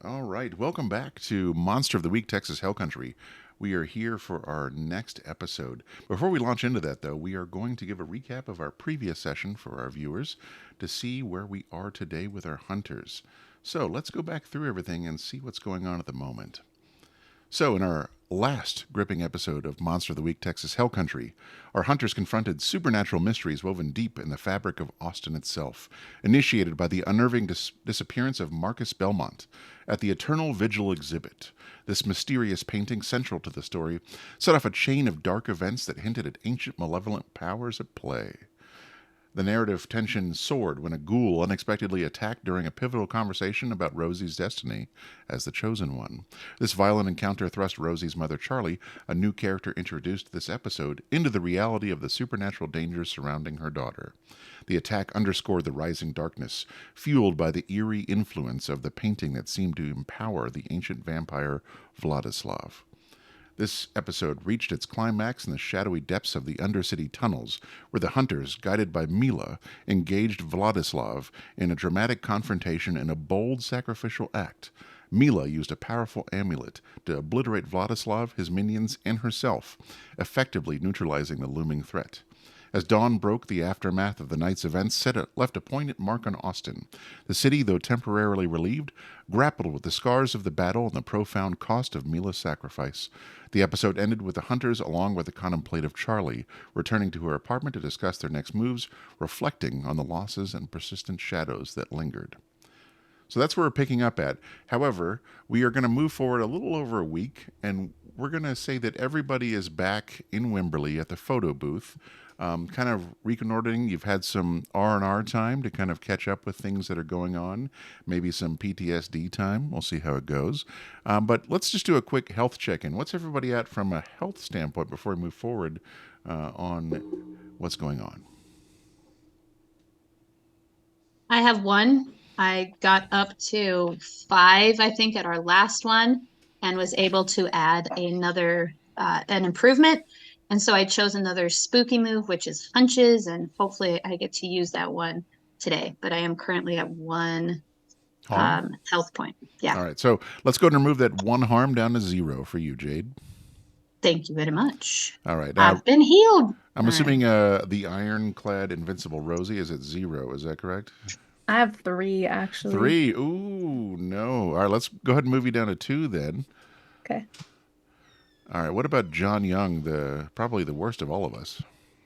All right, welcome back to Monster of the Week, Texas Hell Country. We are here for our next episode. Before we launch into that, though, we are going to give a recap of our previous session for our viewers to see where we are today with our hunters. So let's go back through everything and see what's going on at the moment. So, in our last gripping episode of Monster of the Week Texas Hell Country, our hunters confronted supernatural mysteries woven deep in the fabric of Austin itself, initiated by the unnerving disappearance of Marcus Belmont at the Eternal Vigil exhibit. This mysterious painting, central to the story, set off a chain of dark events that hinted at ancient malevolent powers at play. The narrative tension soared when a ghoul unexpectedly attacked during a pivotal conversation about Rosie's destiny as the chosen one. This violent encounter thrust Rosie's mother, Charlie, a new character introduced this episode, into the reality of the supernatural dangers surrounding her daughter. The attack underscored the rising darkness, fueled by the eerie influence of the painting that seemed to empower the ancient vampire Vladislav. This episode reached its climax in the shadowy depths of the Undercity tunnels, where the hunters, guided by Mila, engaged Vladislav in a dramatic confrontation and a bold sacrificial act. Mila used a powerful amulet to obliterate Vladislav, his minions, and herself, effectively neutralizing the looming threat. As dawn broke, the aftermath of the night's events left a poignant mark on Austin. The city, though temporarily relieved, grappled with the scars of the battle and the profound cost of Mila's sacrifice. The episode ended with the hunters, along with the contemplative Charlie, returning to her apartment to discuss their next moves, reflecting on the losses and persistent shadows that lingered. So that's where we're picking up at. However, we are going to move forward a little over a week, and we're going to say that everybody is back in Wimberley at the photo booth, kind of reconnoitering. You've had some R&R time to kind of catch up with things that are going on, maybe some PTSD time. We'll see how it goes. But let's just do a quick health check-in. What's everybody at from a health standpoint before we move forward on what's going on? I have one. I got up to five, I think, at our last one and was able to add an improvement. And so I chose another spooky move, which is punches, and hopefully I get to use that one today. But I am currently at one Harm? health point. Yeah. All right, so let's go and remove that one harm down to 0 for you, Jade. Thank you very much. All right. I've been healed. I'm All right. assuming the ironclad invincible Rosie is at 0. Is that correct? I have three actually. 3. Ooh, no. All right, let's go ahead and move you down to 2 then. Okay. All right. What about John Young, the probably the worst of all of us?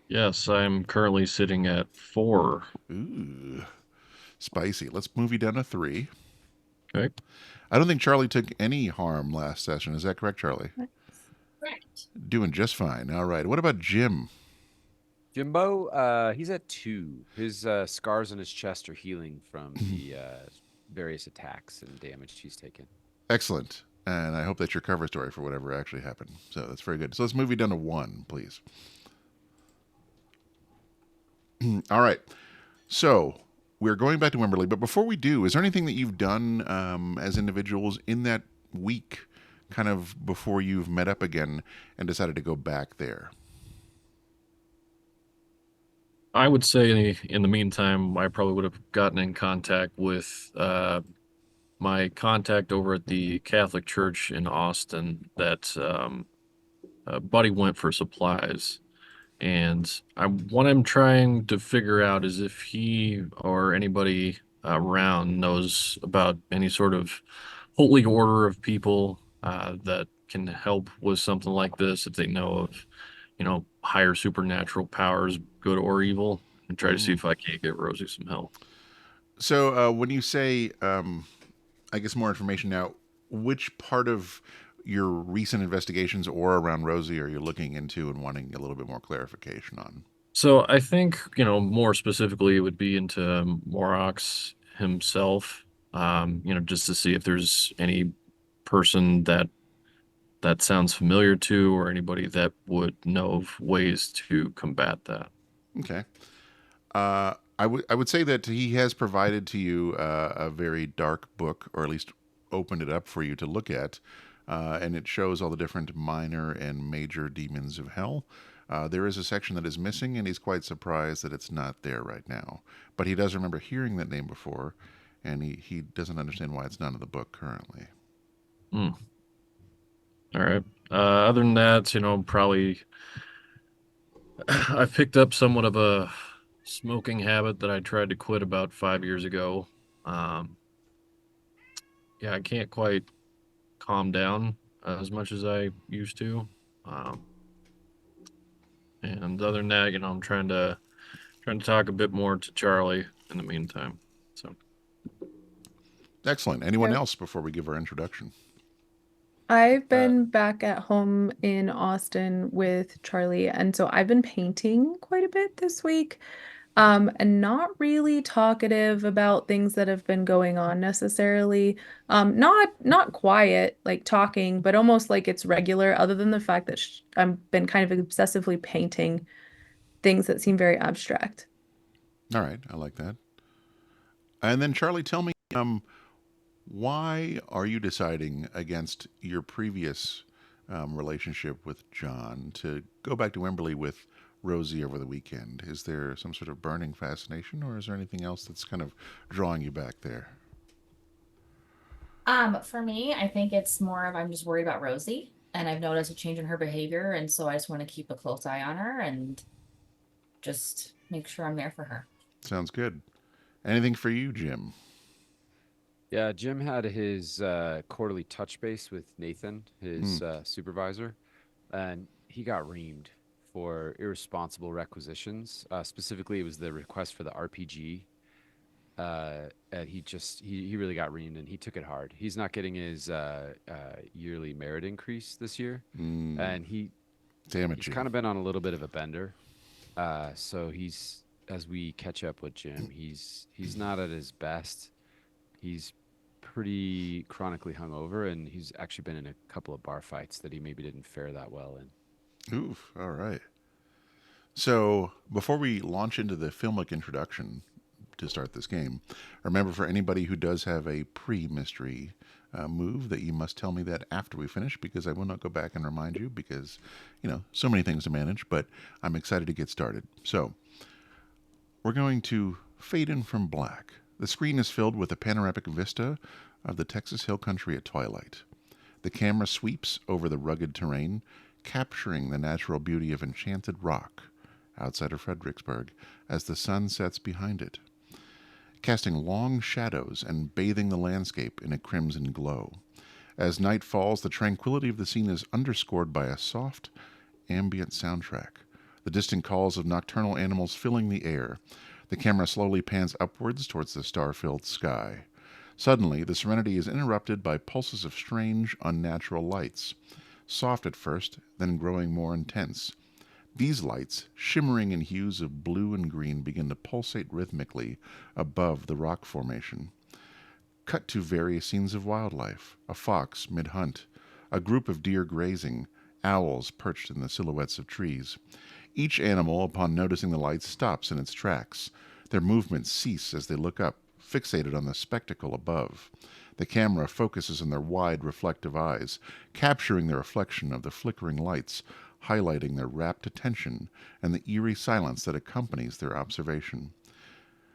Yes, I'm currently sitting at 4. Ooh, spicy. Let's move you down to 3. Okay. I don't think Charlie took any harm last session. Is that correct, Charlie? Correct. Doing just fine. All right. What about Jim? Jimbo, he's at 2. His scars on his chest are healing from the various attacks and damage he's taken. Excellent. And I hope that's your cover story for whatever actually happened. So that's very good. So let's move you down to 1, please. All right. So we're going back to Wimberley. But before we do, is there anything that you've done as individuals in that week, kind of before you've met up again and decided to go back there? I would say in the meantime, I probably would have gotten in contact with my contact over at the Catholic Church in Austin that Buddy went for supplies. And what I'm trying to figure out is if he or anybody around knows about any sort of holy order of people that can help with something like this, if they know of, higher supernatural powers, good or evil, and try to see if I can't get Rosie some help. So when you say, I guess more information now, which part of your recent investigations or around Rosie are you looking into and wanting a little bit more clarification on? So I think, more specifically, it would be into Morax himself, just to see if there's any person that sounds familiar to, or anybody that would know of ways to combat that. Okay. I would say that he has provided to you a very dark book, or at least opened it up for you to look at, and it shows all the different minor and major demons of hell. There is a section that is missing, and he's quite surprised that it's not there right now. But he does remember hearing that name before, and he doesn't understand why it's not in the book currently. Hmm. All right. Other than that, probably I've picked up somewhat of a smoking habit that I tried to quit about 5 years ago. Um, yeah, I can't quite calm down as much as I used to. Um, and other than that, I'm trying to talk a bit more to Charlie in the meantime. So, Excellent. Anyone Okay. else before we give our introduction? I've Uh, been back at home in Austin with Charlie, and so I've been painting quite a bit this week. And not really talkative about things that have been going on necessarily. Not quiet, like talking, but almost like it's regular, other than the fact that I've been kind of obsessively painting things that seem very abstract. All right, I like that. And then Charlie, tell me, why are you deciding against your previous relationship with John to go back to Wimberley with Rosie over the weekend? Is there some sort of burning fascination, or is there anything else that's kind of drawing you back there? For me, I think it's more of I'm just worried about Rosie and I've noticed a change in her behavior, and so I just want to keep a close eye on her and just make sure I'm there for her. Sounds good. Anything for you, Jim? yeah, Jim had his quarterly touch base with Nathan, Hmm. his supervisor, and he got reamed for irresponsible requisitions. Specifically, it was the request for the RPG. And he really got reamed, and he took it hard. He's not getting his yearly merit increase this year, Mm, and he's damaging. kind of been on a little bit of a bender. So he's as we catch up with Jim, he's not at his best. He's pretty chronically hungover, and he's actually been in a couple of bar fights that he maybe didn't fare that well in. Oof. All right. So before we launch into the filmic introduction to start this game, remember for anybody who does have a pre-mystery move that you must tell me that after we finish, because I will not go back and remind you because, so many things to manage, but I'm excited to get started. So we're going to fade in from black. The screen is filled with a panoramic vista of the Texas Hill Country at twilight. The camera sweeps over the rugged terrain, capturing the natural beauty of Enchanted Rock outside of Fredericksburg as the sun sets behind it, casting long shadows and bathing the landscape in a crimson glow. As night falls, the tranquility of the scene is underscored by a soft, ambient soundtrack, the distant calls of nocturnal animals filling the air. The camera slowly pans upwards towards the star-filled sky. Suddenly, the serenity is interrupted by pulses of strange, unnatural lights, soft at first, then growing more intense. These lights, shimmering in hues of blue and green, begin to pulsate rhythmically above the rock formation. Cut to various scenes of wildlife: a fox mid-hunt, a group of deer grazing, owls perched in the silhouettes of trees. Each animal, upon noticing the lights, stops in its tracks. Their movements cease as they look up, fixated on the spectacle above. The camera focuses on their wide, reflective eyes, capturing the reflection of the flickering lights, highlighting their rapt attention and the eerie silence that accompanies their observation.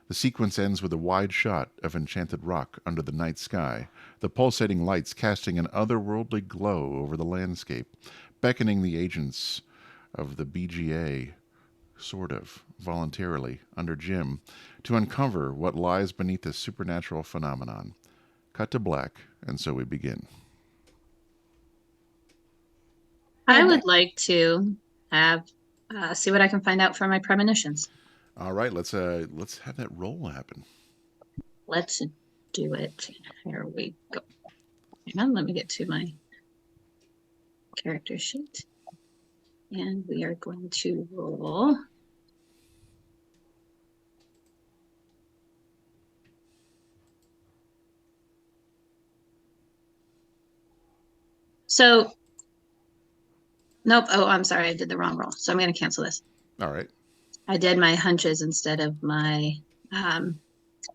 The sequence ends with a wide shot of Enchanted Rock under the night sky, the pulsating lights casting an otherworldly glow over the landscape, beckoning the agents of the BGA, sort of, voluntarily, under Jim, to uncover what lies beneath this supernatural phenomenon. Cut to black, and so we begin. I would like to have see what I can find out from my premonitions. All right, let's have that roll happen. Let's do it. Here we go. Hang on, let me get to my character sheet. And we are going to roll. So, nope. Oh, I'm sorry. I did the wrong roll. So I'm going to cancel this. All right. I did my hunches instead of my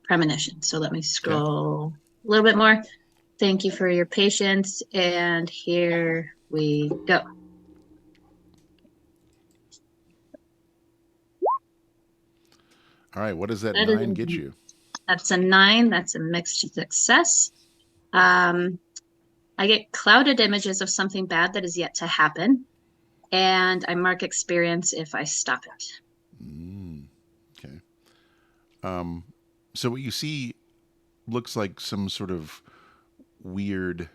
premonition. So let me scroll a little bit more. Thank you for your patience. And here we go. All right, what does that That is 9 get you? That's a 9. That's a mixed success. I get clouded images of something bad that is yet to happen, and I mark experience if I stop it. Okay. So what you see looks like some sort of weird,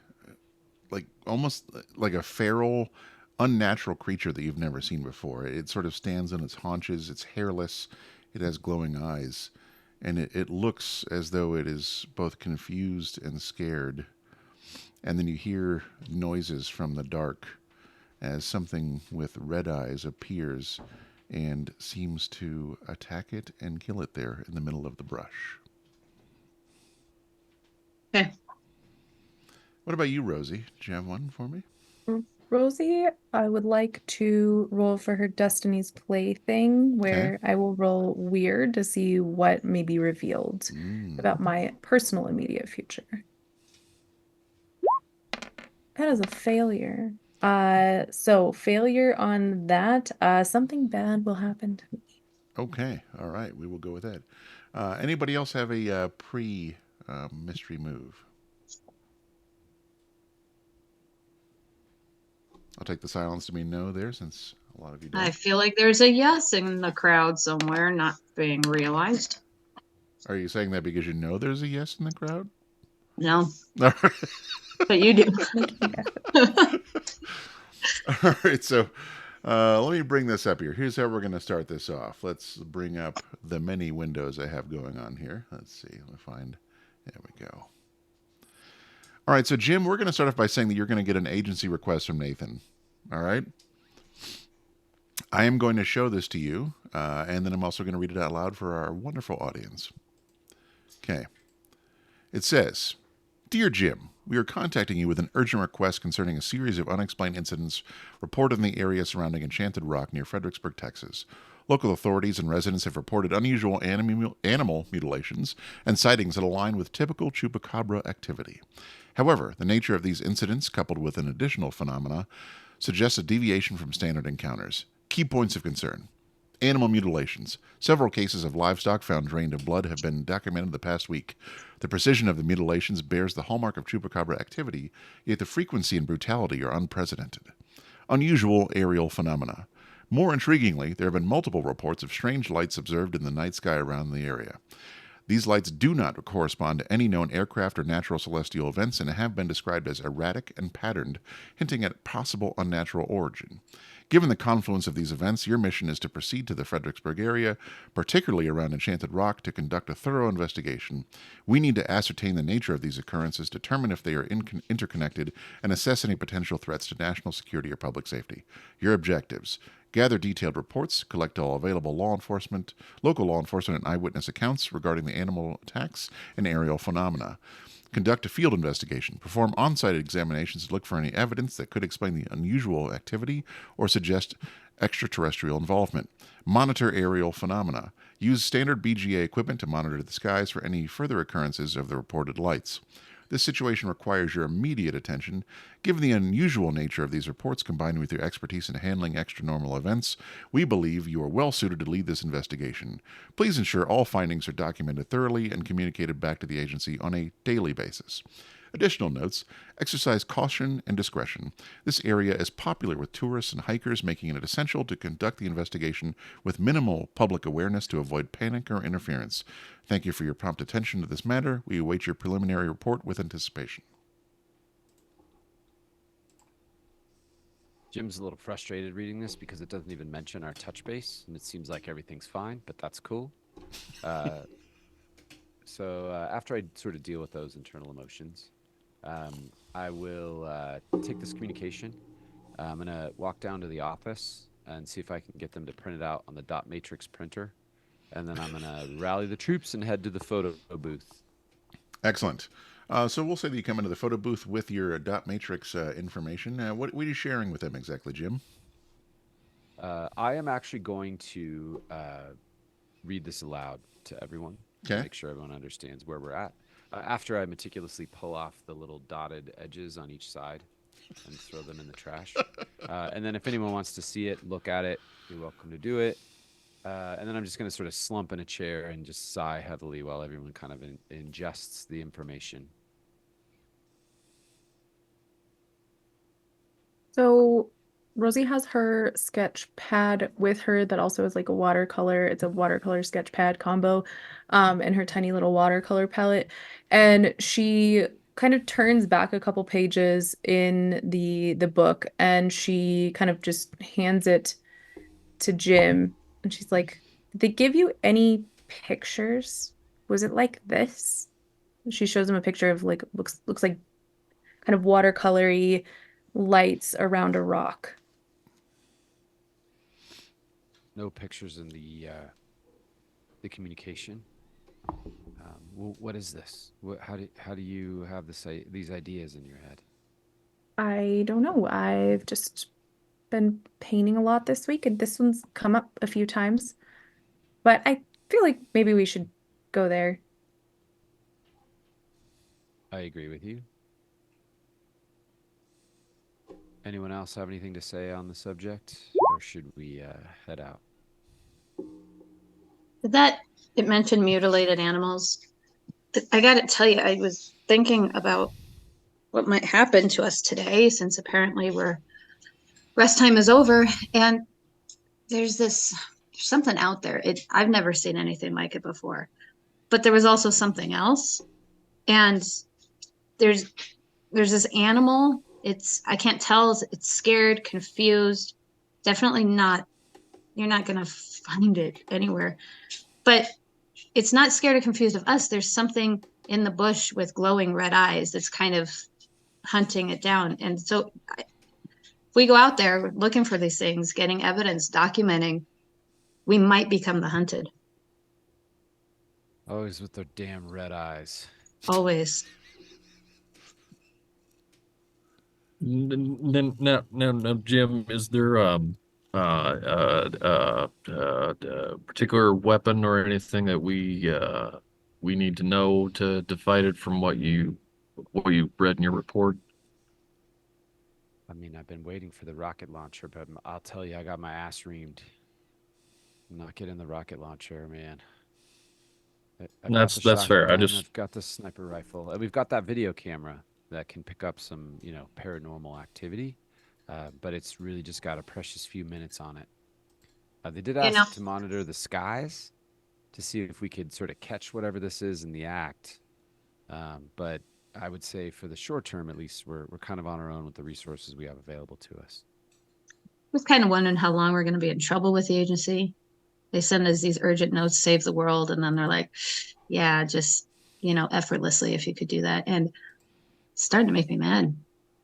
like almost like a feral, unnatural creature that you've never seen before. It sort of stands on its haunches. It's hairless. It has glowing eyes, and it looks as though it is both confused and scared. And then you hear noises from the dark as something with red eyes appears and seems to attack it and kill it there in the middle of the brush. Okay. What about you, Rosie? Do you have one for me? Rosie, I would like to roll for her Destiny's Plaything, where I will roll weird to see what may be revealed about my personal immediate future. That is a failure. So failure on that, something bad will happen to me. Okay, all right, we will go with that. Anybody else have a mystery move? I'll take the silence to mean no there, since a lot of you don't. I feel like there's a yes in the crowd somewhere, not being realized. Are you saying that because you know there's a yes in the crowd? No, All right. but you do. All right, so let me bring this up here. Here's how we're going to start this off. Let's bring up the many windows I have going on here. Let's see. Let me find. There we go. All right, so Jim, we're going to start off by saying that you're going to get an agency request from Nathan. All right? I am going to show this to you, and then I'm also going to read it out loud for our wonderful audience. Okay. It says, Dear Jim, we are contacting you with an urgent request concerning a series of unexplained incidents reported in the area surrounding Enchanted Rock near Fredericksburg, Texas. Local authorities and residents have reported unusual animal mutilations and sightings that align with typical chupacabra activity. However, the nature of these incidents, coupled with an additional phenomena, suggests a deviation from standard encounters. Key points of concern. Animal mutilations. Several cases of livestock found drained of blood have been documented the past week. The precision of the mutilations bears the hallmark of chupacabra activity, yet the frequency and brutality are unprecedented. Unusual aerial phenomena. More intriguingly, there have been multiple reports of strange lights observed in the night sky around the area. These lights do not correspond to any known aircraft or natural celestial events and have been described as erratic and patterned, hinting at possible unnatural origin. Given the confluence of these events, your mission is to proceed to the Fredericksburg area, particularly around Enchanted Rock, to conduct a thorough investigation. We need to ascertain the nature of these occurrences, determine if they are interconnected, and assess any potential threats to national security or public safety. Your objectives: gather detailed reports, collect all available local law enforcement and eyewitness accounts regarding the animal attacks and aerial phenomena. Conduct a field investigation. Perform on-site examinations to look for any evidence that could explain the unusual activity or suggest extraterrestrial involvement. Monitor aerial phenomena. Use standard BGA equipment to monitor the skies for any further occurrences of the reported lights. This situation requires your immediate attention. Given the unusual nature of these reports, combined with your expertise in handling extranormal events, we believe you are well suited to lead this investigation. Please ensure all findings are documented thoroughly and communicated back to the agency on a daily basis. Additional notes: exercise caution and discretion. This area is popular with tourists and hikers, making it essential to conduct the investigation with minimal public awareness to avoid panic or interference. Thank you for your prompt attention to this matter. We await your preliminary report with anticipation. Jim's a little frustrated reading this because it doesn't even mention our touch base, and it seems like everything's fine, but that's cool. So after I sort of deal with those internal emotions, I will take this communication. I'm going to walk down to the office and see if I can get them to print it out on the dot matrix printer. And then I'm going to rally the troops and head to the photo booth. Excellent. So we'll say that you come into the photo booth with your dot matrix information. What are you sharing with them exactly, Jim? I am actually going to read this aloud to everyone to make sure everyone understands where we're at. After I meticulously pull off the little dotted edges on each side and throw them in the trash. And then if anyone wants to see it, look at it, you're welcome to do it. And then I'm just going to sort of slump in a chair and just sigh heavily while everyone kind of ingests the information. So Rosie has her sketch pad with her that also is like a watercolor. It's a watercolor sketch pad combo, and her tiny little watercolor palette. And she kind of turns back a couple pages in the book, and she kind of just hands it to Jim, and she's like, "Did they give you any pictures? Was it like this?" She shows him a picture of like looks like kind of watercolory lights around a rock. No pictures in the communication. What is this? How do you have these ideas in your head? I don't know. I've just been painting a lot this week, and this one's come up a few times. But I feel like maybe we should go there. I agree with you. Anyone else have anything to say on the subject, or should we head out? That it mentioned mutilated animals. I got to tell you, I was thinking about what might happen to us today, since apparently we're rest time is over, and there's something out there. I've never seen anything like it before, but there was also something else, and there's there's this animal. I can't tell. It's scared, confused. Definitely not. You're not gonna find it anywhere, but it's not scared or confused of us. There's something in the bush with glowing red eyes that's kind of hunting it down. And so if we go out there looking for these things, getting evidence, documenting, we might become the hunted. Always with their damn red eyes. Always. Then now, Jim, is there particular weapon or anything that we need to know to fight it from what you read in your report? I mean, I've been waiting for the rocket launcher, but I'll tell you, I got my ass reamed. I'm not getting the rocket launcher, man. I've got the That's fair. I shotgun, just I've got the sniper rifle, and we've got that video camera that can pick up some, paranormal activity. But it's really just got a precious few minutes on it. They did You know, ask to monitor the skies to see if we could sort of catch whatever this is in the act. But I would say for the short term, at least, we're kind of on our own with the resources we have available to us. I was kind of wondering how long we're going to be in trouble with the agency. They send us these urgent notes, save the world, and then they're like, yeah, just, effortlessly if you could do that. And it's starting to make me mad.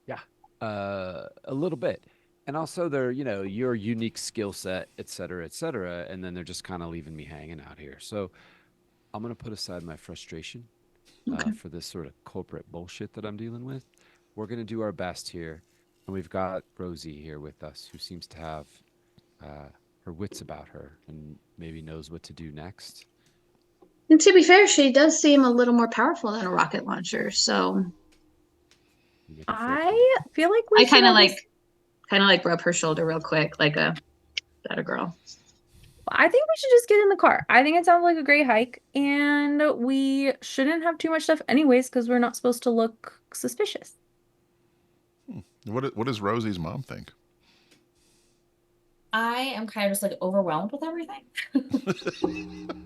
Yeah, a little bit. And also their, your unique skill set, et cetera, et cetera. And then they're just kind of leaving me hanging out here. So I'm going to put aside my frustration Okay. for this sort of corporate bullshit that I'm dealing with. We're going to do our best here. And we've got Rosie here with us, who seems to have her wits about her and maybe knows what to do next. And to be fair, she does seem a little more powerful than a rocket launcher. So You make a fair point. I feel like we I should at least. kind of like rub her shoulder real quick, like that a girl. I think we should just get in the car. I think it sounds like a great hike, and we shouldn't have too much stuff anyways, because we're not supposed to look suspicious. What does Rosie's mom think? I am kind of just like overwhelmed with everything.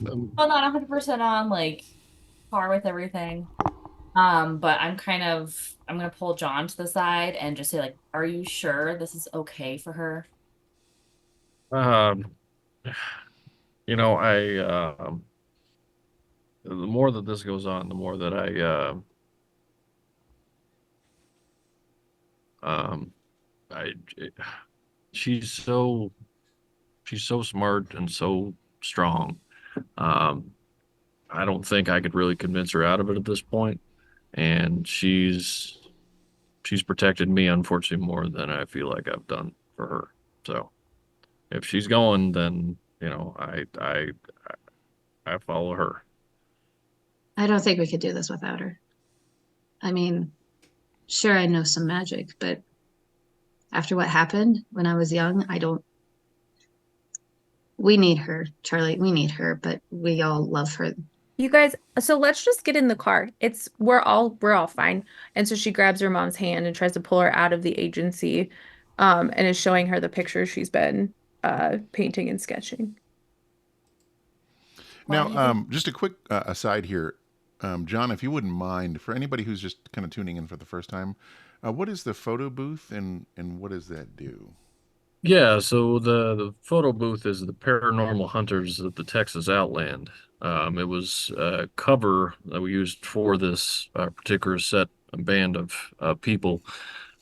um, Well, not 100% on like par with everything. But I'm gonna pull John to the side and just say, like, are you sure this is okay for her? um, I the more that this goes on, the more that um I she's so smart and so strong. Um, I don't think I could really convince her out of it at this point, and she's protected me, unfortunately, more than I feel like I've done for her. So if she's going, then I follow her. I don't think we could do this without her. I mean, sure, I know some magic, but after what happened when I was young, We need her, Charlie. We need her, but we all love her. You guys, so let's just get in the car. We're all fine. And so she grabs her mom's hand and tries to pull her out of the agency, and is showing her the pictures she's been painting and sketching. Now, Plunges. just a quick aside here, John, if you wouldn't mind, for anybody who's just kind of tuning in for the first time, what is the photo booth and what does that do? Yeah, so the photo booth is the Paranormal Hunters of the Texas Outland. It was a cover that we used for this particular set band of people.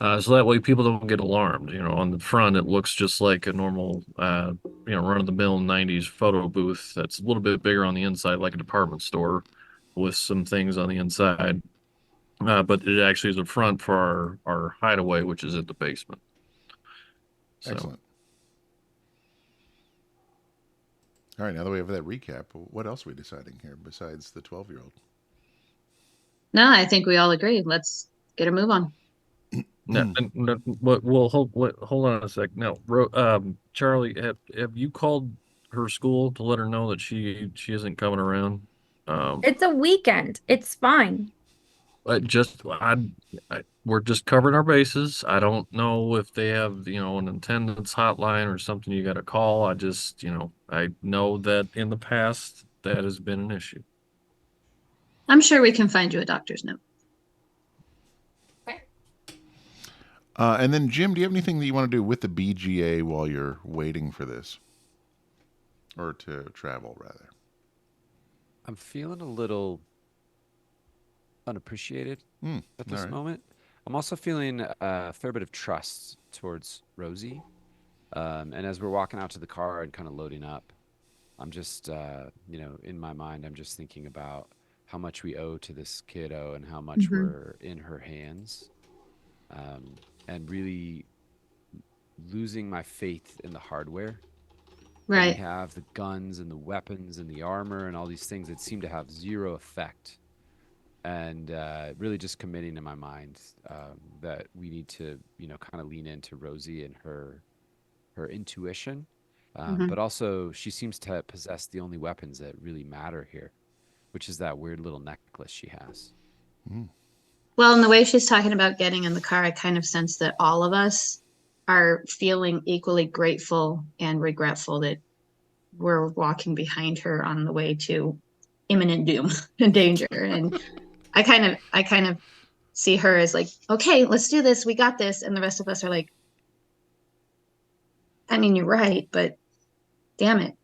So that way people don't get alarmed. You know, on the front it looks just like a normal, run-of-the-mill 90s photo booth that's a little bit bigger on the inside, like a department store with some things on the inside. But it actually is a front for our hideaway, which is at the basement. So. Excellent. All right, now that we have that recap, what else are we deciding here besides the 12-year-old? No, I think we all agree. Let's get a move on. No, well, hold on a sec. No, Charlie, have you called her school to let her know that she isn't coming around? It's a weekend. It's fine. We're just covering our bases. I don't know if they have, an attendance hotline or something you got to call. I know that in the past that has been an issue. I'm sure we can find you a doctor's note. And then, Jim, do you have anything that you want to do with the BGA while you're waiting for this? Or to travel, rather? I'm feeling a little unappreciated at this right. moment. I'm also feeling a fair bit of trust towards Rosie. And as we're walking out to the car and kind of loading up, I'm just, in my mind, I'm just thinking about how much we owe to this kiddo and how much we're in her hands. And really losing my faith in the hardware. Right. We have the guns and the weapons and the armor and all these things that seem to have zero effect. And really just committing in my mind that we need to, kind of lean into Rosie and her intuition. But also she seems to possess the only weapons that really matter here, which is that weird little necklace she has. Well, in the way she's talking about getting in the car, I kind of sense that all of us are feeling equally grateful and regretful that we're walking behind her on the way to imminent doom and danger. And I kind of see her as like, okay, let's do this. We got this. And the rest of us are like, I mean, you're right, but damn it,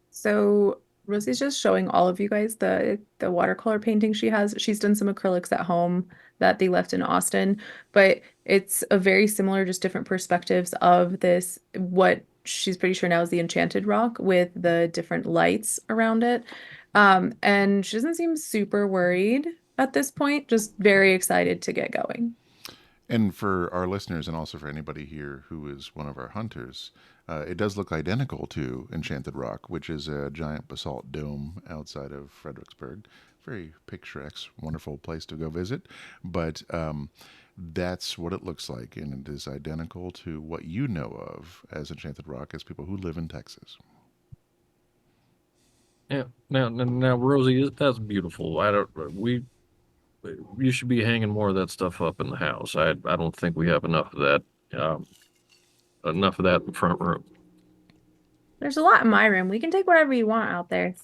So Rosie's just showing all of you guys the watercolor painting she has. She's done some acrylics at home that they left in Austin, but it's a very similar, just different perspectives of this, what she's pretty sure now is the Enchanted Rock with the different lights around it. And she doesn't seem super worried at this point, just very excited to get going. And for our listeners, and also for anybody here who is one of our hunters, it does look identical to Enchanted Rock, which is a giant basalt dome outside of Fredericksburg. Very picturesque, wonderful place to go visit. But that's what it looks like, and it is identical to what you know of as Enchanted Rock as people who live in Texas. Yeah. Now, Rosie, that's beautiful. You should be hanging more of that stuff up in the house. I don't think we have enough of that. Enough of that in the front room. There's a lot in my room. We can take whatever you want out there.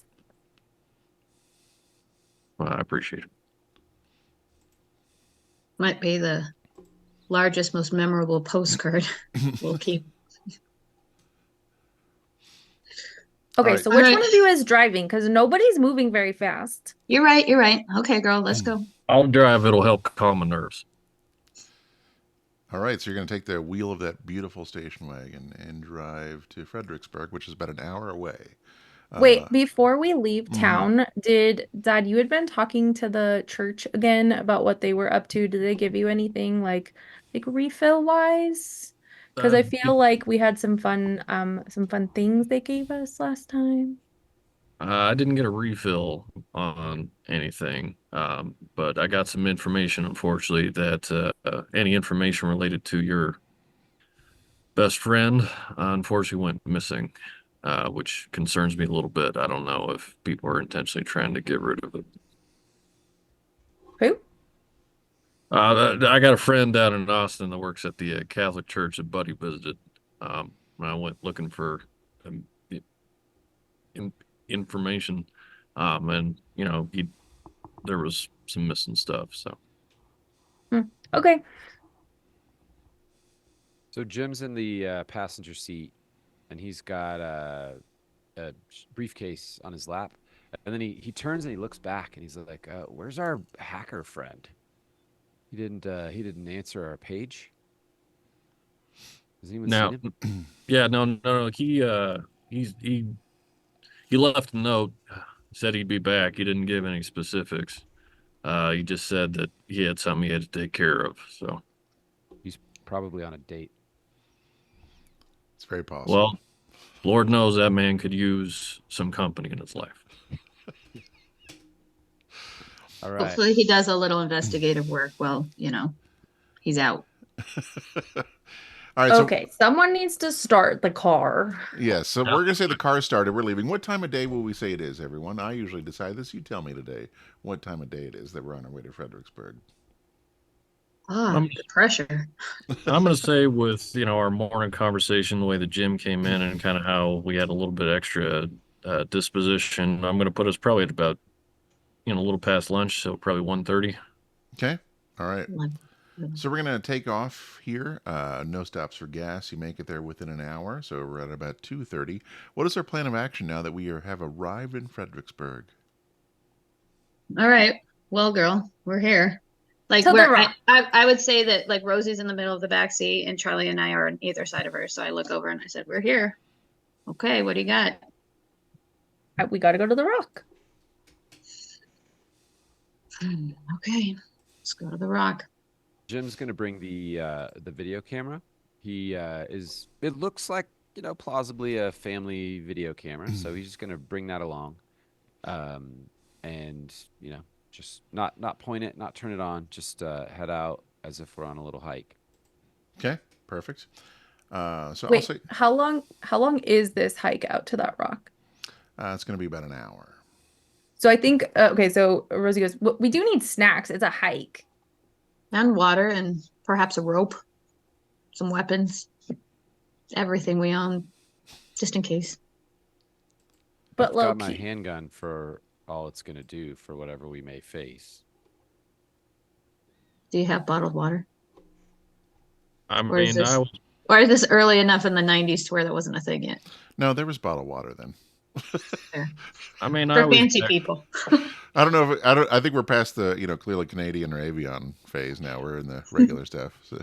Well, I appreciate it. might be the largest, most memorable postcard we'll keep. Okay, right. so which All right. one of you is driving? Because nobody's moving very fast. You're right. You're right. Okay, girl, let's go. I'll drive. It'll help calm my nerves. All right, so you're going to take the wheel of that beautiful station wagon and drive to Fredericksburg, which is about an hour away. Wait, before we leave town, Dad, you had been talking to the church again about what they were up to. Did they give you anything like refill wise? Because I feel like we had some fun things they gave us last time. I didn't get a refill on anything, but I got some information, unfortunately, that any information related to best friend unfortunately went missing, which concerns me a little bit. I don't know if people are intentionally trying to get rid of it. Who? I got a friend down in Austin that works at the Catholic church that Buddy visited. I went looking for um, i- in, information, and there was some missing stuff. So Okay. So Jim's in the passenger seat, and he's got a briefcase on his lap. And then he turns and he looks back and he's like, "Where's our hacker friend? He didn't answer our page. Has anyone now, seen him?" yeah, no, he left a note, said he'd be back. He didn't give any specifics. He just said that he had something he had to take care of. So, He's probably on a date. It's very possible. well, Lord knows that man could use some company in his life. All right. Hopefully he does a little investigative work. Well, he's out. All right. So, Okay, someone needs to start the car. yes. So we're going to say the car started. We're leaving. What time of day will we say it is, everyone? I usually decide this. You tell me today what time of day it is that we're on our way to Fredericksburg. I'm- The pressure. I'm going to say with, our morning conversation, the way the gym came in and kind of how we had a little bit extra disposition, I'm going to put us probably at about, a little past lunch, so probably 1:30. Okay. All right. So we're going to take off here. No stops for gas. You make it there within an hour. So we're at about 2:30. What is our plan of action now that we have arrived in Fredericksburg? All right. Well, girl, we're here. Like To the where rock. I would say that like Rosie's in the middle of the back seat and Charlie and I are on either side of her. So I look over and I said, "We're here." Okay, what do you got? We got to go to the rock. Okay, let's go to the rock. Jim's gonna bring the video camera. It looks like, plausibly a family video camera, so he's just gonna bring that along. And just not point it, not turn it on, just head out as if we're on a little hike. Okay. Perfect. So I'll Wait, say how long is this hike out to that rock? it's going to be about an hour. So I think okay, so Rosie goes, we do need snacks. It's a hike. And water and perhaps a rope, some weapons, everything we own, just in case. But I've low got my key. handgun for all it's gonna do for whatever we may face. Do you have bottled water? I Or is mean, this or is this early enough in the 90s to where that wasn't a thing yet? No, there was bottled water then. Fair. I mean, I For was fancy people. I don't know if I think we're past the clearly Canadian or avion phase now. We're in the regular stuff. So.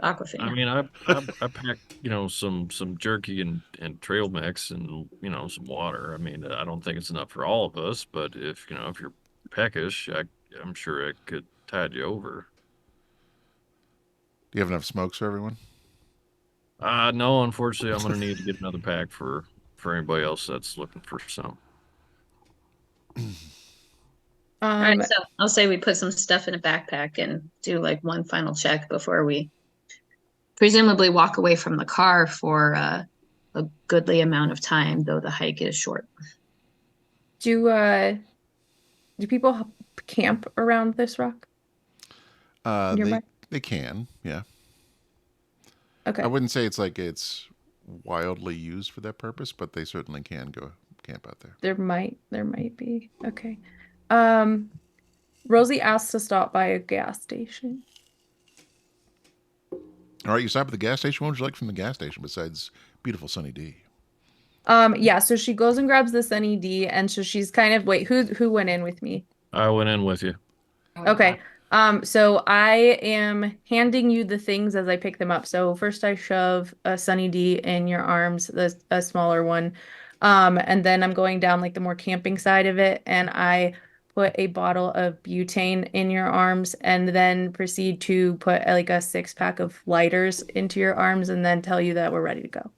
Aquafina. I mean, I packed, some jerky and trail mix and, some water. I mean, I don't think it's enough for all of us, but if you're peckish, I'm sure it could tide you over. Do you have enough smokes for everyone? No, unfortunately, I'm gonna need to get another pack for anybody else that's looking for some. All right, so I'll say we put some stuff in a backpack and do like one final check before we presumably walk away from the car for a goodly amount of time, though the hike is short. Do people camp around this rock? Nearby? They can, yeah. Okay. I wouldn't say it's wildly used for that purpose, but they certainly can go camp out there. There might be. Okay. Rosie asked to stop by a gas station. All right, you stop at the gas station. What would you like from the gas station besides beautiful Sunny D? Yeah, so she goes and grabs the Sunny D, and so she's kind of wait, who went in with me? I went in with you. Okay. So I am handing you the things as I pick them up. So first I shove a Sunny D in your arms, a smaller one. And then I'm going down like the more camping side of it, and I put a bottle of butane in your arms, and then proceed to put like a 6-pack of lighters into your arms, and then tell you that we're ready to go.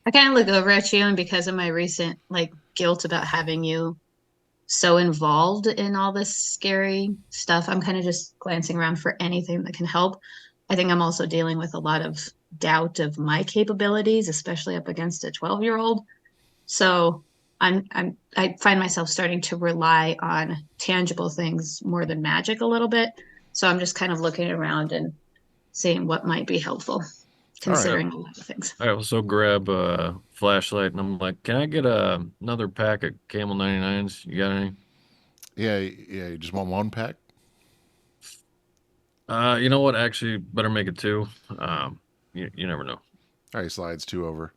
I kind of look over at you, and because of my recent like guilt about having you so involved in all this scary stuff, I'm kind of just glancing around for anything that can help. I think I'm also dealing with a lot of doubt of my capabilities, especially up against a 12-year-old. So I find myself starting to rely on tangible things more than magic a little bit. So I'm just kind of looking around and seeing what might be helpful, All right. considering a lot of things. I also grab a flashlight and I'm like, can I get another pack of Camel 99s? You got any? Yeah, you just want one pack? You know what? Actually, better make it two. You never know. All right, slides 2 over.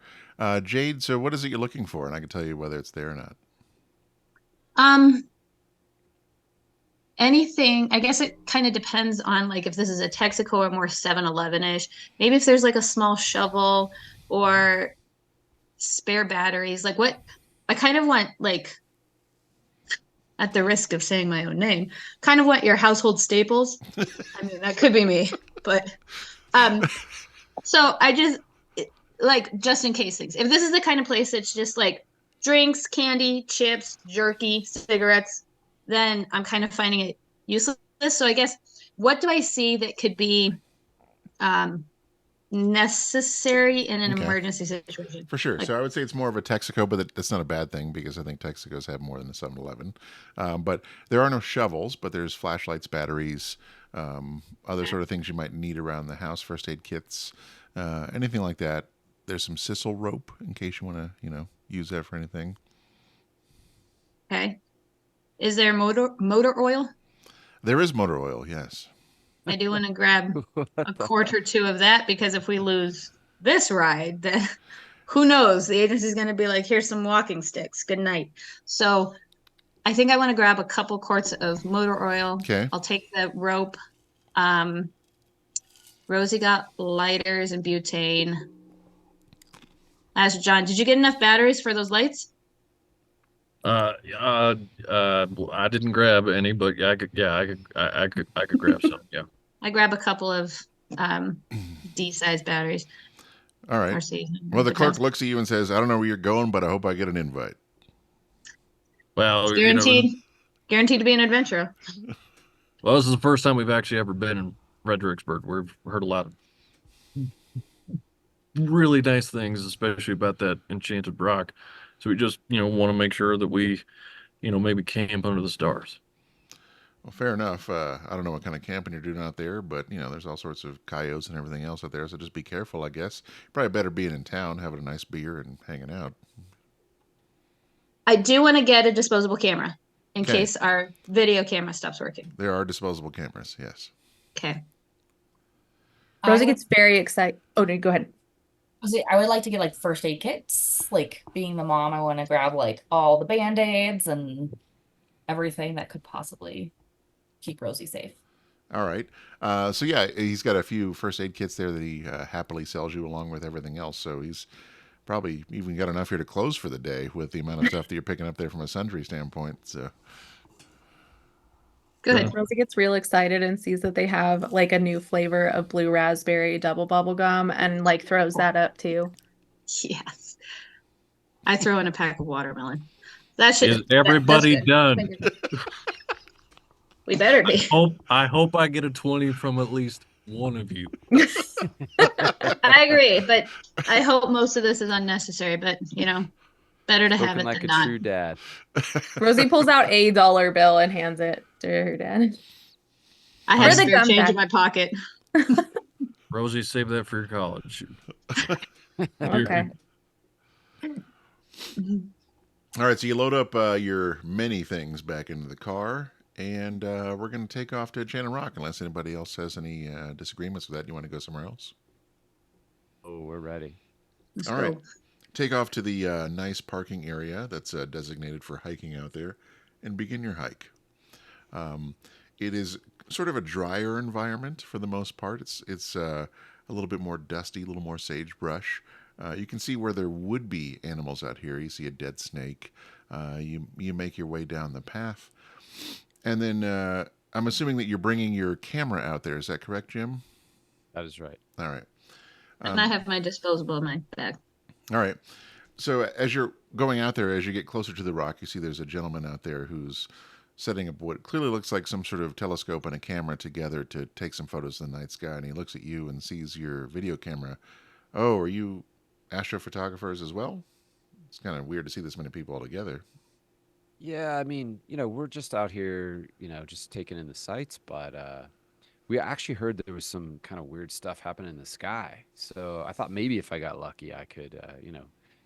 Jade, so what is it you're looking for? And I can tell you whether it's there or not. Anything, I guess it kind of depends on like if this is a Texaco or more 7-Eleven-ish. Maybe if there's like a small shovel or spare batteries, like what I kind of want, like at the risk of saying my own name, kind of want your household staples. I mean, that could be me, but so I just like just in case things. If this is the kind of place that's just like drinks, candy, chips, jerky, cigarettes, then I'm kind of finding it useless. So I guess what do I see that could be necessary in an Okay. emergency situation? For sure. Like, So I would say it's more of a Texaco, but that's not a bad thing because I think Texacos have more than the 7-Eleven. But there are no shovels, but there's flashlights, batteries, other sort of things you might need around the house, first aid kits, anything like that. There's some sisal rope in case you want to, use that for anything. okay. Is there motor oil? There is motor oil, yes. I do want to grab a quart or two of that because if we lose this ride, then who knows? The agency's going to be like, here's some walking sticks. Good night. So I think I want to grab a couple quarts of motor oil. Okay. I'll take the rope. Rosie got lighters and butane. Ask John, did you get enough batteries for those lights? I didn't grab any, but yeah, I could grab some. Yeah. I grab a couple of D-size batteries. All right. Or C. Well, the clerk Depends. looks at you and says, I don't know where you're going, but I hope I get an invite. Well, Guaranteed to be an adventure. well, this is the first time we've actually ever been in Fredericksburg. We've heard a lot of really nice things, especially about that Enchanted Rock. So we just, want to make sure that we, maybe camp under the stars. Well, fair enough. I don't know what kind of camping you're doing out there, but, there's all sorts of coyotes and everything else out there, so just be careful, I guess. Probably better being in town, having a nice beer and hanging out. I do want to get a disposable camera in Okay. case our video camera stops working. There are disposable cameras, yes. Okay. Rosie gets very excited. Oh, no, go ahead. I would like to get like first aid kits. Like being the mom, I want to grab like all the band-aids and everything that could possibly keep Rosie safe. All right. So, yeah, he's got a few first aid kits there that he happily sells you along with everything else. So he's probably even got enough here to close for the day with the amount of stuff that you're picking up there from a sundry standpoint. So. Good. Rosie gets real excited and sees that they have like a new flavor of blue raspberry double bubble gum and like throws that up too. Yes. I throw in a pack of watermelon. That should. Is everybody that's good. done? We better be. I hope I get a 20 from at least one of you. I agree, but I hope most of this is unnecessary. But better to have Spoken it like than a not. true dad. Rosie pulls out a $1 bill and hands it to her dad. I have Or the spare gum change bag. in my pocket. Rosie, save that for your college. Okay. All right, so you load up your many things back into the car, and we're going to take off to Enchanted Rock unless anybody else has any disagreements with that. You want to go somewhere else? Oh, we're ready. Let's All go. right. Take off to the nice parking area that's designated for hiking out there and begin your hike. It is sort of a drier environment for the most part. It's a little bit more dusty, a little more sagebrush. You can see where there would be animals out here. You see a dead snake. You make your way down the path. And then I'm assuming that you're bringing your camera out there. Is that correct, Jim? That is right. All right. And I have my disposable in my bag. All right. So as you're going out there, as you get closer to the rock, you see there's a gentleman out there who's setting up what clearly looks like some sort of telescope and a camera together to take some photos of the night sky. And he looks at you and sees your video camera Oh, are you astrophotographers as well? It's kind of weird to see this many people all together. Yeah, I mean, we're just out here, just taking in the sights, but we actually heard there was some kind of weird stuff happening in the sky. So I thought maybe if I got lucky, I could,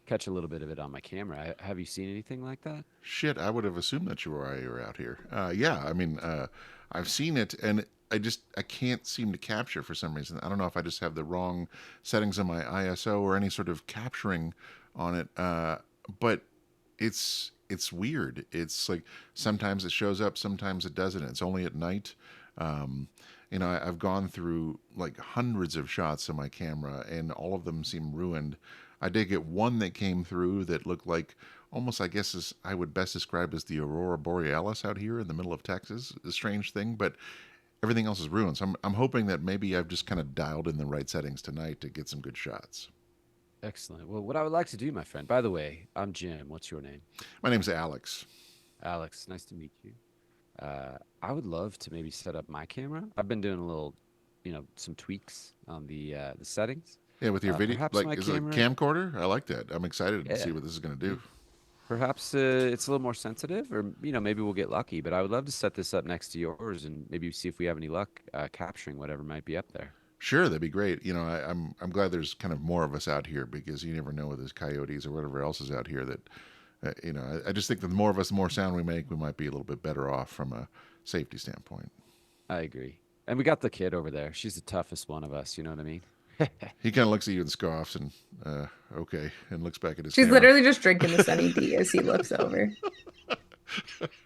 catch a little bit of it on my camera. Have you seen anything like that? Shit, I would have assumed that you were out here. Yeah, I mean, I've seen it, and I can't seem to capture for some reason. I don't know if I just have the wrong settings on my ISO or any sort of capturing on it. But it's weird. It's like sometimes it shows up, sometimes it doesn't. It's only at night. Um, I've gone through like hundreds of shots on my camera, and all of them seem ruined. I did get one that came through that looked like almost, I guess, as I would best describe as the aurora borealis out here in the middle of Texas. A strange thing, but everything else is ruined. So I'm hoping that maybe I've just kind of dialed in the right settings tonight to get some good shots. Excellent. Well, what I would like to do, my friend, by the way, I'm Jim. What's your name? My name's Alex. Alex, nice to meet you. I would love to maybe set up my camera. I've been doing a little, some tweaks on the settings. Yeah, with your video, Perhaps like, my is it a camera, camcorder? I like that. I'm excited to yeah, see what this is going to do. perhaps it's a little more sensitive, or maybe we'll get lucky. But I would love to set this up next to yours and maybe see if we have any luck capturing whatever might be up there. Sure, that'd be great. I'm glad there's kind of more of us out here because you never know with those coyotes or whatever else is out here that, I just think that the more of us, the more sound we make, we might be a little bit better off from a safety standpoint. I agree. And we got the kid over there. She's the toughest one of us. You know what I mean? He kind of looks at you and scoffs and, okay, and looks back at his She's camera. literally just drinking the Sunny D as he looks over.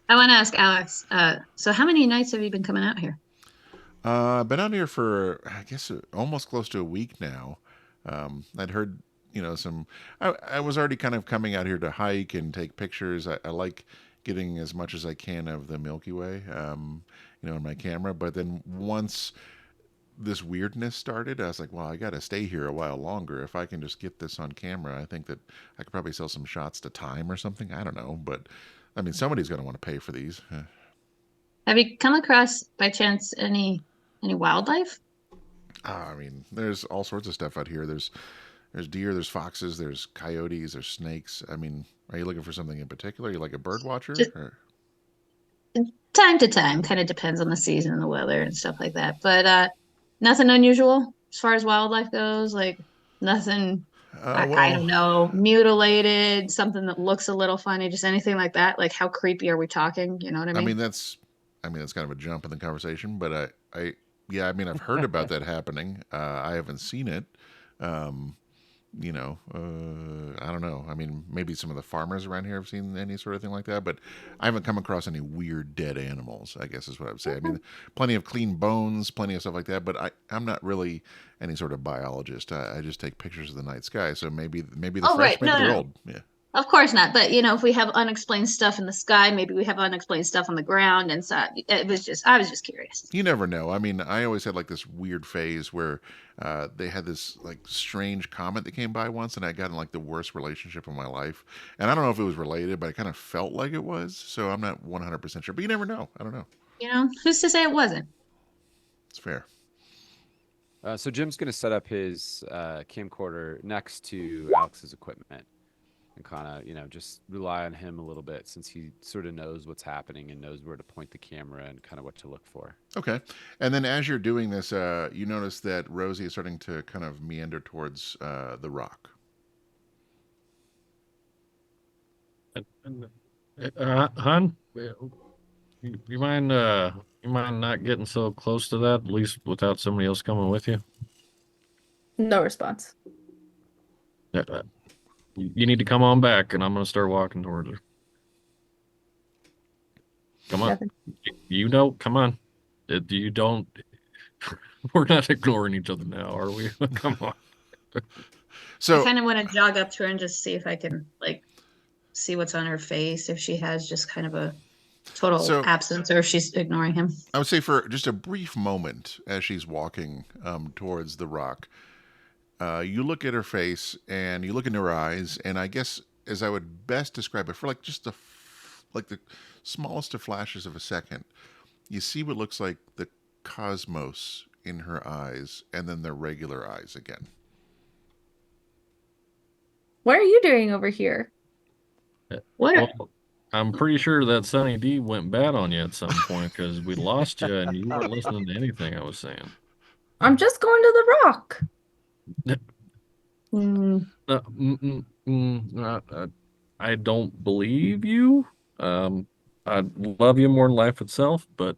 I want to ask Alex, so how many nights have you been coming out here? I've been out here for, I guess, almost close to a week now. I'd heard, I was already kind of coming out here to hike and take pictures. I like getting as much as I can of the Milky Way, in my camera. But then once this weirdness started, I was like, well, I got to stay here a while longer. If I can just get this on camera, I think that I could probably sell some shots to Time or something. I don't know. But I mean, somebody's going to want to pay for these. Have you come across by chance any wildlife? I mean, there's all sorts of stuff out here. There's deer, there's foxes, there's coyotes, there's snakes. I mean, are you looking for something in particular? Are you like a bird watcher? Just time to time, kind of depends on the season and the weather and stuff like that. But nothing unusual as far as wildlife goes. Like nothing. I Well, don't know, mutilated, something that looks a little funny, just anything like that. Like how creepy are we talking? You know what I I mean? mean that's kind of a jump in the conversation, but yeah, I mean I've heard about that happening. I haven't seen it. Um, I don't know. I mean, maybe some of the farmers around here have seen any sort of thing like that, but I haven't come across any weird dead animals, I guess is what I would say. I Okay. mean, plenty of clean bones, plenty of stuff like that, but I'm not really any sort of biologist. I just take pictures of the night sky, so maybe they're Oh, fresh, right. maybe No, they're no. old. Yeah. Of course not. But if we have unexplained stuff in the sky, maybe we have unexplained stuff on the ground. And so I was just curious. You never know. I mean, I always had like this weird phase where they had this like strange comet that came by once, and I got in like the worst relationship of my life. And I don't know if it was related, but I kind of felt like it was. So I'm not 100% sure. But you never know. I don't know. Who's to say it wasn't? It's fair. So Jim's going to set up his camcorder next to Alex's equipment and kind of, just rely on him a little bit since he sort of knows what's happening and knows where to point the camera and kind of what to look for. Okay. And then as you're doing this, you notice that Rosie is starting to kind of meander towards the rock. Hun, you mind not getting so close to that, at least without somebody else coming with you? No response. Uh, you need to come on back, and I'm gonna start walking towards her. Come on, Nothing. come on. You don't. We're not ignoring each other now, are we? Come on. I So kind of want to jog up to her and just see if I can like see what's on her face, if she has just kind of a total So absence or if she's ignoring him. I would say for just a brief moment as she's walking towards the rock, you look at her face and you look into her eyes, and I guess as I would best describe it, for like just like the smallest of flashes of a second, you see what looks like the cosmos in her eyes, and then the regular eyes again. What are you doing over here? What? Well, I'm pretty sure that Sunny D went bad on you at some point because we lost you and you weren't listening to anything I was saying. I'm just going to the rock. Mm, I don't believe you. I love you more than life itself, but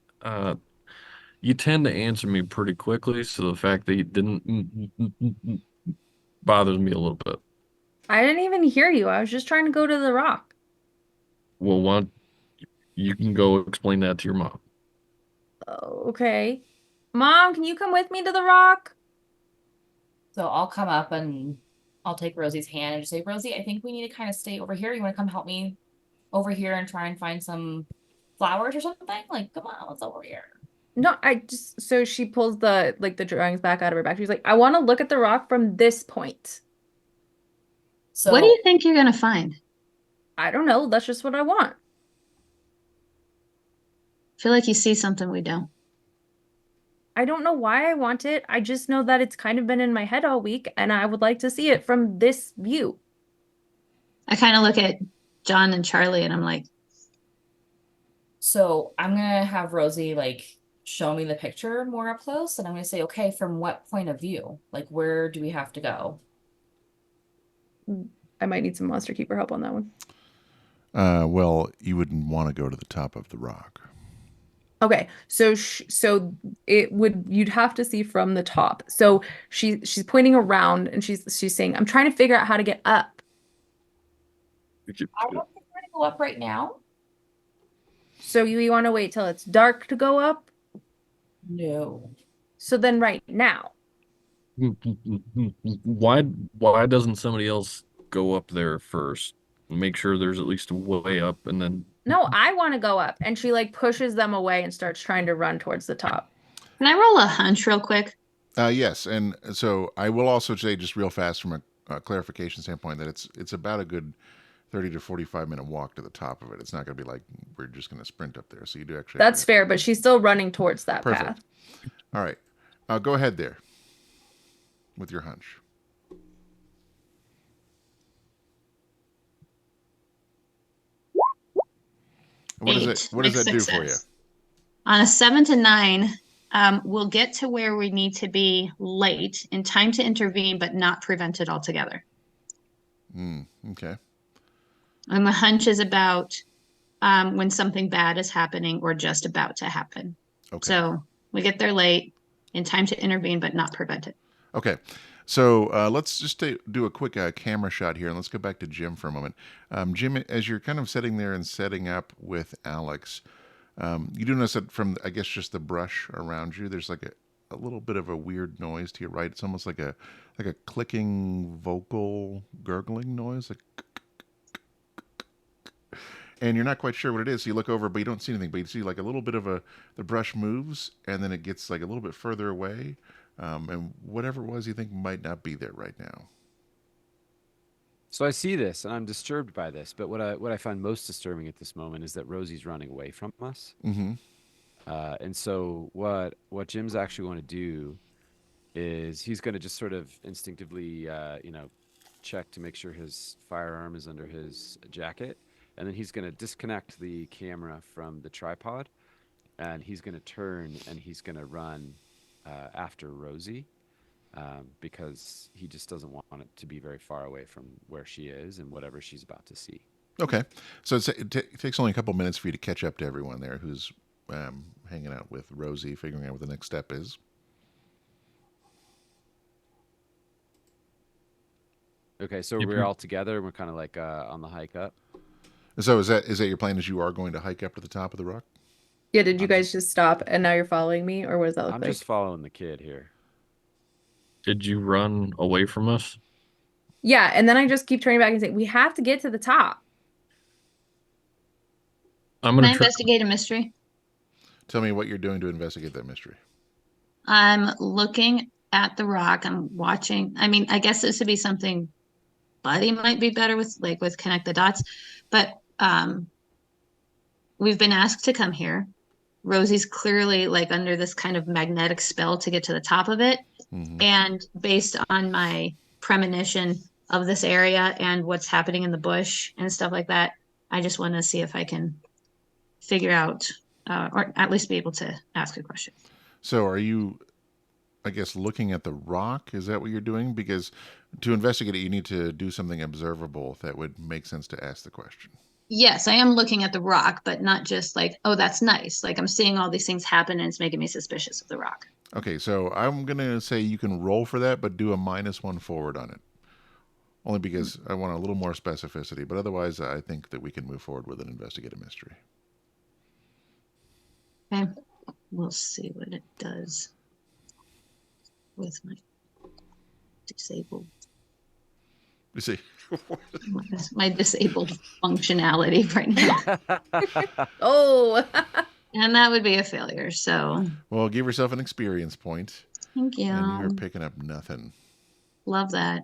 you tend to answer me pretty quickly, so the fact that you didn't bothers me a little bit. I didn't even hear you. I was just trying to go to the rock. Well, you can go explain that to your mom. Okay. Mom, can you come with me to the rock? So I'll come up and I'll take Rosie's hand and just say, Rosie, I think we need to kind of stay over here. You want to come help me over here and try and find some flowers or something? Like, come on, let's over here. No, so she pulls the drawings back out of her back. She's like, I want to look at the rock from this point. what do So you think you're gonna find? I don't know. That's just what I want. I feel like you see something we don't. I don't know why I want it. I just know that it's kind of been in my head all week, and I would like to see it from this view. I kind of look at John and Charlie and I'm like, So I'm gonna have Rosie like show me the picture more up close, and I'm gonna say, okay, from what point of view? Like, where do we have to go? I might need some Monster Keeper help on that one. Well, you wouldn't want to go to the top of the rock. Okay, so you'd have to see from the top. So she's pointing around and she's saying, I'm trying to figure out how to get up. I don't think we're gonna go up right now. So you want to wait till it's dark to go up? No. So then right now. Why doesn't somebody else go up there first? Make sure there's at least a way up, and then No, I want to go up. And she like pushes them away and starts trying to run towards the top. can I roll a hunch real quick? Yes, and so I will also say just real fast from a clarification standpoint that it's about a good 30 to 45-minute walk to the top of it. It's not going to be like we're just going to sprint up there. So you do actually. That's fair, but she's still running towards that Perfect. path. All right. Go ahead there with your hunch. What does that do for you? On a 7 to 9, we'll get to where we need to be late in time to intervene, but not prevent it altogether. Okay. And the hunch is about when something bad is happening or just about to happen. Okay. So we get there late in time to intervene, but not prevent it. Okay. So let's just do a quick camera shot here, and let's go back to Jim for a moment. Jim, as you're kind of sitting there and setting up with Alex, you do notice that from, I guess, just the brush around you, there's like a little bit of a weird noise to your right. It's almost like a clicking vocal gurgling noise, and you're not quite sure what it is. So you look over, but you don't see anything. But you see like a little bit of the brush moves, and then it gets like a little bit further away. And whatever it was you think might not be there right now. So I see this and I'm disturbed by this, but what I find most disturbing at this moment is that Rosie's running away from us. Mm-hmm. And so what Jim's actually going to do is he's going to just sort of instinctively, check to make sure his firearm is under his jacket, and then he's going to disconnect the camera from the tripod, and he's going to turn and he's going to run after Rosie, because he just doesn't want it to be very far away from where she is and whatever she's about to see. Okay. So it takes only a couple minutes for you to catch up to everyone there who's hanging out with Rosie, figuring out what the next step is. Okay, so we're all together. We're kind of like on the hike up. So is that your plan? Is you are going to hike up to the top of the rock? Yeah, did you guys just stop and now you're following me, or what does that look I'm like? just following the kid here. did you run away from us? Yeah, and then I just keep turning back and saying, we have to get to the top. I'm Can I gonna try. investigate a mystery? Tell me what you're doing to investigate that mystery. I'm looking at the rock. I'm watching. I mean, I guess this would be something Buddy might be better with, like with connect the dots. But we've been asked to come here. Rosie's clearly like under this kind of magnetic spell to get to the top of it. Mm-hmm. And based on my premonition, of this area and what's happening in the bush and stuff like that. I just want to see if I can figure out, or at least be able to ask a question. So are you, I guess, looking at the rock? Is that what you're doing? Because to investigate it, you need to do something observable that would make sense to ask the question. Yes, I am looking at the rock, but not just like, oh, that's nice. Like I'm seeing all these things happen and it's making me suspicious of the rock. Okay, so I'm going to say you can roll for that, but do a -1 forward on it. Only because I want a little more specificity, but otherwise I think that we can move forward with an investigative mystery. Okay, we'll see what it does with my disabled, You see, my disabled functionality right now. Oh, And that would be a failure. So well, give yourself an experience point, thank you. and you're picking up nothing. Love that.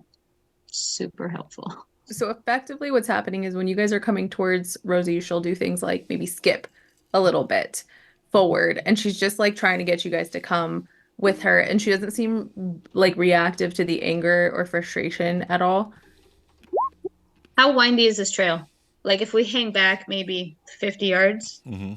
Super helpful. so effectively what's happening is when you guys are coming towards Rosie, she'll do things like maybe skip a little bit forward, and she's just like trying to get you guys to come with her, and she doesn't seem like reactive to the anger or frustration at all. How windy is this trail? Like if we hang back maybe 50 yards, Mm-hmm.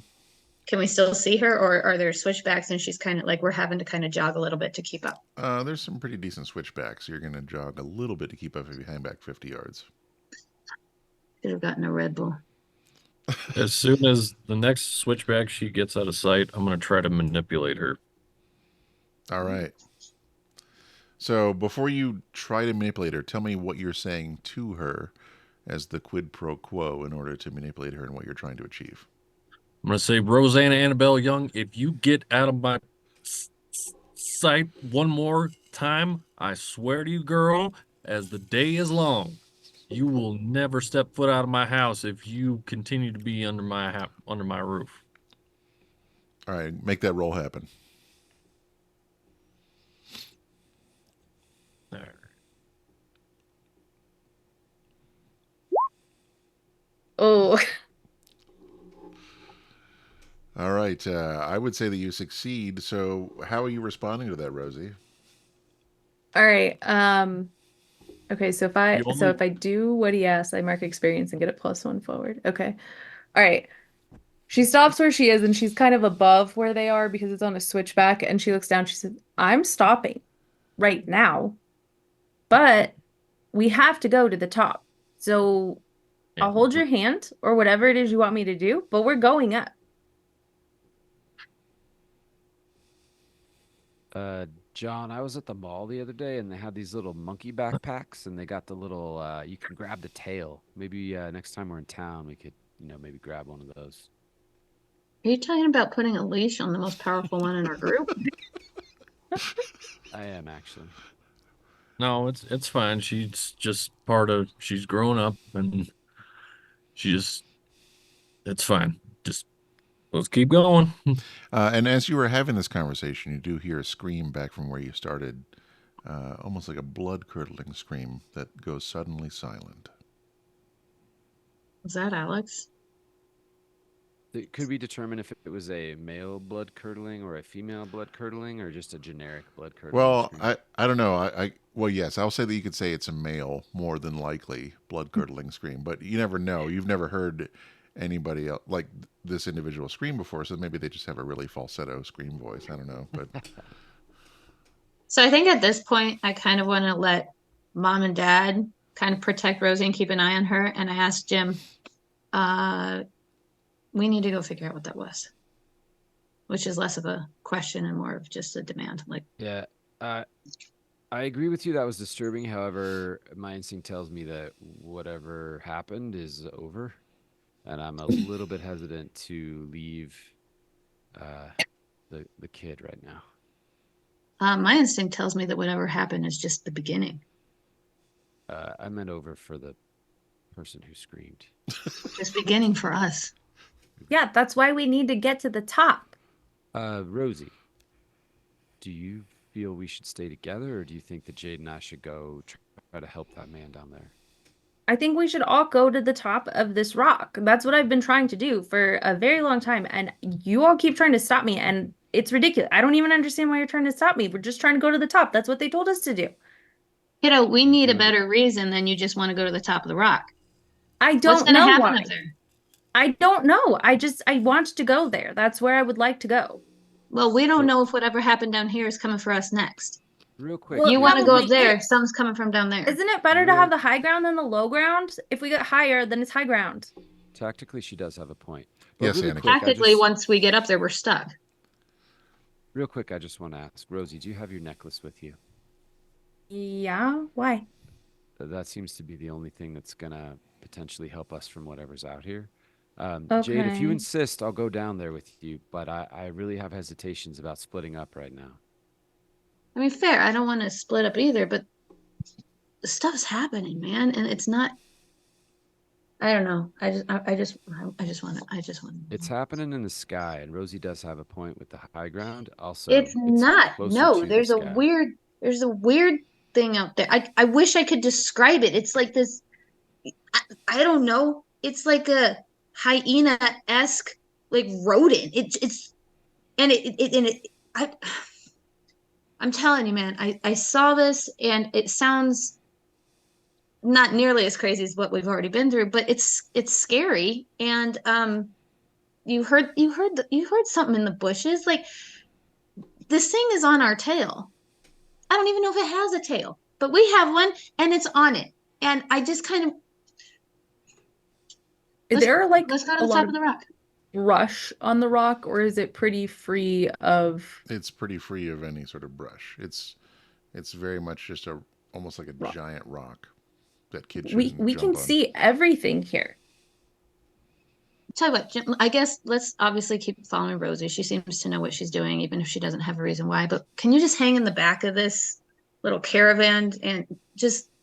can we still see her, or are there switchbacks and she's kind of like we're having to kind of jog a little bit to keep up? There's some pretty decent switchbacks. You're going to jog a little bit to keep up if you hang back 50 yards. Could have gotten a Red Bull. As soon as the next switchback she gets out of sight, I'm going to try to manipulate her. All right. So before you try to manipulate her, tell me what you're saying to her as the quid pro quo in order to manipulate her and what you're trying to achieve. I'm going to say, Rosanna Annabelle Young, if you get out of my sight one more time, I swear to you, girl, as the day is long, you will never step foot out of my house if you continue to be under my roof. All right, make that roll happen. There. Oh, All right, I would say that you succeed. So how are you responding to that, Rosie? all right. Okay, so You only- if I do what he asks, I mark experience and get a +1 forward. Okay. All right. She stops where she is and she's kind of above where they are because it's on a switchback, and she looks down. She says, I'm stopping right now, but we have to go to the top. So I'll hold your hand or whatever it is you want me to do, but we're going up. John, I was at the mall the other day and they had these little monkey backpacks and they got the little you can grab the tail. Maybe next time we're in town we could, maybe grab one of those. Are you talking about putting a leash on the most powerful one in our group? I am actually. No, it's fine. She's just she's grown up and it's fine. Just let's keep going. And as you were having this conversation, you do hear a scream back from where you started, almost like a blood-curdling scream that goes suddenly silent. Was that Alex? Could we determine if it was a male blood curdling or a female blood curdling or just a generic blood curdling? Well, scream? I don't know. Well, yes, I'll say that you could say it's a male, more than likely, blood-curdling scream, but you never know. You've never heard anybody else, like this individual scream before, so maybe they just have a really falsetto scream voice. I don't know, but So I think at this point, I kind of want to let mom and dad kind of protect Rosie and keep an eye on her. And I asked Jim, we need to go figure out what that was, which is less of a question and more of just a demand. Like, Yeah, I agree with you. That was disturbing. However, my instinct tells me that whatever happened is over, and I'm a little bit hesitant to leave the kid right now. my instinct tells me that whatever happened is just the beginning. I meant over for the person who screamed. Just beginning for us. Yeah, that's why we need to get to the top. Rosie, do you feel we should stay together, or do you think that Jade and I should go try to help that man down there? I think we should all go to the top of this rock. That's what I've been trying to do for a very long time, and you all keep trying to stop me, and it's ridiculous. I don't even understand why you're trying to stop me. We're just trying to go to the top. That's what they told us to do. Kiddo, we need a Doing- better reason than you just want to go to the top of the rock. I What's don't going to know happen why. up there? I don't know. I want to go there. That's where I would like to go. Well, we don't Well- know if whatever happened down here is coming for us next. Real quick, Well, You it want to go up probably there, is. something's coming from down there. Isn't it better to Real- have the high ground than the low ground? If we get higher, then it's high ground. tactically, she does have a point. Yes, really Anakin. quick, I Practically, just- once we get up there, we're stuck. real quick, I just want to ask, Rosie, do you have your necklace with you? Yeah, why? That seems to be the only thing that's gonna potentially help us from whatever's out here. Jade, if you Okay. insist, I'll go down there with you, but I really have hesitations about splitting up right now. I mean, fair. I don't want to split up either, but stuff's happening, man, and it's not. I don't know. I just want to. It's happening in the sky, and Rosie does have a point with the high ground. Also, It's not. closer No, to the there's a sky. weird thing out there. I wish I could describe it. It's like this. I don't know. It's like a hyena-esque like rodent. It's and I'm telling you, man, I saw this and it sounds not nearly as crazy as what we've already been through, but it's scary. And you heard something in the bushes. Like this thing is on our tail. I don't even know if it has a tail, but we have one and it's on it. And I just kind of Is there like let's go to a the lot top of of the rock. brush on the rock, or is it pretty free of? It's pretty free of any sort of brush. It's very much just almost like a Rock. giant rock that kids We shouldn't can jump on. see everything here. Tell you what, Jim, I guess let's obviously keep following Rosie. She seems to know what she's doing, even if she doesn't have a reason why. But can you just hang in the back of this little caravan and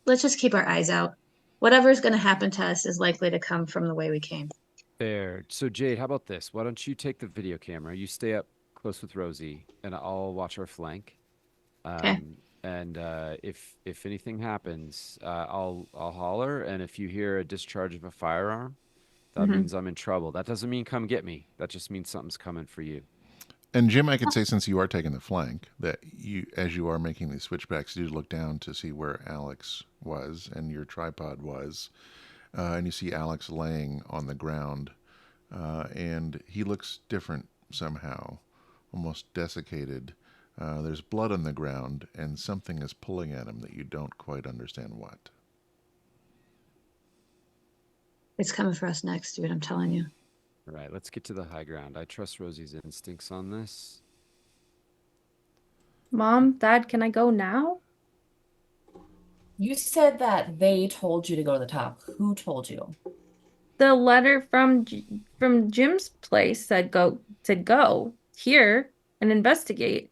let's just keep our eyes out. Whatever's going to happen to us is likely to come from the way we came. Fair. So Jade, how about this? Why don't you take the video camera? You stay up close with Rosie, and I'll watch our flank. Okay. And if anything happens, I'll holler. And if you hear a discharge of a firearm, that Mhm. means I'm in trouble. That doesn't mean come get me. That just means something's coming for you. And Jim, I could say, since you are taking the flank, that you, as you are making these switchbacks, you do look down to see where Alex was and your tripod was, and you see Alex laying on the ground, and he looks different somehow, almost desiccated. There's blood on the ground, and something is pulling at him that you don't quite understand what. It's coming for us next, dude. I'm telling you. All right, let's get to the high ground. I trust Rosie's instincts on this. Mom, Dad, can I go now? You said that they told you to go to the top. Who told you? The letter from Jim's place said go here and investigate.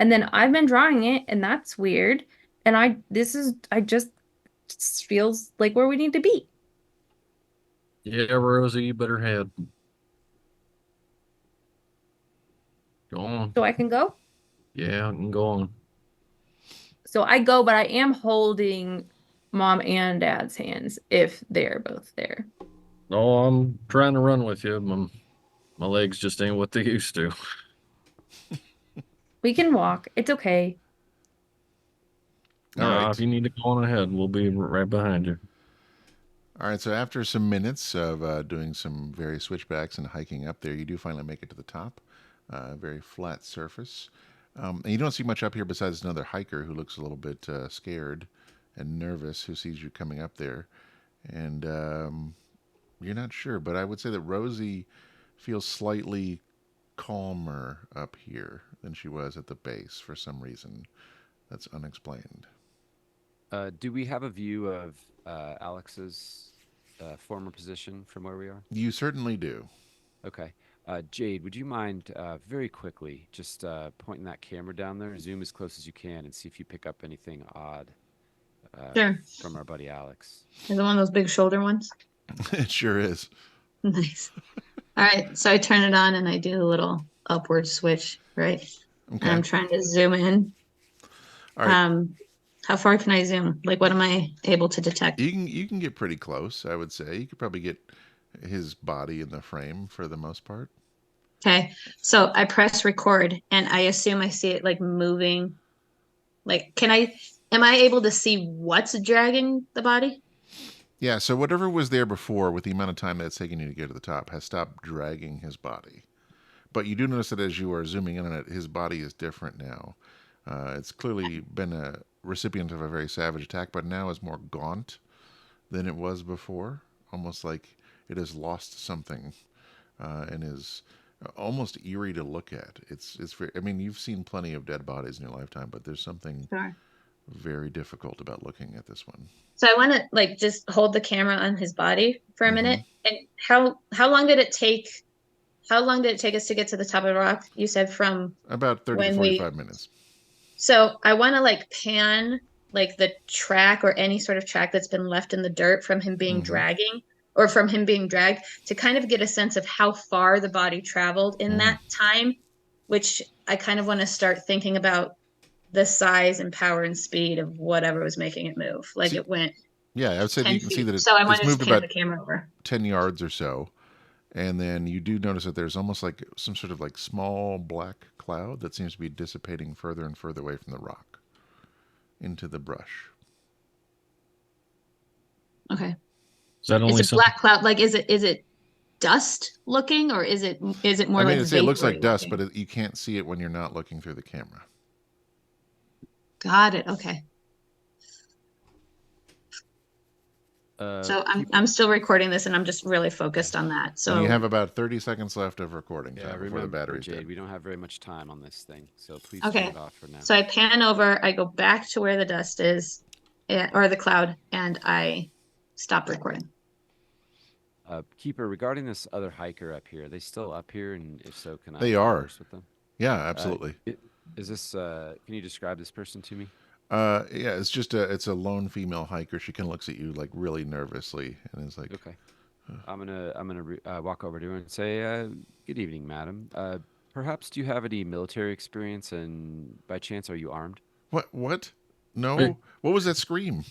And then I've been drawing it, and that's weird. And I just feels like where we need to be. Yeah, Rosie, you better head. Go on. So I can go? Yeah, I can go on. So I go, but I am holding Mom and Dad's hands if they're both there. No, I'm trying to run with you. My legs just ain't what they used to. We can walk. It's okay. All right. If you need to go on ahead, we'll be right behind you. All right, so after some minutes of doing some various switchbacks and hiking up there, you do finally make it to the top. Very flat surface. And you don't see much up here besides another hiker who looks a little bit scared and nervous, who sees you coming up there. And you're not sure, but I would say that Rosie feels slightly calmer up here than she was at the base for some reason that's unexplained. Do we have a view of Alex's former position from where we are? You certainly do. Okay. Jade, would you mind very quickly just pointing that camera down there, zoom as close as you can, and see if you pick up anything odd Sure. from our buddy Alex? Is it one of those big shoulder ones? It sure is. Nice. All right. So I turn it on and I do a little upward switch, right? Okay. And I'm trying to zoom in. All right. How far can I zoom? Like, what am I able to detect? You can get pretty close, I would say. You could probably get his body in the frame for the most part. Okay. So I press record and I assume I see it like moving. Like, am I able to see what's dragging the body? Yeah, so whatever was there before, with the amount of time that it's taking you to get to the top, has stopped dragging his body. But you do notice that as you are zooming in on it, his body is different now. It's clearly been a recipient of a very savage attack, but now is more gaunt than it was before. Almost like it has lost something, and is almost eerie to look at. It's very, I mean, you've seen plenty of dead bodies in your lifetime, but there's something Sure. very difficult about looking at this one. So I want to like just hold the camera on his body for a Mhm. minute. And how long did it take? How long did it take us to get to the top of the rock? You said from About 30 to when 45 minutes. So I want to like pan like the track or any sort of track that's been left in the dirt from him being dragged to kind of get a sense of how far the body traveled in that time, which I kind of want to start thinking about the size and power and speed of whatever was making it move. Like See, it went Yeah, I would say that 10 you can see feet. that So I want it's to moved just pan about the camera over. 10 yards or so. And then you do notice that there's almost like some sort of like small black cloud that seems to be dissipating further and further away from the rock into the brush. Okay. Is that only It's a something? black cloud. Like, is it dust looking or is it more I mean, like it looks like vapory dust, looking? but you can't see it when you're not looking through the camera. Got it. Okay. So I'm still recording this and I'm just really focused on that. And you So have about 30 seconds left of recording Yeah, time before the remember, battery's Jade, dead. we don't have very much time on this thing, so please Okay. turn it off for now. So I pan over, I go back to where the dust is, or the cloud, and I stop recording. Keeper, regarding this other hiker up here, are they still up here? And if so, can I They are. converse with them? Yeah, absolutely. Is this, can you describe this person to me? Yeah, it's a lone female hiker. She kind of looks at you like really nervously and is like, Okay. I'm gonna walk over to her and say, "Good evening, madam. Perhaps do you have any military experience, and by chance, are you armed?" What? No. Hey. What was that scream?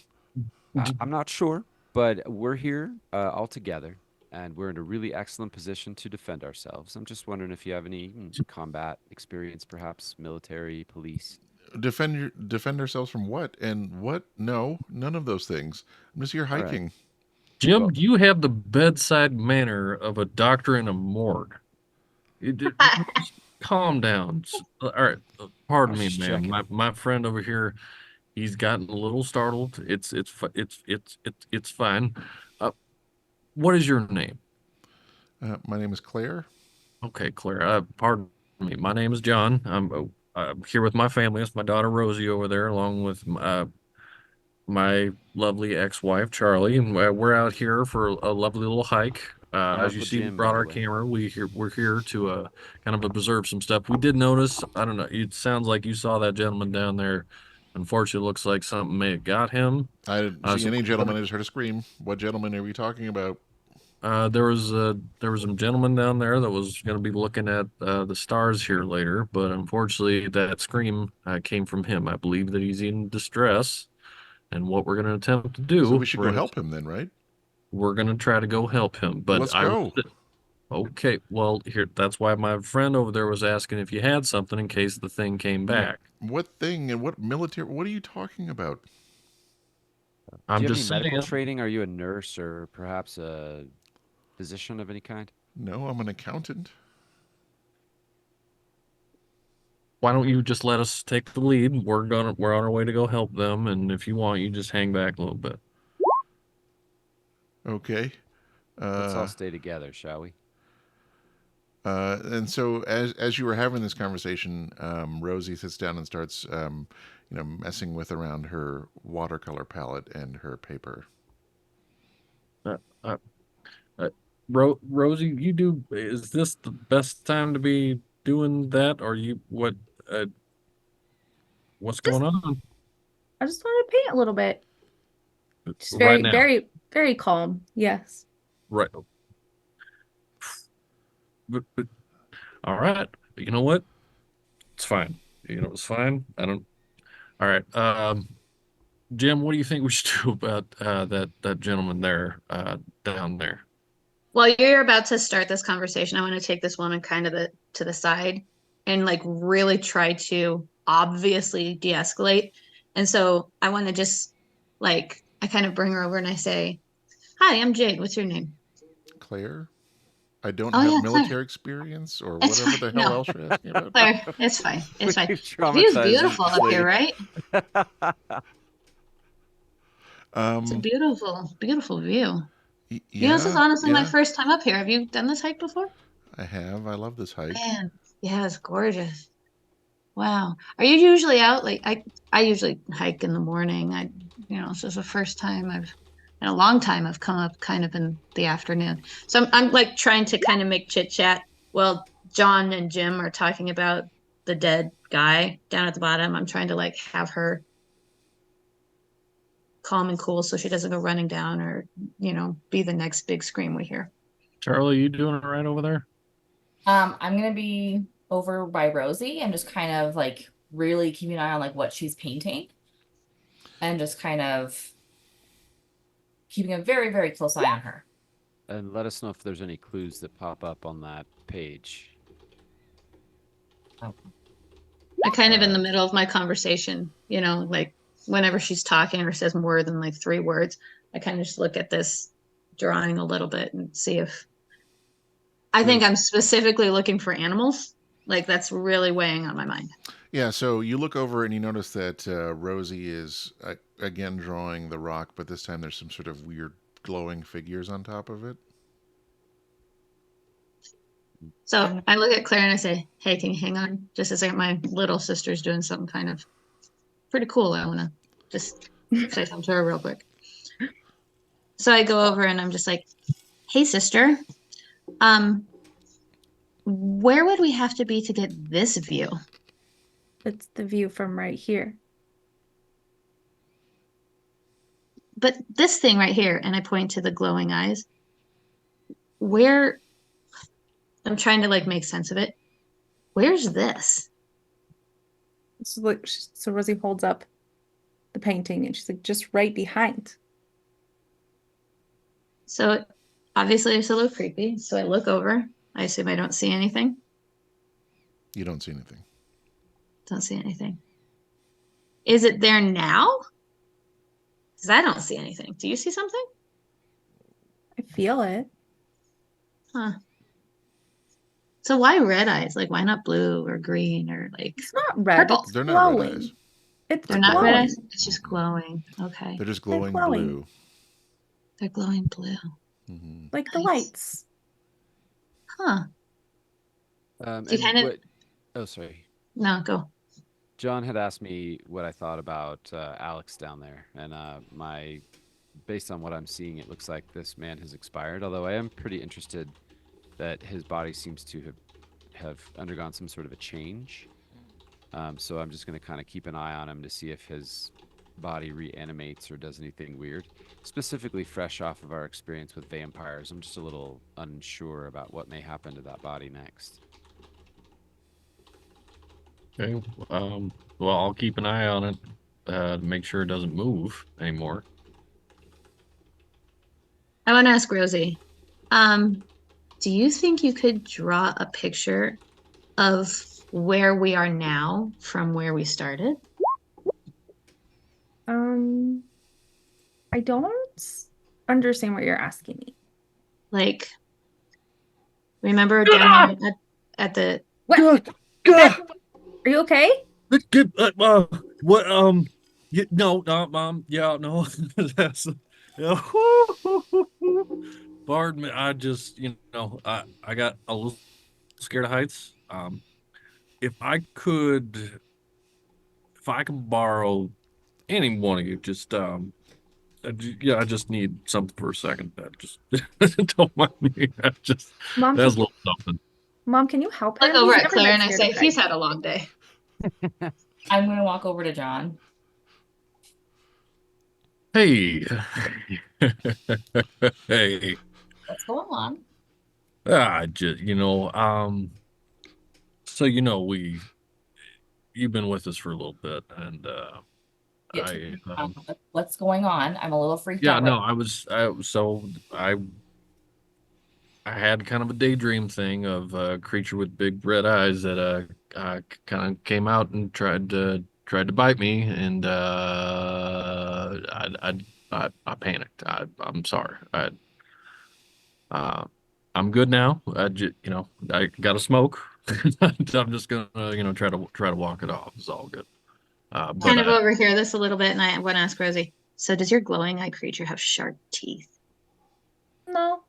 I'm not sure, but we're here all together, and we're in a really excellent position to defend ourselves. I'm just wondering if you have any combat experience, perhaps military, police. Defend ourselves from what? And what? No, none of those things. I'm just here All right. hiking. Jim, Well- you have the bedside manner of a doctor in a morgue. Calm down. All right, pardon I was me, just ma'am. checking. My friend over here, he's gotten a little startled. It's fine. What is your name? My name is Claire. Okay, Claire. Pardon me. My name is John. I'm here with my family. It's my daughter Rosie over there, along with my lovely ex-wife Charlie, and we're out here for a lovely little hike. As you Uncle see, we Jim, brought by the our way. camera. We're here to kind of observe some stuff. We did notice. I don't know. It sounds like you saw that gentleman down there. Unfortunately, it looks like something may have got him. I didn't see So any gentleman. I just heard a scream. What gentleman are we talking about? there was a gentleman down there that was going to be looking at the stars here later, but unfortunately, that scream came from him. I believe that he's in distress, and what we're going to attempt to do, So we should go help him then, right? we're going to try to go help him. But Let's go. Okay, well, here, that's why my friend over there was asking if you had something in case the thing came back. What thing and what military? What are you talking about? Do I'm you have just any medical saying. training? Are you a nurse or perhaps a physician of any kind? No, I'm an accountant. Why don't you just let us take the lead? We're on our way to go help them, and if you want, you just hang back a little bit. Okay. Let's all stay together, shall we? And so as you were having this conversation, Rosie sits down and starts, messing with around her watercolor palette and her paper. Uh, uh, Rosie, is this the best time to be doing that, or what's Just going on I just want to paint a little bit. Just right very, now? very, very calm. Yes. Right. All right. You know what? It's fine. It's fine. I don't. All right. Jim, what do you think we should do about that gentleman there, down there? While you're about to start this conversation, I want to take this woman kind of to the side and like really try to obviously de-escalate. And so I want to just like, I kind of bring her over and I say, "Hi, I'm Jade. What's your name?" Claire, I don't Oh have yeah, Claire. military experience or It's whatever fine. the hell No, else you're asking about. Claire, it's fine. It's fine. We've The view's traumatized beautiful this up here, lady. right? It's a Um, beautiful, beautiful view. You know, this is yeah, honestly my yeah, first time up here. Have you done this hike before? I have. I love this hike. Man, yeah, it's gorgeous. Wow. Are you usually out? Like I usually hike in the morning. This is the first time in a long time I've come up kind of in the afternoon. So I'm like trying to kind of make chit chat. Well, John and Jim are talking about the dead guy down at the bottom. I'm trying to like have her calm and cool so she doesn't go running down or, be the next big scream we hear. Charlie, you doing it right over there? I'm gonna be over by Rosie and just kind of like really keeping an eye on like what she's painting and just kind of keeping a very, very close eye on her. And let us know if there's any clues that pop up on that page. I kind of in the middle of my conversation, like whenever she's talking or says more than like 3 words, I kind of just look at this drawing a little bit and see if I think I'm specifically looking for animals. Like that's really weighing on my mind. Yeah, so you look over and you notice that Rosie is again drawing the rock, but this time there's some sort of weird glowing figures on top of it. So I look at Claire and I say, "Hey, can you hang on?" Just as like my little sister's doing something kind of pretty cool. I want to just say something to her real quick. So I go over and I'm just like, "Hey, sister, um, where would we have to be to get this view?" It's the view from right here. But this thing right here, and I point to the glowing eyes, where I'm trying to like make sense of it. Where's this? So Rosie holds up the painting and she's like, just right behind. So obviously it's a little creepy. So I look over. I assume I don't see anything. You don't see anything. Don't see anything. Is it there now? Because I don't see anything. Do you see something? I feel it. Huh. So why red eyes? Like why not blue or green or like It's not red, purple? it's They're not red glowing. eyes. It's They're not red glowing. eyes. It's just glowing. Okay. They're just They're glowing glowing. blue. They're glowing blue. Mm-hmm. Like the Nice. lights. Huh. Do you And kind of what? Oh, sorry. no, go. John had asked me what I thought about Alex down there, and based on what I'm seeing, it looks like this man has expired. Although I am pretty interested that his body seems to have undergone some sort of a change. So I'm just going to kind of keep an eye on him to see if his body reanimates or does anything weird. Specifically, fresh off of our experience with vampires, I'm just a little unsure about what may happen to that body next. Okay. Well, I'll keep an eye on it to make sure it doesn't move anymore. I want to ask Rosie. Do you think you could draw a picture of where we are now from where we started? I don't understand what you're asking me. Like, remember down there at the What? God, Are you okay? what? No, Mom. Yeah, no. That's, yeah. Pardon me. I just, I got a little scared of heights. If I could, if I could borrow any one of you, just, yeah, I just need something for a second. Just don't mind me. Mom, That's a little something. Mom, can you help look him? over He's at never Claire been and I scared say, of he's heights. had a long day. I'm gonna walk over to John. Hey. Hey. What's going on? Just, so you've been with us for a little bit, and Get to me. What's going on? I'm a little freaked yeah, out. no, I had kind of a daydream of a creature with big red eyes that kind of came out and tried to tried to bite me, and I panicked. I'm sorry. Uh, I'm good now. I got to smoke. I'm just gonna, try to walk it off. It's all good. But Kind of overhear this a little bit, and I want to ask Rosie. So, does your glowing eye creature have sharp teeth? No.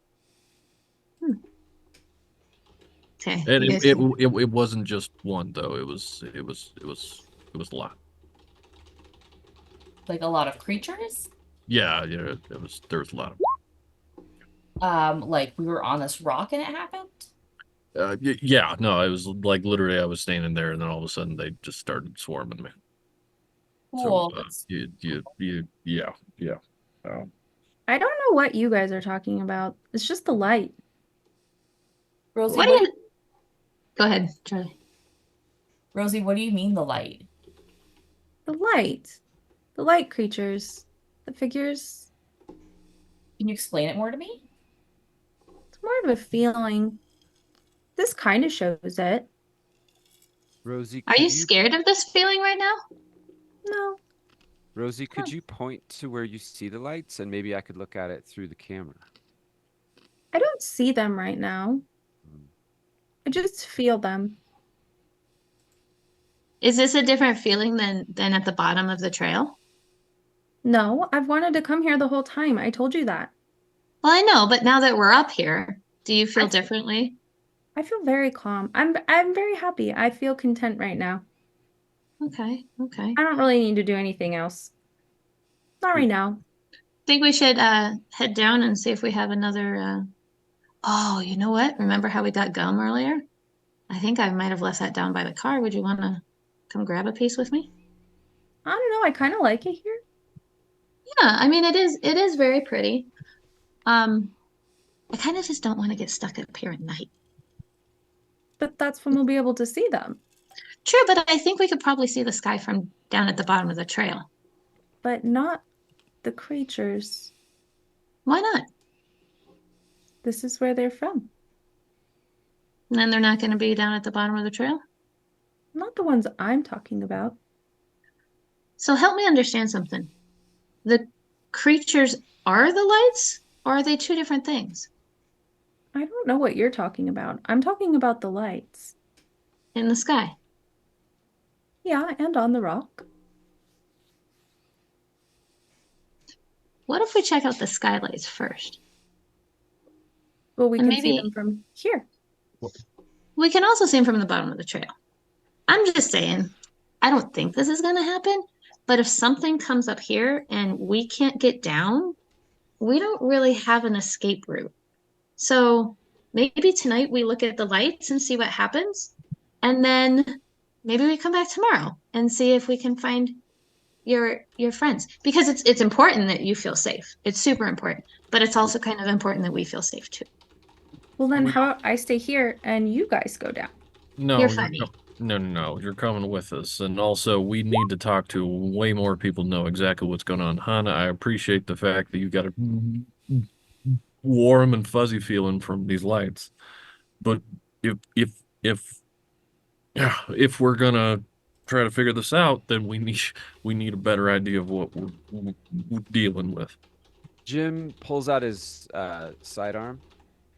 Okay, and you it, guys. it it wasn't just one though. It was a lot. Like a lot of creatures. Yeah, there was a lot of. Like we were on this rock and it happened. Yeah, no, it was like literally I was standing there, and then all of a sudden they just started swarming me. So Cool. That's yeah. I don't know what you guys are talking about. It's just the light. Rosie. What do you? Go ahead, Charlie. Rosie, what do you mean the light? The light. The light creatures. The figures. Can you explain it more to me? It's more of a feeling. This kind of shows it. Rosie, Are you scared of this feeling right now? No. Rosie, could Huh. you point to where you see the lights, and maybe I could look at it through the camera? I don't see them right now. Hmm. I just feel them. Is this a different feeling than at the bottom of the trail? No, I've wanted to come here the whole time. I told you that. Well, I know, but now that we're up here, do you feel I- differently? I feel very calm. I'm very happy. I feel content right now. Okay, okay. I don't really need to do anything else. Not right now. Think we should head down and see if we have another oh, you know what? Remember how we got gum earlier? I think I might have left that down by the car. Would you want to come grab a piece with me? I don't know. I kind of like it here. Yeah, I mean it is very pretty. I kind of just don't want to get stuck up here at night. But that's when we'll be able to see them. True, but I think we could probably see the sky from down at the bottom of the trail. But not the creatures. Why not? This is where they're from. And then they're not going to be down at the bottom of the trail. Not the ones I'm talking about. So help me understand something. The creatures are the lights, or are they two different things I don't know what you're talking about. I'm talking about the lights. in the sky? Yeah, and on the rock. What if we check out the skylights first? Well, we And can see maybe them from here. we can also see them from the bottom of the trail. I'm just saying, I don't think this is going to happen, but if something comes up here and we can't get down, we don't really have an escape route. So maybe tonight we look at the lights and see what happens, and then maybe we come back tomorrow and see if we can find your friends, because it's important that you feel safe. It's super important, but it's also kind of important that we feel safe too. Well, then We- how about I stay here and you guys go down? No, You're funny. no. You're coming with us, and also we need to talk to way more people to know exactly what's going on. Hannah, I appreciate the fact that you got a warm and fuzzy feeling from these lights, but if if we're gonna try to figure this out, then we need a better idea of what we're dealing with. Jim pulls out his sidearm,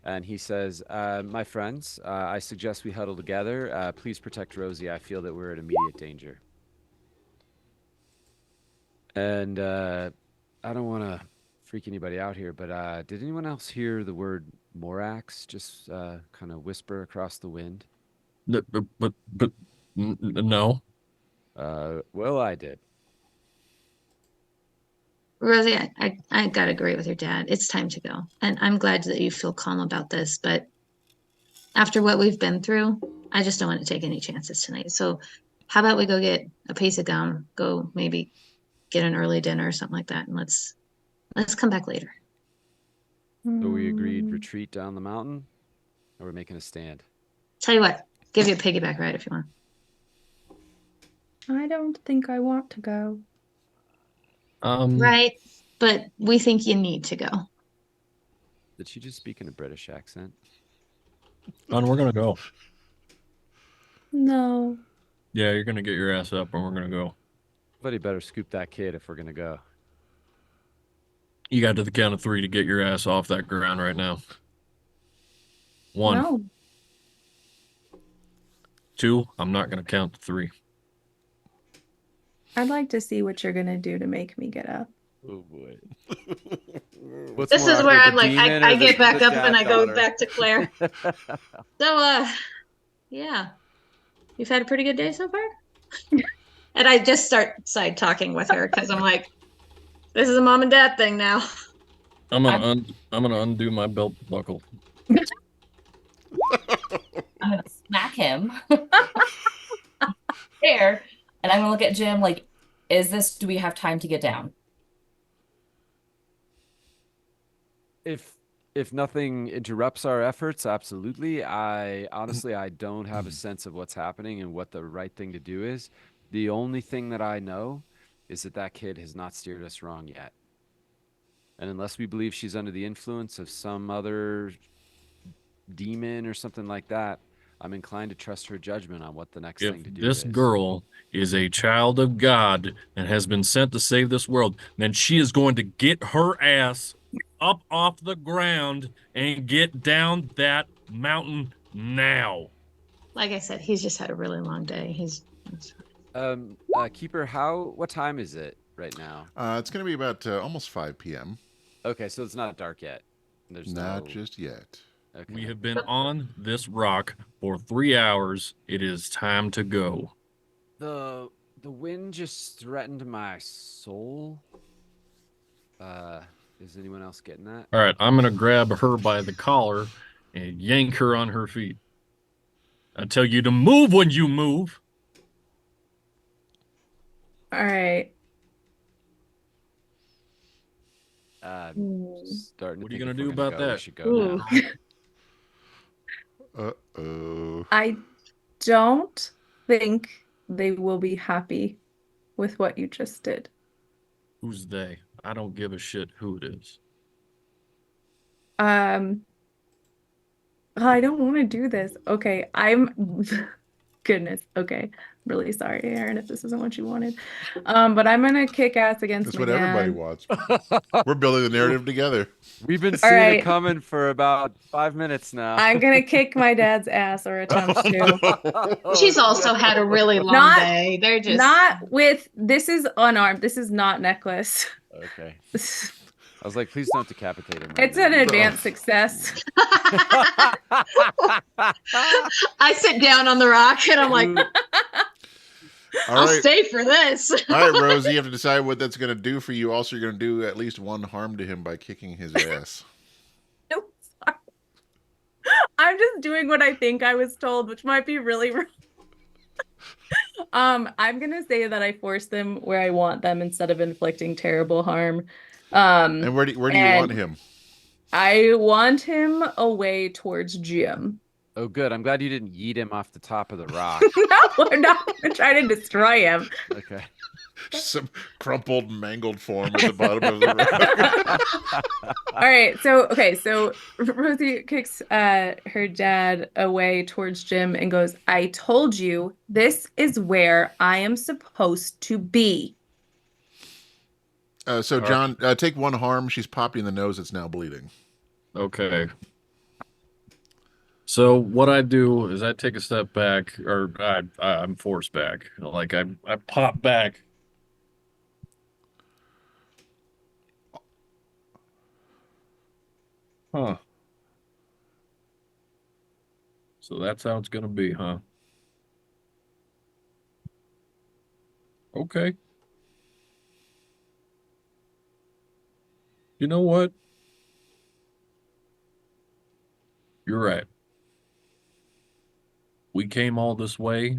and he says, "My friends, I suggest we huddle together. Please protect Rosie. I feel that we're in immediate danger." And I don't want to freak anybody out here, but did anyone else hear the word Morax just kind of whisper across the wind? But no. Well, I did. Rosie, I gotta agree with your dad. It's time to go. And I'm glad that you feel calm about this, but after what we've been through, I just don't want to take any chances tonight. So how about we go get a piece of gum, go maybe get an early dinner or something like that, and let's come back later. So we agreed Hmm, retreat down the mountain, or we're making a stand. Tell you what, give you a piggyback ride if you want. I don't think I want to go. Right? But we think you need to go. Did she just speak in a British accent? And we're gonna go. No. Yeah, you're gonna get your ass up, and we're gonna go. Somebody better scoop that kid if we're gonna go. You got to the count of 3 to get your ass off that ground right now. 1, No. 2, I'm not going to count to 3. I'd like to see what you're gonna do to make me get up. Oh boy. What's This more is where awkward, I'm the like, demon I or get back the up and I go dad-daughter? back to Claire. So, yeah. You've had a pretty good day so far? And I just start side talking with her because I'm like, this is a mom and dad thing now. I'm gonna undo my belt buckle. I'm gonna smack him there, and I'm gonna look at Jim like, do we have time to get down? If nothing interrupts our efforts, absolutely. I honestly don't have a sense of what's happening and what the right thing to do is. The only thing that I know is that kid has not steered us wrong yet. And unless we believe she's under the influence of some other demon or something like that, I'm inclined to trust her judgment on what the next If thing to do this is. girl is a child of God and has been sent to save this world, then she is going to get her ass up off the ground and get down that mountain now. Like I said, he's just had a really long day. Keeper, what time is it right now? It's going to be about almost 5 p.m. Okay, so it's not dark yet. There's Not just yet. Okay. We have been on this rock for 3 hours. It is time to go. The wind just threatened my soul. Is anyone else getting that? All right, I'm going to grab her by the collar and yank her on her feet. I tell you to move when you move. All right. Starting to What are you think gonna if do we're gonna about go, we that? should go now. Uh-oh. I don't think they will be happy with what you just did. Who's they? I don't give a shit who it is. I don't want to do this. Okay, goodness. Okay, really sorry, Aaron, if this isn't what you wanted. But I'm gonna kick ass against That's my what everybody dad. wants. We're building the narrative together. We've been seeing right. it coming for about 5 minutes now. I'm gonna kick my dad's ass or attempt to. She's also had a really long Not- day. They're just Not with this is unarmed. This is not necklace. Okay. I was like, please don't decapitate him. It's right an now. advanced success. I sit down on the rock and I'm like, All I'll right. stay for this. All right, Rosie, you have to decide what that's going to do for you. Also, you're going to do at least one harm to him by kicking his ass. No, sorry. I'm just doing what I think I was told, which might be really wrong. I'm gonna say that I force them where I want them instead of inflicting terrible harm. And where do you want him? I want him away towards Jim. Oh, good. I'm glad you didn't yeet him off the top of the rock. No, I'm not gonna try to destroy him. Okay. Some crumpled, mangled form at the bottom of the rock. All right, so Rosie kicks her dad away towards Jim and goes, I told you this is where I am supposed to be. So, John, take one harm. She's popped you in the nose. It's now bleeding. Okay. So what I do is I take a step back, or I'm forced back. Like I pop back. Huh. So that's how it's gonna be, huh? Okay. You know what? You're right. We came all this way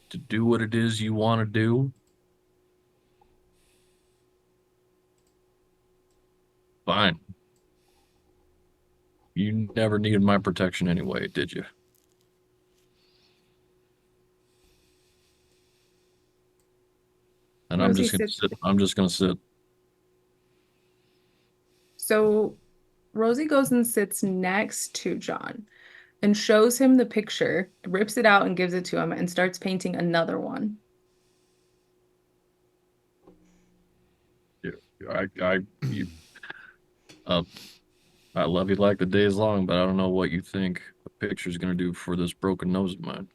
to do what it is you want to do. Fine. You never needed my protection anyway, did you? And I'm Rosie just gonna sits- sit. I'm just gonna sit. So Rosie goes and sits next to John and shows him the picture, rips it out and gives it to him and starts painting another one. You, uh, I love you like the day is long, but I don't know what you think a picture's gonna do for this broken nose of mine.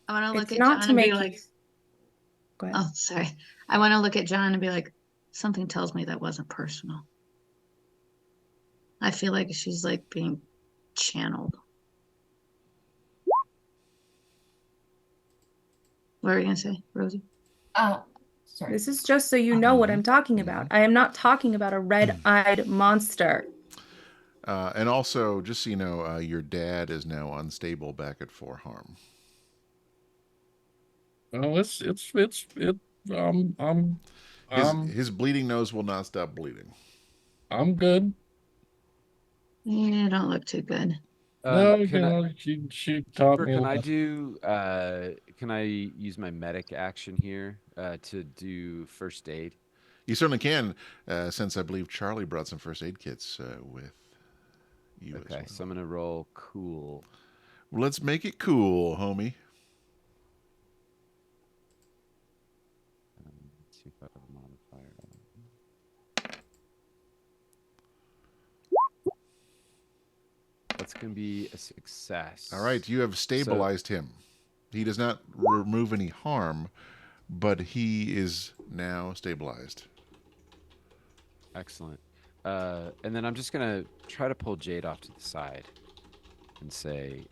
I want to look It's at not John to and be make you. like, Go ahead. oh, sorry. I want to look at John and be like, something tells me that wasn't personal. I feel like she's like being channeled. What are you gonna say, Rosie? Sorry. This is just so you know what I'm talking about. I am not talking about a red-eyed monster. And also, just so you know, your dad is now unstable back at 4 harm. Oh, it. I'm His bleeding nose will not stop bleeding. I'm good. You don't look too good. No, you Can I, know, she taught me a can I lot. do? Can I use my medic action here to do first aid? You certainly can, since I believe Charlie brought some first aid kits with you as Okay, well. so I'm gonna roll cool. Well, let's make it cool, homie. See if I have a modifier. That's gonna be a success. All right, you have stabilized him. He does not remove any harm, but he is now stabilized. Excellent. And then I'm just gonna try to pull Jade off to the side and say,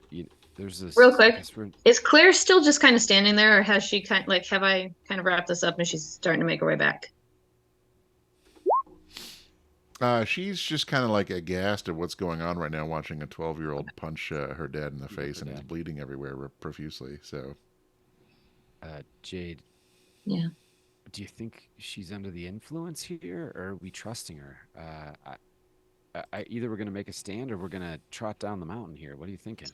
there's this. Real quick, I guess we're- is Claire still just kind of standing there, or has she have I kind of wrapped this up and she's starting to make her way back? She's just kind of like aghast at what's going on right now, watching a 12-year-old punch her dad in the face, and he's bleeding everywhere profusely. So, Jade. Yeah. Do you think she's under the influence here, or are we trusting her? Either we're gonna make a stand, or we're gonna trot down the mountain here. What are you thinking?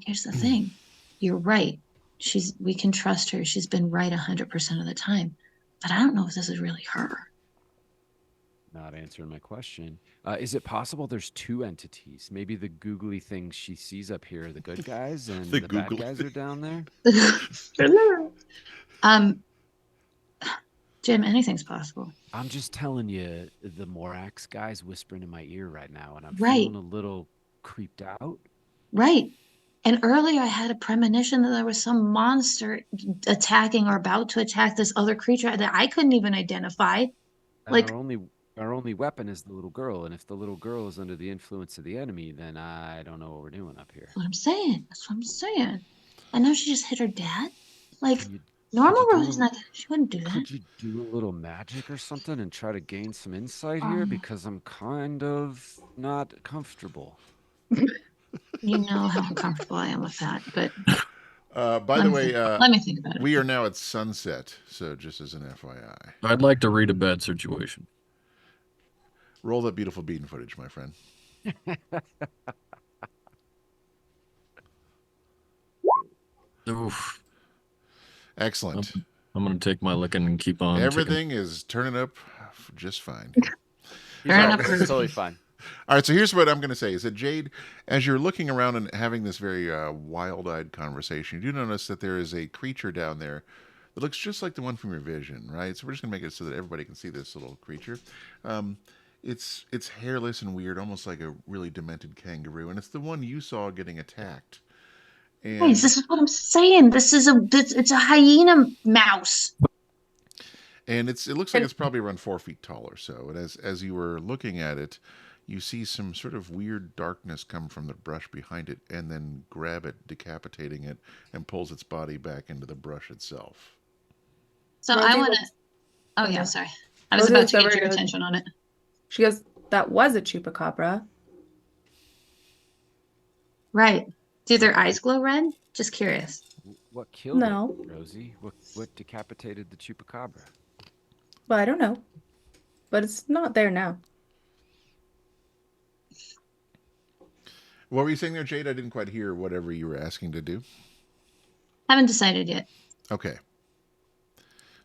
Here's the thing. You're right. We can trust her. She's been right 100% of the time. But I don't know if this is really her. Not answering my question. Is it possible there's two entities? Maybe the googly things she sees up here are the good guys, and The the bad googly guys are down there. Jim, anything's possible. I'm just telling you, the Morax guy's whispering in my ear right now, and I'm Right. feeling a little creeped out. Right. And earlier I had a premonition that there was some monster attacking or about to attack this other creature that I couldn't even identify. And Like, our only weapon is the little girl, and if the little girl is under the influence of the enemy, then I don't know what we're doing up here. that's what I'm saying. That's what I'm saying. I know she just hit her dad. Like, Could you normal do Rosie's not. She wouldn't do that. Could you do a little magic or something and try to gain some insight here? Because I'm kind of not comfortable. You know how uncomfortable I am with that, but by the way, let me think about it. we are now at sunset, so just as an FYI. I'd like to read a bad situation. Roll that beautiful beaten footage, my friend. Oof. Excellent. I'm gonna take my licking and keep on. Everything is turning up just fine. It's totally fine. All right, so here's what I'm going to say is that, Jade, as you're looking around and having this very wild-eyed conversation, you do notice that there is a creature down there that looks just like the one from your vision, right? So we're just going to make it so that everybody can see this little creature. It's hairless and weird, almost like a really demented kangaroo, and it's the one you saw getting attacked. And Guys, this is what I'm saying. It's a hyena mouse. And it looks like it's probably around 4 feet tall or so. And as you were looking at it, you see some sort of weird darkness come from the brush behind it, and then grab it, decapitating it, and pulls its body back into the brush itself. So Rosie, I want to. what's- Oh Oh, yeah, no. sorry. I was Rosie, about what's to get over your here? attention on it. She goes, that was a chupacabra. Right. Do their eyes glow red? Just curious. What killed No. it, Rosie? What decapitated the chupacabra? But I don't know. But it's not there now. What were you saying there, Jade? I didn't quite hear whatever you were asking to do. Haven't decided yet. Okay.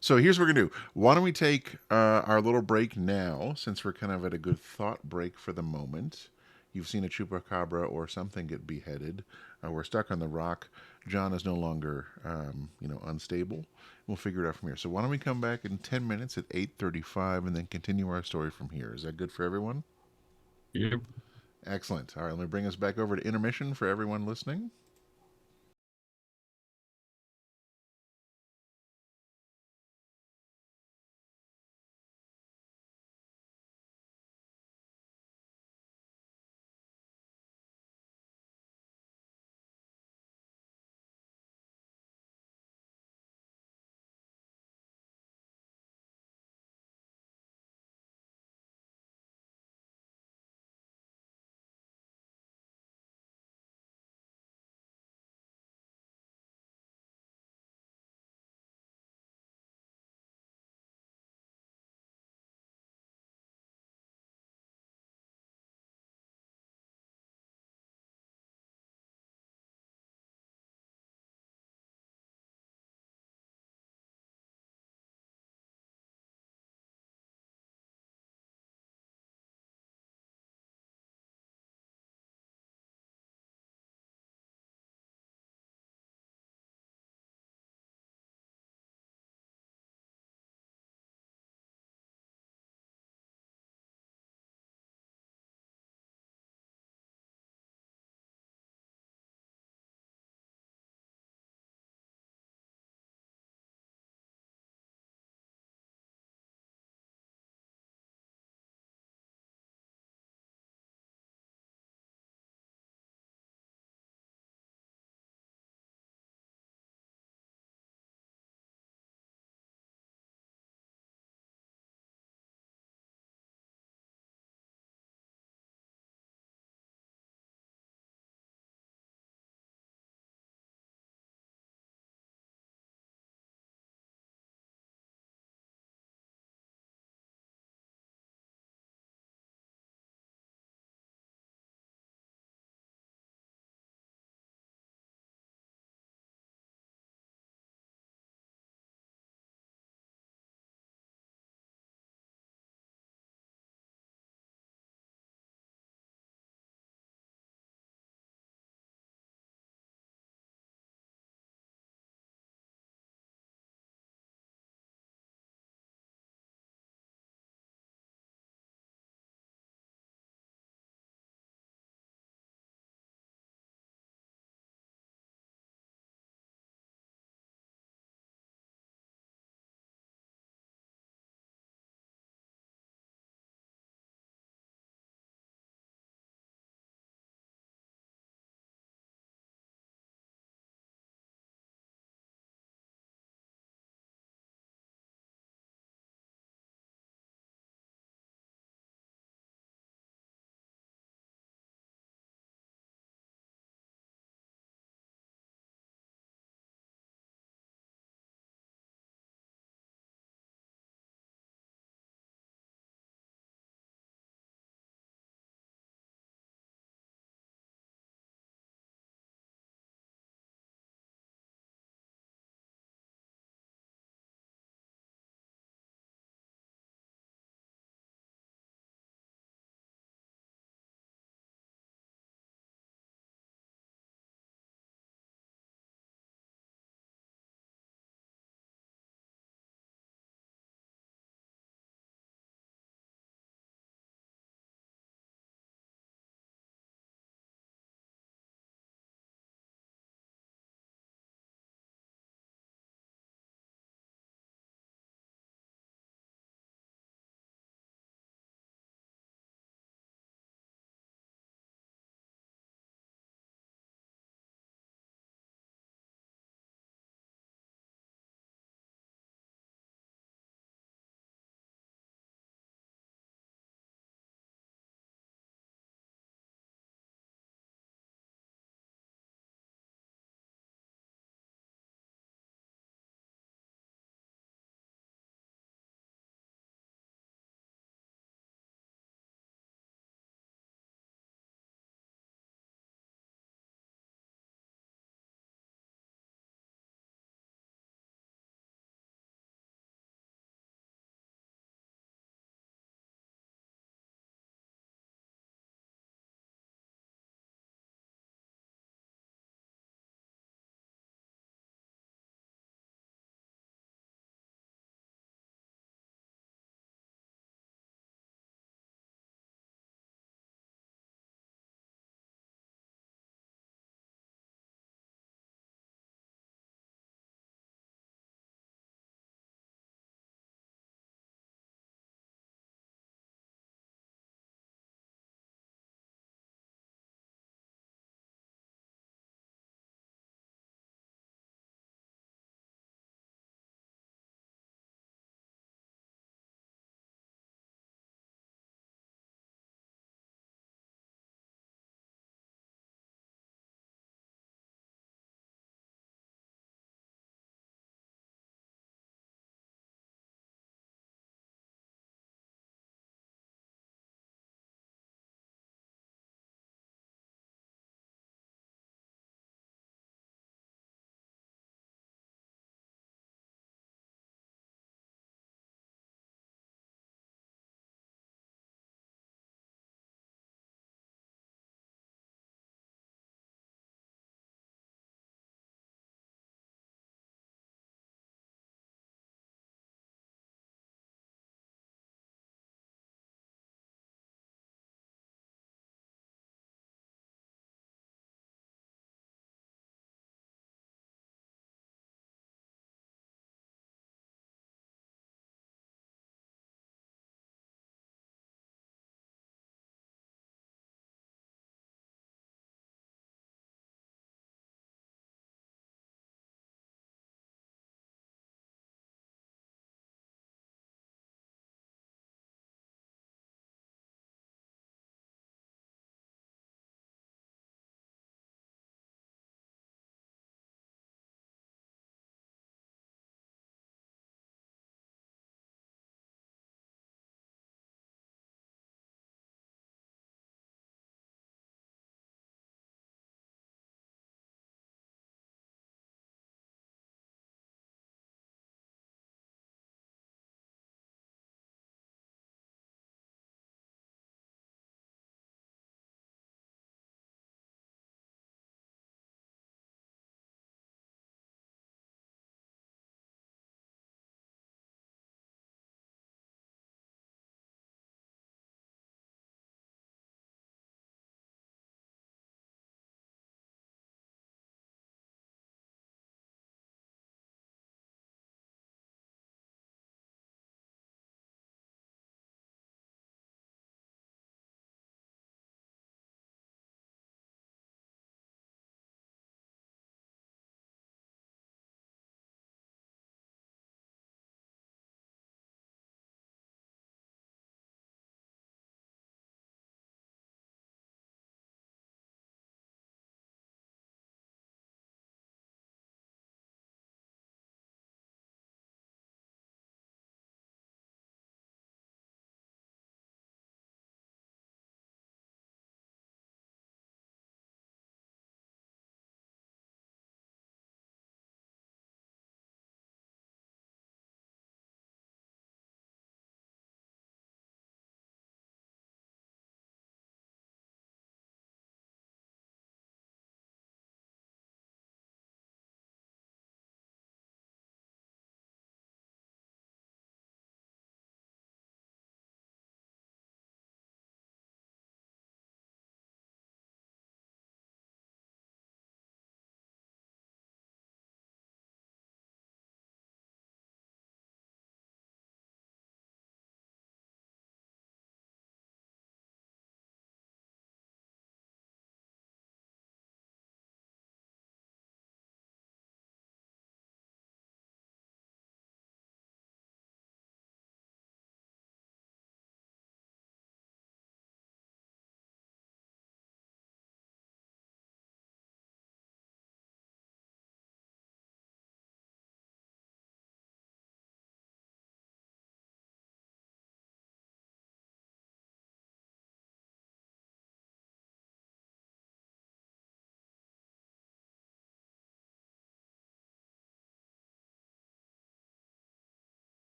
So here's what we're going to do. Why don't we take our little break now, since we're kind of at a good thought break for the moment. You've seen a chupacabra or something get beheaded. We're stuck on the rock. John is no longer, unstable. We'll figure it out from here. So why don't we come back in 10 minutes at 8:35 and then continue our story from here? Is that good for everyone? Yep. Excellent. All right, let me bring us back over to intermission for everyone listening.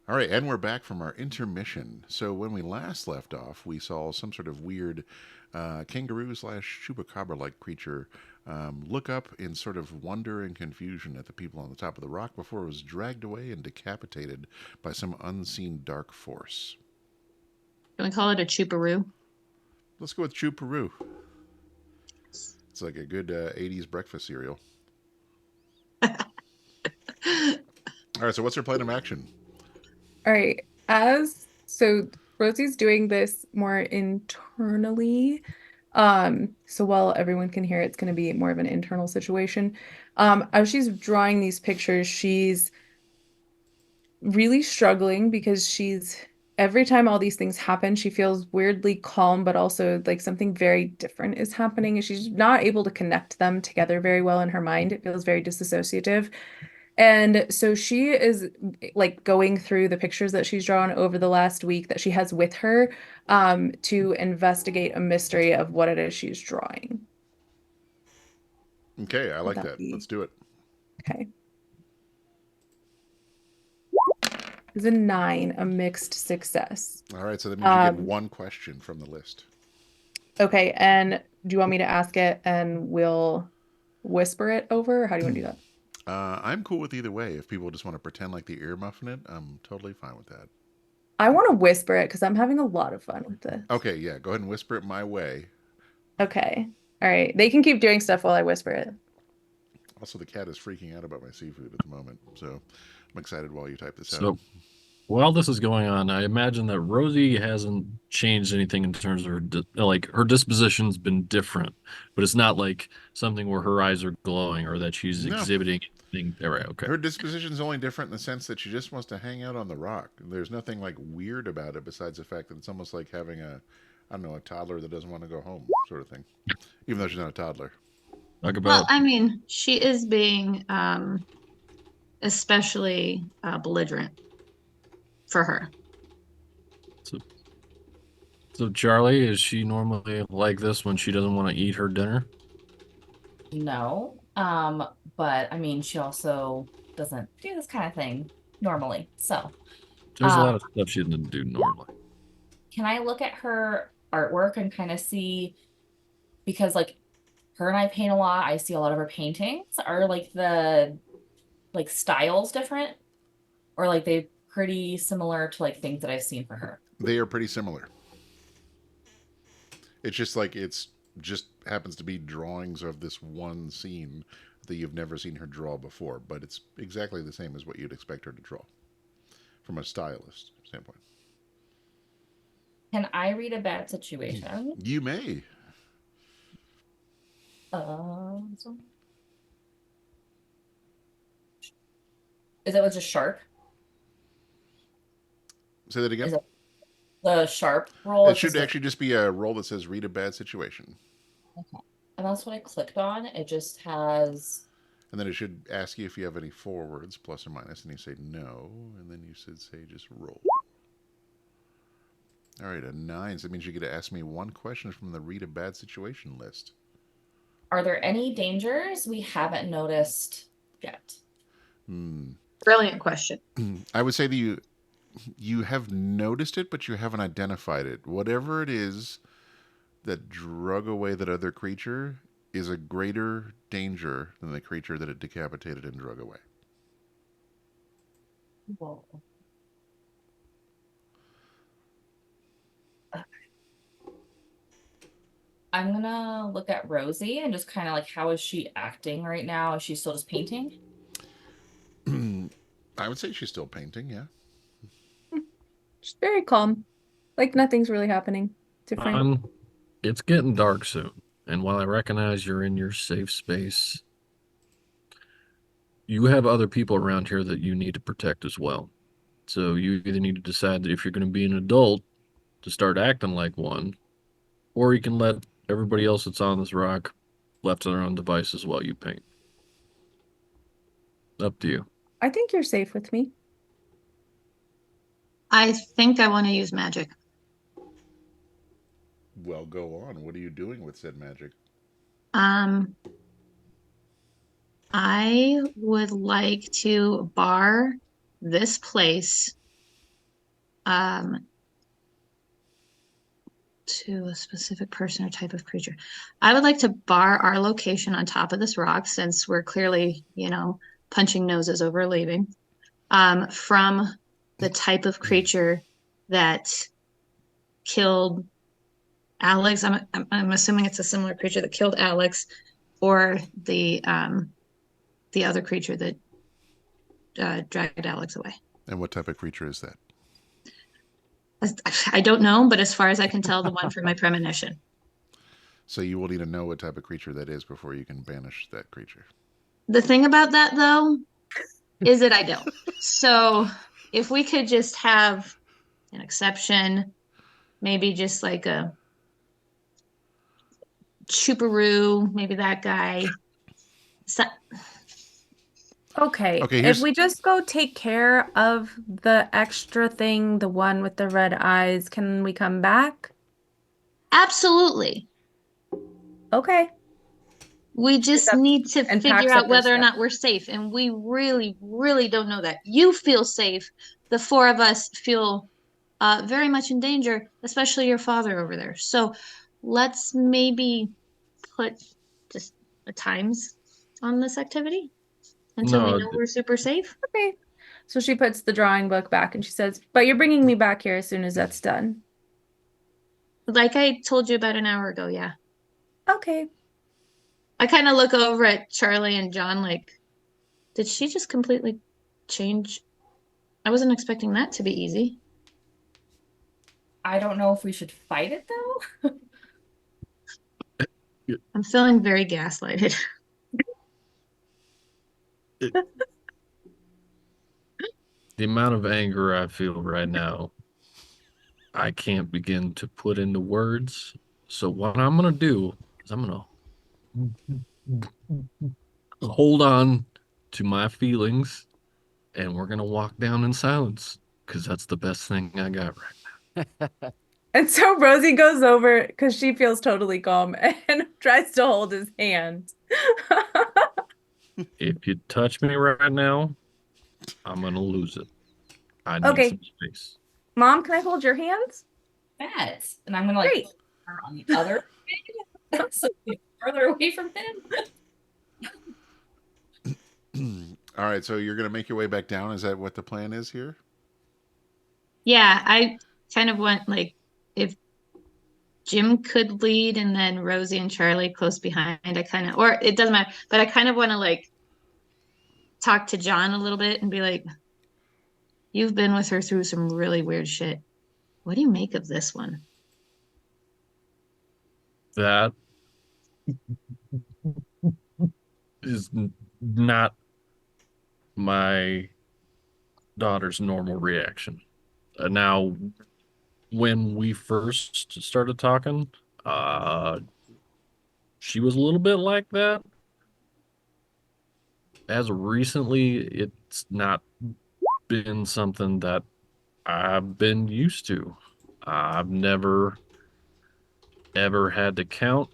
All right, and we're back from our intermission. So when we last left off, we saw some sort of weird kangaroo slash chupacabra like creature look up in sort of wonder and confusion at the people on the top of the rock before it was dragged away and decapitated by some unseen dark force. Can we call it a chuparoo? Let's go with chuparoo. It's like a good 80s breakfast cereal. All right, so what's her plan of action? All right. So Rosie's doing this more internally. So while everyone can hear, it's going to be more of an internal situation. As she's drawing these pictures, she's really struggling because every time all these things happen, she feels weirdly calm, but also like something very different is happening, and she's not able to connect them together very well in her mind. It feels very disassociative. And so she is like going through the pictures that she's drawn over the last week that she has with her to investigate a mystery of what it is she's drawing. Okay, I like that that. be- Let's do it. Okay. It's a 9, a mixed success. All right, so that means you get one question from the list. Okay, and do you want me to ask it and we'll whisper it over? Or how do you want to do that? I'm cool with either way. If people just want to pretend like they ear muffin it, I'm totally fine with that. I want to whisper it because I'm having a lot of fun with this. Okay, yeah, go ahead and whisper it my way. Okay. All right. They can keep doing stuff while I whisper it. Also, the cat is freaking out about my seafood at the moment, so I'm excited while you type this out. So while this is going on, I imagine that Rosie hasn't changed anything in terms of like her disposition's been different, but it's not like something where her eyes are glowing or that she's No. exhibiting anything. All right, okay. Her disposition is only different in the sense that she just wants to hang out on the rock. There's nothing like weird about it besides the fact that it's almost like having a toddler that doesn't want to go home sort of thing, even though she's not a toddler. Talk Well, about I mean, she is being especially belligerent for her. so Charlie, is she normally like this when she doesn't want to eat her dinner? No. But I mean, she also doesn't do this kind of thing normally. So, There's a lot of stuff she doesn't do normally. can I look at her artwork and kind of see, because like her and I paint a lot, I see a lot of her paintings. Are like the styles different? Or like they pretty similar to like things that I've seen for her? They are pretty similar. It's just like it's just happens to be drawings of this one scene that you've never seen her draw before, but it's exactly the same as what you'd expect her to draw from a stylist standpoint. Can I read a bad situation? You may. So- Is it just sharp? Say that again. Is it the sharp roll? It should actually just be a roll that says read a bad situation. Okay. And that's what I clicked on. It just has. And then it should ask you if you have any forwards, plus or minus, and you say no, and then you should say just roll. All right, a 9. So that means you get to ask me one question from the read a bad situation list. Are there any dangers we haven't noticed yet? Brilliant question. I would say that you have noticed it, but you haven't identified it. Whatever it is that drug away that other creature is a greater danger than the creature that it decapitated and drug away. Whoa. I'm gonna look at Rosie and just kind of like, how is she acting right now? Is she still just painting? I would say she's still painting, yeah. She's very calm. Like nothing's really happening. Different. It's getting dark soon, and while I recognize you're in your safe space, you have other people around here that you need to protect as well. So you either need to decide that if you're going to be an adult to start acting like one, or you can let everybody else that's on this rock left to their own devices while you paint. Up to you. I think you're safe with me. I think I want to use magic. Well, go on. What are you doing with said magic? I would like to bar this place to a specific person or type of creature. I would like to bar our location on top of this rock since we're clearly, punching noses over leaving, from the type of creature that killed Alex. I'm assuming it's a similar creature that killed Alex, or the other creature that dragged Alex away. And what type of creature is that? I don't know, but as far as I can tell, the one from my premonition. So you will need to know what type of creature that is before you can banish that creature. The thing about that, though, is that I don't. So if we could just have an exception, maybe just like a chuparoo, maybe that guy. So, Okay, Okay, if here's we just go take care of the extra thing, the one with the red eyes, can we come back? absolutely. Okay. We just up need to and figure packs out up her whether or stuff. not we're safe. And we really, really don't know that. You feel safe. The four of us feel very much in danger, especially your father over there. So let's maybe put just a times on this activity until we No, know we're super safe. Okay. So she puts the drawing book back and she says, but you're bringing me back here as soon as that's done. Like I told you about an hour ago, yeah. Okay. I kind of look over at Charlie and John like, did she just completely change? I wasn't expecting that to be easy. I don't know if we should fight it though. I'm feeling very gaslighted. the amount of anger I feel right now, I can't begin to put into words. So what I'm gonna do is I'm gonna hold on to my feelings, and we're gonna walk down in silence because that's the best thing I got right now. And so Rosie goes over because she feels totally calm and tries to hold his hand. If you touch me right now, I'm gonna lose it. I need Okay. some space. Mom, can I hold your hands? Bet. And I'm gonna like Great. put her on the other side, so we're further away from him. all right. So you're going to make your way back down. Is that what the plan is here? Yeah, I kind of want like if Jim could lead and then Rosie and Charlie close behind. Or it doesn't matter, but I kind of want to like talk to John a little bit and be like, you've been with her through some really weird shit. What do you make of this one? That is not my daughter's normal reaction. Now, when we first started talking, she was a little bit like that. As of recently, it's not been something that I've been used to. I've never ever had to count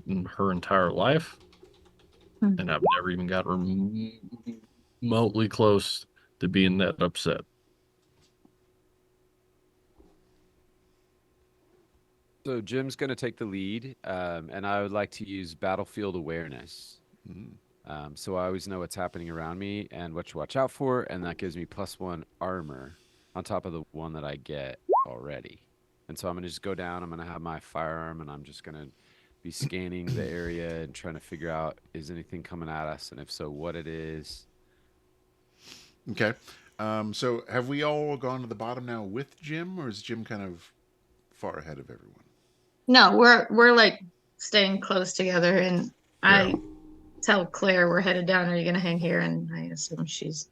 in her entire life, and I've never even got remotely close to being that upset. So Jim's going to take the lead, and I would like to use battlefield awareness. So I always know what's happening around me and what to watch out for, and that gives me +1 armor on top of the one that I get already. And so I'm going to just go down, I'm going to have my firearm, and I'm just going to be scanning the area and trying to figure out, is anything coming at us, and if so, what it is. Okay. So have we all gone to the bottom now with Jim, or is Jim kind of far ahead of everyone? No, we're like staying close together, and I tell Claire we're headed down. Are you gonna hang here? And I assume she's.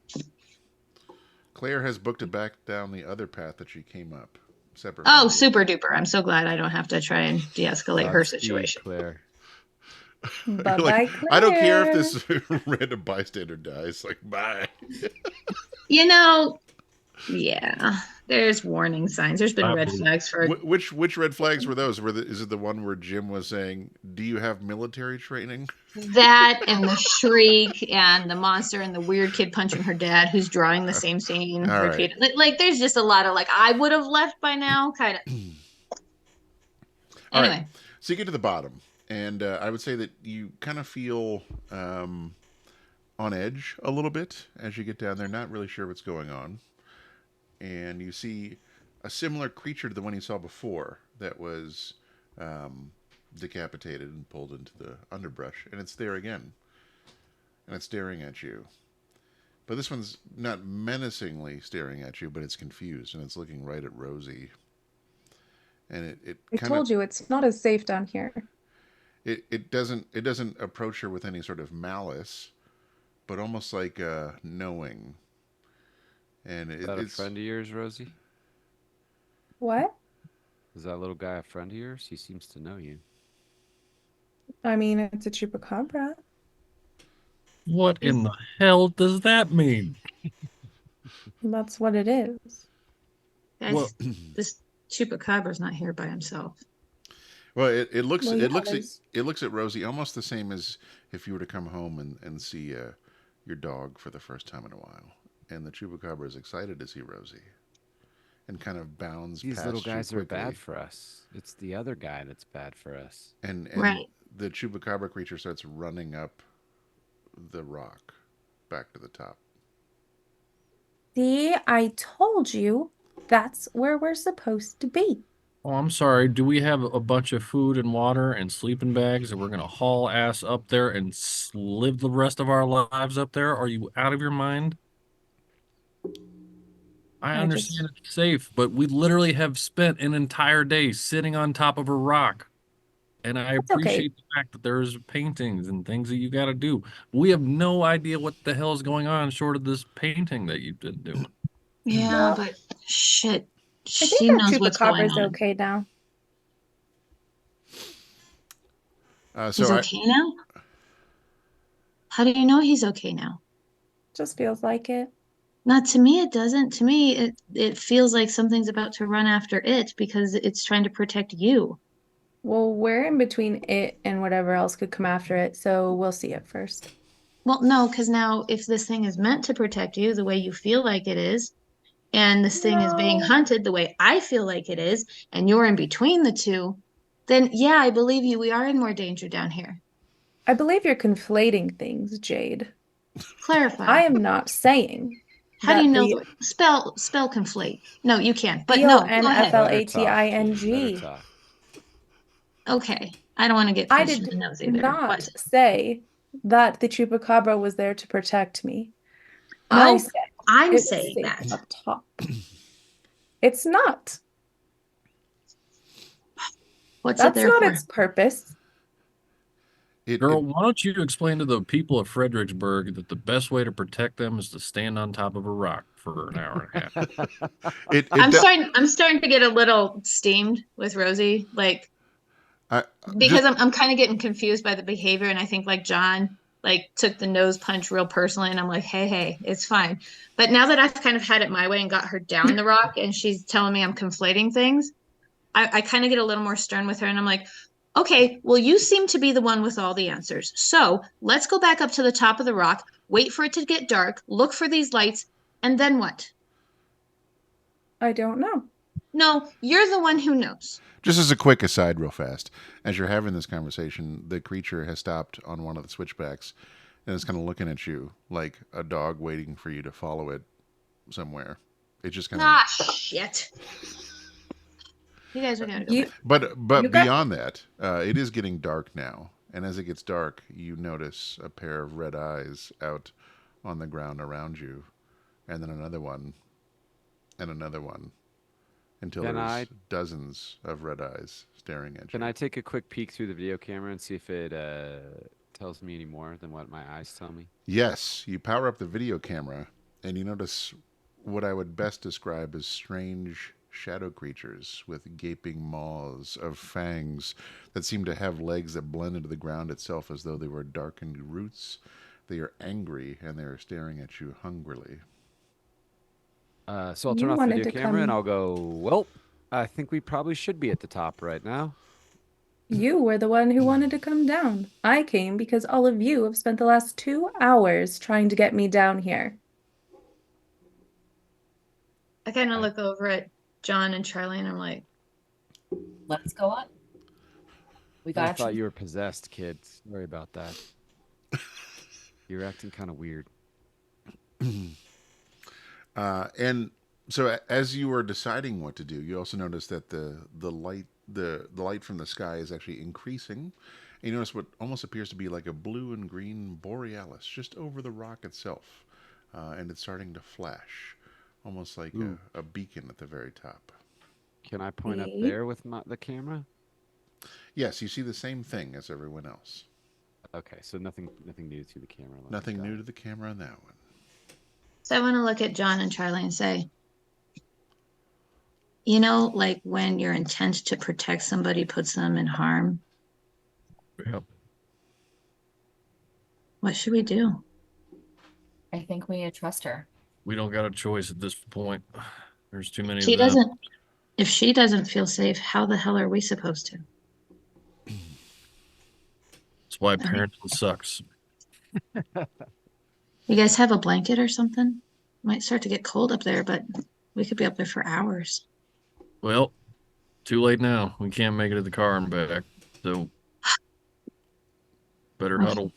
Claire has booked it back down the other path that she came up. Separate. Oh, super duper! I'm so glad I don't have to try and de-escalate her Godspeed, situation. Claire. You're like, Bye-bye, I don't care if Claire. this random bystander dies. Like, bye. You know, Yeah, there's warning signs. There's been I red believe- flags for Which red flags were those? Is it the one where Jim was saying, "Do you have military training?" that and the shriek and the monster and the weird kid punching her dad who's drawing the same scene All right. repeatedly. Like there's just a lot of like I would have left by now kind of. All right. Anyway, So you get to the bottom, and I would say that you kind of feel on edge a little bit as you get down there, not really sure what's going on. And you see a similar creature to the one you saw before that was decapitated and pulled into the underbrush, and it's there again, and it's staring at you. But this one's not menacingly staring at you, but it's confused, and it's looking right at Rosie. And it I kind told of you it's not as safe down here. it doesn't approach her with any sort of malice, but almost like knowing. And Is that a it's friend of yours, Rosie? What? Is that little guy a friend of yours? He seems to know you. I mean, it's a chupacabra. What in the hell does that mean? That's what it is. guys, Well- this chupacabra's not here by himself. well, it looks Well, it yeah, looks at, there's- it looks at Rosie almost the same as if you were to come home and see your dog for the first time in a while. And the chupacabra is excited to see Rosie, and kind of bounds These past little you guys are quickly. bad for us. It's the other guy that's bad for us. And Right. the chupacabra creature starts running up the rock back to the top. See, I told you that's where we're supposed to be. Oh, I'm sorry. Do we have a bunch of food and water and sleeping bags and we're gonna haul ass up there and live the rest of our lives up there? Are you out of your mind? I I understand just- it's safe, but we literally have spent an entire day sitting on top of a rock. And I That's okay. appreciate the fact that there's paintings and things that you got to do. We have no idea what the hell is going on short of this painting that you've been doing. Yeah, Well, but shit, I she think our knows what's going chupacabra's on. okay now. So He's okay now? How do you know he's okay now? Just feels like it. Not to me, it doesn't. To me, it feels like something's about to run after it because it's trying to protect you. Well, we're in between it and whatever else could come after it, so we'll see it first. Well, no, because now if this thing is meant to protect you the way you feel like it is, and this thing is being No. hunted the way I feel like it is, and you're in between the two, then yeah, I believe you. We are in more danger down here. I believe you're conflating things, Jade. Clarify. I am not saying How do you that know the spell conflate? No, you can't. But no, go ahead. CONFLATING. Better talk. Okay. I don't want to get I punched in did the nose either. not What? say that the chupacabra was there to protect me. No, I said I'm it was saying safe that. up top. It's not. What's it That's there not for? its purpose. Girl, why don't you explain to the people of Fredericksburg that the best way to protect them is to stand on top of a rock for an hour and a half? I'm starting to get a little steamed with Rosie, like because I'm kind of getting confused by the behavior, and I think like John like took the nose punch real personally, and I'm like, hey, it's fine. But now that I've kind of had it my way and got her down the rock, and she's telling me I'm conflating things, I kind of get a little more stern with her, and I'm like, okay, well, you seem to be the one with all the answers. So let's go back up to the top of the rock, wait for it to get dark, look for these lights, and then what? I don't know. No, you're the one who knows. Just as a quick aside, real fast, as you're having this conversation, the creature has stopped on one of the switchbacks and is kind of looking at you like a dog waiting for you to follow it somewhere. It just kind of. Ah, shit. You guys are gonna go back. But You got- beyond that, it is getting dark now, and as it gets dark, you notice a pair of red eyes out on the ground around you, and then another one, and another one, until there's dozens of red eyes staring at you. Can I take a quick peek through the video camera and see if it tells me any more than what my eyes tell me? Yes, you power up the video camera, and you notice what I would best describe as strange shadow creatures with gaping maws of fangs that seem to have legs that blend into the ground itself as though they were darkened roots. They are angry, and they are staring at you hungrily. So I'll turn You off the wanted video to camera and come. I'll go, well, I think we probably should be at the top right now. You were the one who wanted to come down. I came because all of you have spent the last 2 hours trying to get me down here. I kind of I- look over at John and Charlie and I'm like, Let's go up. We I got thought you. you were possessed, kid. Sorry about that. You're acting kind of weird. And so as you are deciding what to do, you also notice that the light from the sky is actually increasing. And you notice what almost appears to be like a blue and green borealis just over the rock itself, and it's starting to flash, almost like Ooh. a beacon at the very top. Can I point up See? there with the camera? Yes, you see the same thing as everyone else. Okay, so nothing new to the camera. Nothing new to the camera on that one. so I want to look at John and Charlie and say, like when your intent to protect somebody puts them in harm, Yep. what should we do? I think we need to trust her. We don't got a choice at this point. There's too many She of them. doesn't, if she doesn't feel safe, how the hell are we supposed to? That's why I mean, parenting sucks. you guys have a blanket or something? Might start to get cold up there, but we could be up there for hours. Well, too late now. We can't make it to the car and back. So better Okay. huddle.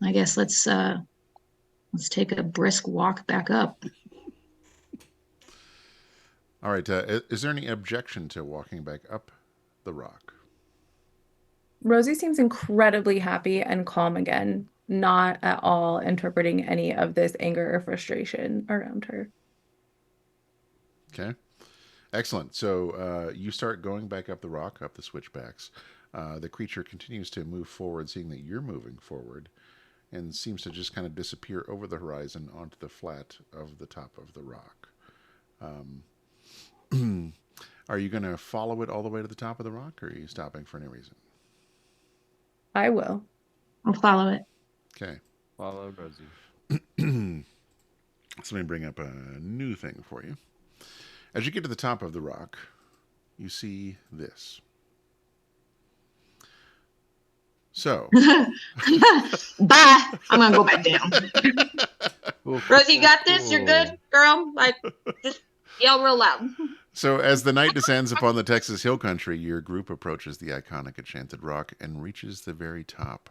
I guess let's take a brisk walk back up. All right. Is there any objection to walking back up the rock? Rosie seems incredibly happy and calm again, not at all interpreting any of this anger or frustration around her. Okay. Excellent. So you start going back up the rock, up the switchbacks. The creature continues to move forward, seeing that you're moving forward, and seems to just kind of disappear over the horizon onto the flat of the top of the rock. Are you going to follow it all the way to the top of the rock, or are you stopping for any reason? I will. I'll follow it. Okay. Follow Rosie. So let me bring up a new thing for you. As you get to the top of the rock, you see this. So, Bye. I'm gonna go back down. Rosie, you got this? You're good, girl? Like, just yell real loud. So, as the night descends upon the Texas Hill Country, your group approaches the iconic Enchanted Rock and reaches the very top.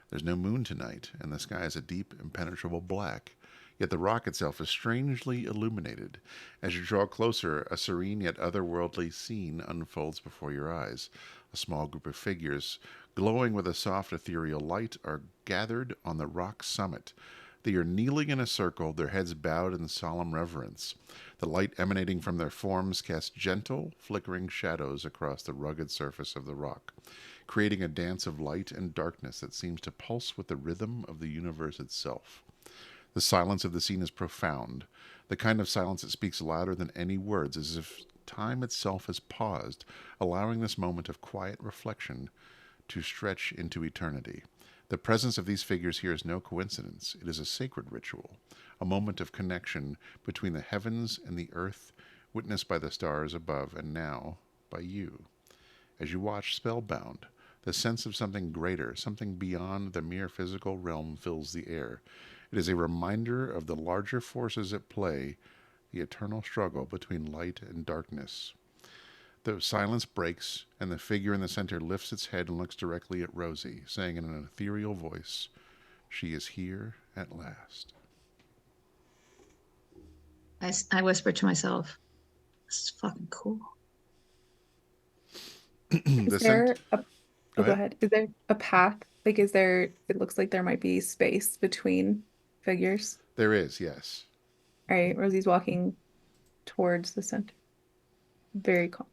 There's no moon tonight, and the sky is a deep, impenetrable black. Yet the rock itself is strangely illuminated. As you draw closer, a serene yet otherworldly scene unfolds before your eyes. A small group of figures, glowing with a soft ethereal light, are gathered on the rock summit. They are kneeling in a circle, their heads bowed in solemn reverence. The light emanating from their forms casts gentle, flickering shadows across the rugged surface of the rock, creating a dance of light and darkness that seems to pulse with the rhythm of the universe itself. The silence of the scene is profound, the kind of silence that speaks louder than any words, as if time itself has paused, allowing this moment of quiet reflection to stretch into eternity. The presence of these figures here is no coincidence. It is a sacred ritual, a moment of connection between the heavens and the earth, witnessed by the stars above and now by you. As you watch spellbound, the sense of something greater, something beyond the mere physical realm fills the air. It is a reminder of the larger forces at play, the eternal struggle between light and darkness. The silence breaks, and the figure in the center lifts its head and looks directly at Rosie, saying in an ethereal voice, "She is here at last." I whisper to myself, this is fucking cool. Is The there cent- a, Go oh, go ahead. ahead. Is there a path? Like, it looks like there might be space between figures. There is, yes. All right, Rosie's walking towards the center. Very calm.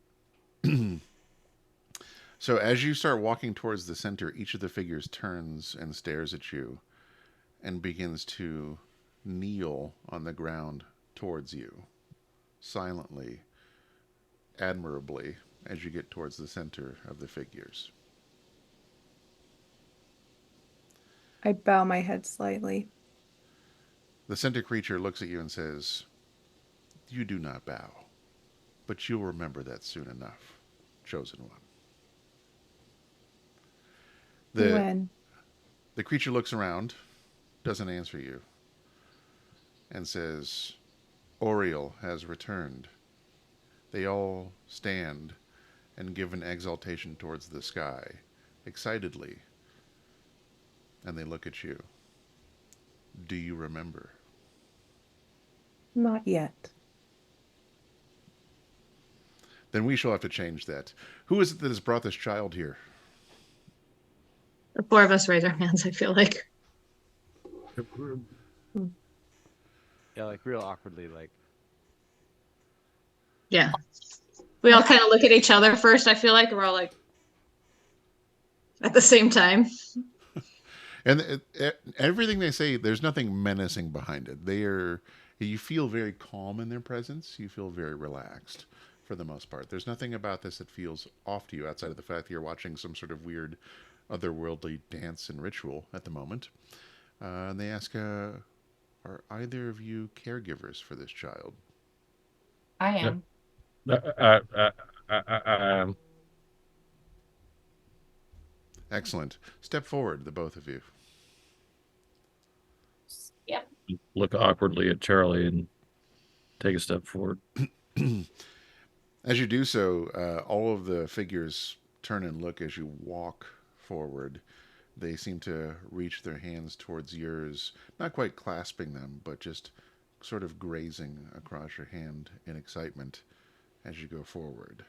So as you start walking towards the center, each of the figures turns and stares at you and begins to kneel on the ground towards you, silently, admirably, as you get towards the center of the figures. I bow my head slightly. The center creature looks at you and says, "You do not bow, but you'll remember that soon enough, chosen one." The When? the creature looks around, doesn't answer you, and says, "Oriel has returned." They all stand and give an exaltation towards the sky, excitedly, and they look at you. Do you remember? Not yet. Then we shall have to change that. Who is it that has brought this child here? The four of us raise our hands, I feel like. Yeah, like real awkwardly, like Yeah. We all kind of look at each other first, I feel like, and we're all like at the same time. And everything they say, there's nothing menacing behind it. You feel very calm in their presence. You feel very relaxed for the most part. There's nothing about this that feels off to you outside of the fact that you're watching some sort of weird otherworldly dance and ritual at the moment. And they ask, are either of you caregivers for this child? I am. Um, Excellent. Step forward, the both of you. Yep. look awkwardly at Charlie and take a step forward. As you do so, all of the figures turn and look as you walk forward. They seem to reach their hands towards yours, not quite clasping them, but just sort of grazing across your hand in excitement as you go forward.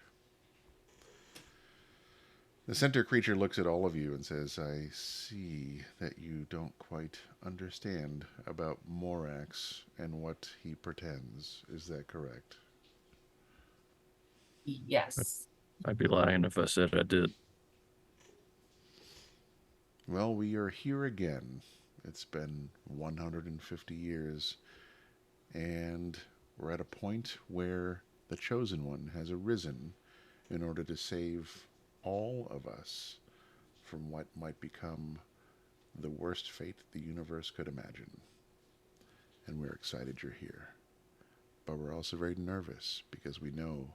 The center creature looks at all of you and says, "I see that you don't quite understand about Morax and what he pretends. Is that correct?" Yes. I'd be lying if I said I did. Well, we are here again. It's been 150 years, and we're at a point where the Chosen One has arisen in order to save all of us from what might become the worst fate the universe could imagine. And we're excited you're here. But we're also very nervous because we know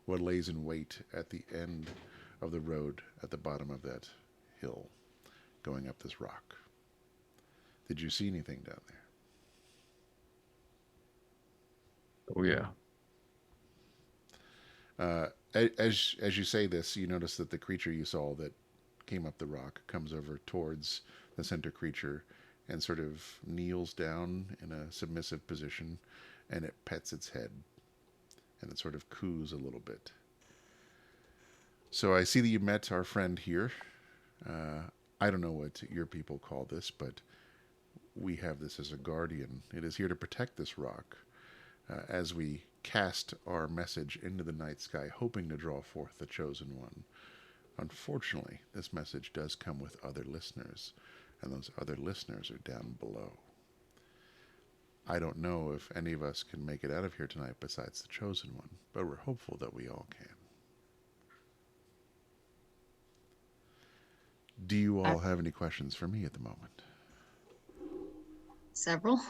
what lays in wait at the end of the road at the bottom of that hill going up this rock. Did you see anything down there? Oh yeah. As you say this, you notice that the creature you saw that came up the rock comes over towards the center creature and sort of kneels down in a submissive position, and it pets its head, and it sort of coos a little bit. So I see that you met our friend here. I don't know what your people call this, but we have this as a guardian. It is here to protect this rock as we cast our message into the night sky, hoping to draw forth the chosen one. Unfortunately, this message does come with other listeners, and those other listeners are down below. I don't know if any of us can make it out of here tonight besides the chosen one, but we're hopeful that we all can. Do you all have any questions for me at the moment? Several.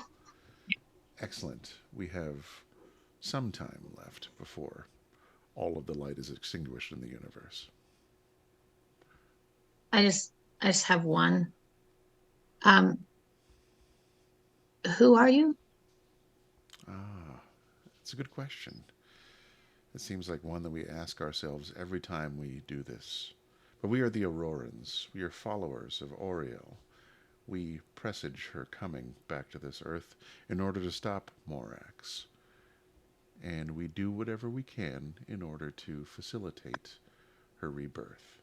Excellent. We have some time left before all of the light is extinguished in the universe. I just have one. Who are you? It's a good question. It seems like one that we ask ourselves every time we do this. But we are the Aurorans. We are followers of Oriel. We presage her coming back to this earth in order to stop Morax. And we do whatever we can in order to facilitate her rebirth.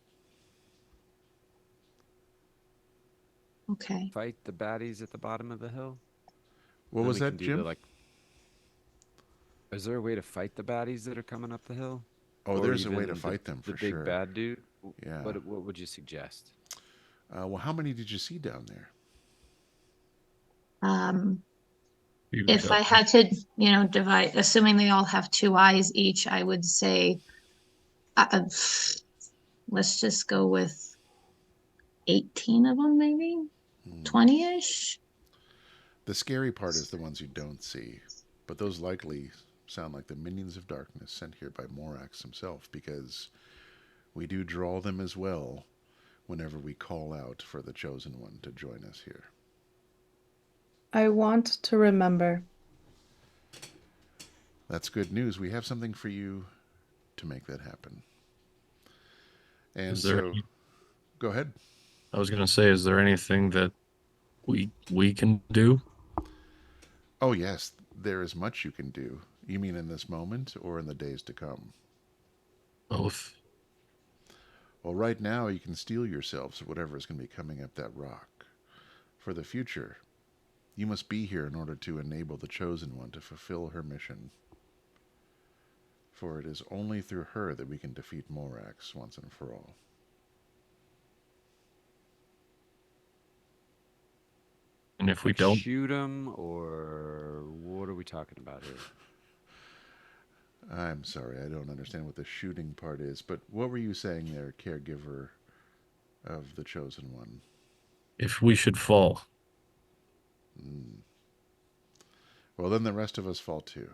Okay. fight the baddies at the bottom of the hill. What Then was we that, can do Jim? Is there a way to fight the baddies that are coming up the hill? Oh, Or there's a way to even fight them the for big sure. bad dude? Yeah. What would you suggest? Well, how many did you see down there? If I had to, divide, assuming they all have two eyes each, I would say, let's just go with 18 of them, maybe 20-ish. The scary part is the ones you don't see, but those likely sound like the minions of darkness sent here by Morax himself, because we do draw them as well whenever we call out for the Chosen One to join us here. I want to remember. That's good news. We have something for you to make that happen. And Is there so, go ahead. I was gonna say, is there anything that we can do? Oh, yes, there is much you can do. You mean in this moment or in the days to come? Both. Well, right now you can steel yourselves of whatever is going to be coming up that rock. For the future, you must be here in order to enable the Chosen One to fulfill her mission. For it is only through her that we can defeat Morax once and for all. And if we Like don't, shoot him, or what are we talking about here? I'm sorry, I don't understand what the shooting part is, but what were you saying there, caregiver of the Chosen One? if we should fall, Well, then the rest of us fall too.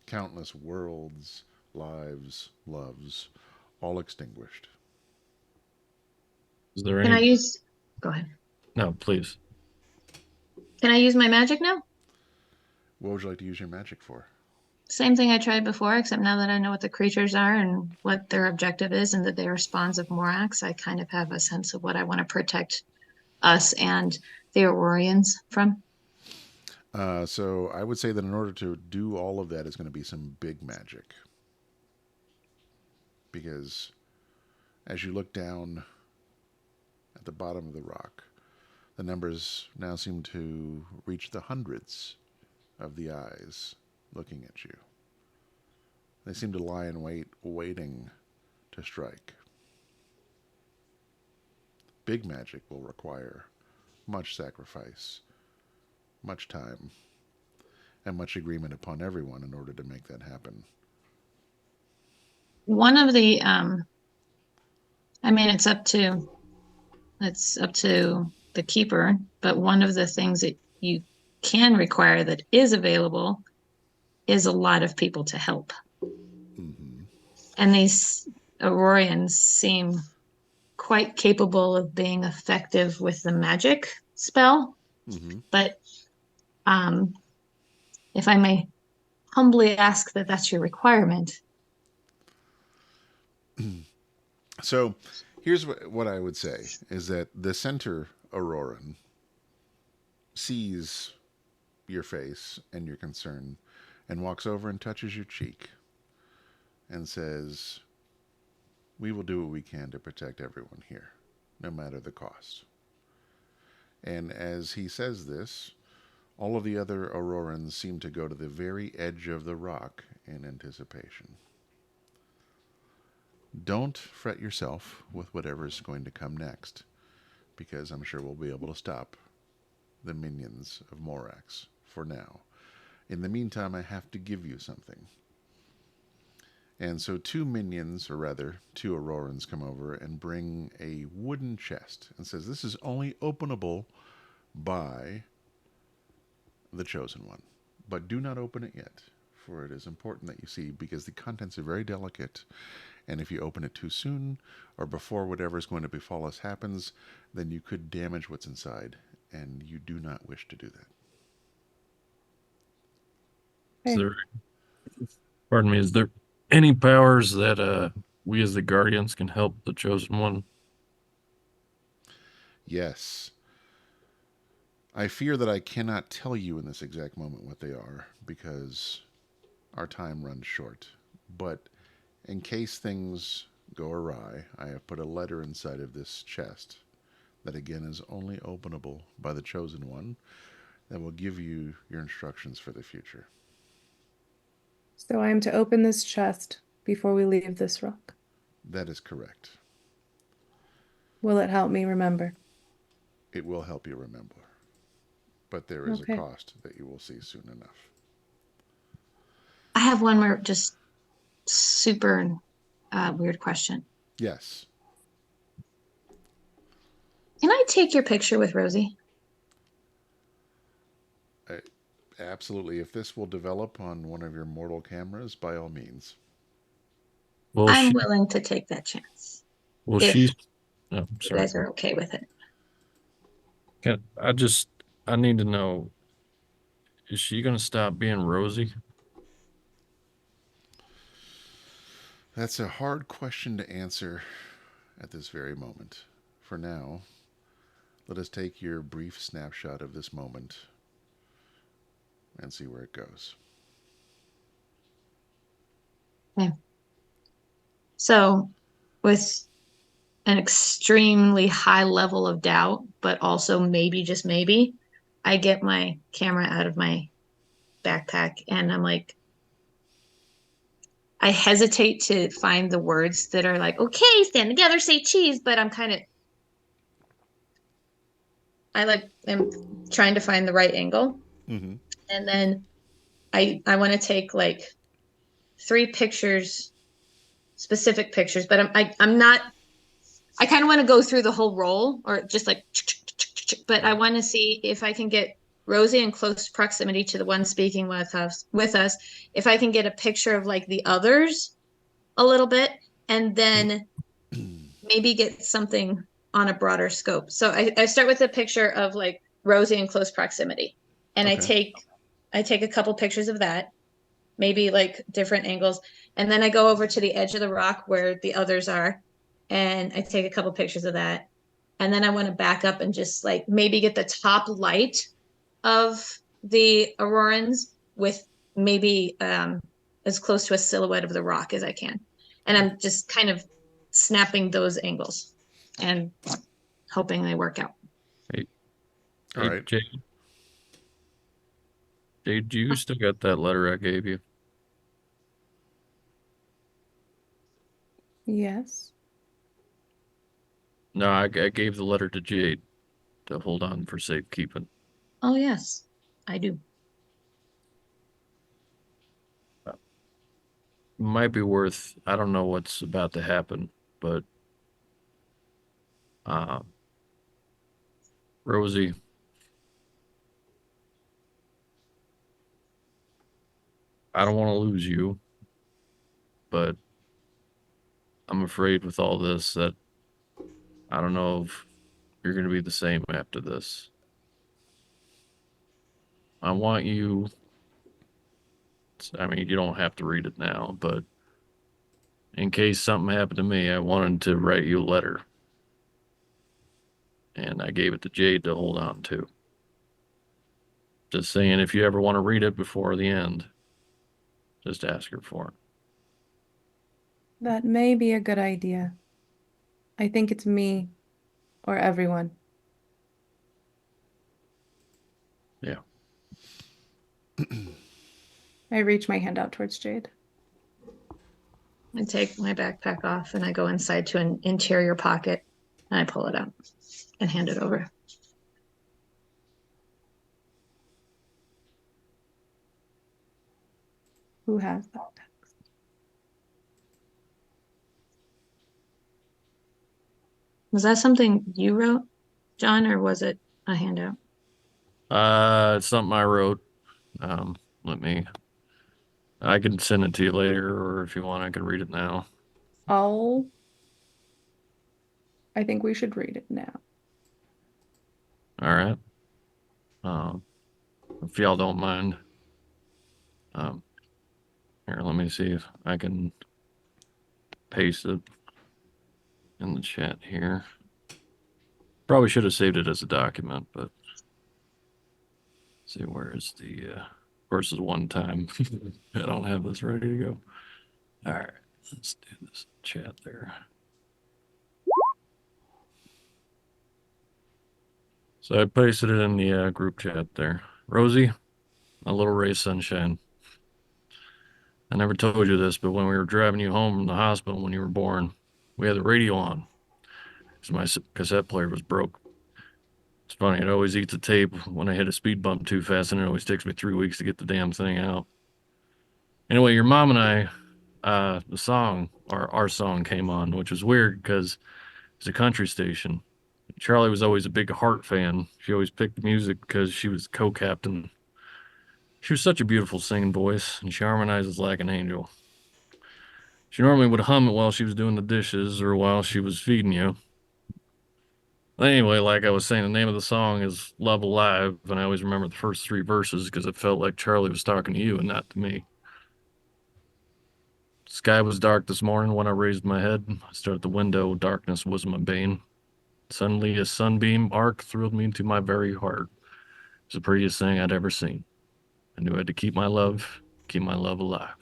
Countless worlds, lives, loves, all extinguished. is there Can I any? use? Go ahead. No, please. Can I use my magic now? What would you like to use your magic for? Same thing I tried before, except now that I know what the creatures are and what their objective is, and that they are spawns of Morax, I kind of have a sense of what I want to protect us and the Aurorians from. So I would say that in order to do all of that is going to be some big magic. Because as you look down at the bottom of the rock, the numbers now seem to reach the hundreds of the eyes looking at you. They seem to lie in wait, waiting to strike. Big magic will require much sacrifice, much time, and much agreement upon everyone in order to make that happen. One of the, I mean, it's up to the keeper, but one of the things that you can require that is available is a lot of people to help. Mm-hmm. And these Aurorians seem quite capable of being effective with the magic spell. Mm-hmm. But if I may humbly ask that that's your requirement. So here's what I would say is that the center Auroran sees your face and your concern and walks over and touches your cheek and says, "We will do what we can to protect everyone here, no matter the cost." And as he says this, all of the other Aurorans seem to go to the very edge of the rock in anticipation. Don't fret yourself with whatever's going to come next, because I'm sure we'll be able to stop the minions of Morax for now. In the meantime, I have to give you something. And so two minions, or rather, two Aurorans come over and bring a wooden chest and says, "This is only openable by the Chosen One. But do not open it yet, for it is important that you see, because the contents are very delicate, and if you open it too soon, or before whatever is going to befall us happens, then you could damage what's inside, and you do not wish to do that." Is Okay. there, pardon me, is there any powers that we as the Guardians can help the Chosen One? Yes. I fear that I cannot tell you in this exact moment what they are, because our time runs short. But in case things go awry, I have put a letter inside of this chest that again is only openable by the Chosen One that will give you your instructions for the future. So I am to open this chest before we leave this rock. That is correct. Will it help me remember? It will help you remember. But there is Okay. a cost that you will see soon enough. I have one more just super weird question. Yes. Can I take your picture with Rosie? Absolutely. If this will develop on one of your mortal cameras, by all means. Well, I'm willing to take that chance if she's. Oh, you sorry. guys are okay with it. I need to know, is she gonna stop being Rosie? That's a hard question to answer at this very moment. For now, let us take your brief snapshot of this moment and see where it goes. Okay. So, with an extremely high level of doubt, but also maybe, just maybe, I get my camera out of my backpack and I'm like, I hesitate to find the words that are like, okay, stand together, say cheese, but I like am trying to find the right angle. Mm-hmm. And then I want to take like 3 pictures, specific pictures, but I'm not, I kind of want to go through the whole roll or just like, but I want to see if I can get Rosie in close proximity to the one speaking with us, if I can get a picture of like the others a little bit, and then maybe get something on a broader scope. So I start with a picture of like Rosie in close proximity, and Okay. I take a couple pictures of that, maybe like different angles, and then I go over to the edge of the rock where the others are, and I take a couple pictures of that, and then I want to back up and just like maybe get the top light of the aurorans with maybe as close to a silhouette of the rock as I can. And I'm just kind of snapping those angles and hoping they work out. Hey, All right. Jade, you still got that letter I gave you? Yes. No, I gave the letter to Jade to hold on for safekeeping. Oh, yes, I do. Might be worth, I don't know what's about to happen, but um, Rosie, I don't want to lose you, but I'm afraid with all this that I don't know if you're going to be the same after this. I want you, I mean, you don't have to read it now, but in case something happened to me, I wanted to write you a letter. And I gave it to Jade to hold on to. Just saying, if you ever want to read it before the end, just ask her for it. That may be a good idea. I think it's me or everyone. Yeah. I reach my hand out towards Jade. I take my backpack off and I go inside to an interior pocket and I pull it out and hand it over. Who has that? Was that something you wrote, John, or was it a handout? It's something I wrote. Let me, I can send it to you later, or if you want, I can read it now. I think we should read it now. All right. If y'all don't mind. Here, let me see if I can paste it in the chat here. Probably should have saved it as a document, but let's see, where is the versus one time. I don't have this ready to go. All right, let's do this chat there. So I pasted it in the group chat there. Rosie, my little ray of sunshine. I never told you this, but when we were driving you home from the hospital when you were born, we had the radio on because my cassette player was broke. It's funny, it always eats a tape when I hit a speed bump too fast, and it always takes me 3 weeks to get the damn thing out. Anyway, your mom and I, the song, or our song came on, which was weird because it's a country station. Charlie was always a big Heart fan. She always picked the music because she was co-captain. She was such a beautiful singing voice, and she harmonizes like an angel. She normally would hum it while she was doing the dishes or while she was feeding you. Anyway, like I was saying, the name of the song is Love Alive, and I always remember the first three verses because it felt like Charlie was talking to you and not to me. Sky was dark this morning when I raised my head. I stared at the window. Darkness was my bane. Suddenly, a sunbeam arc thrilled me to my very heart. It was the prettiest thing I'd ever seen. I knew I had to keep my love alive.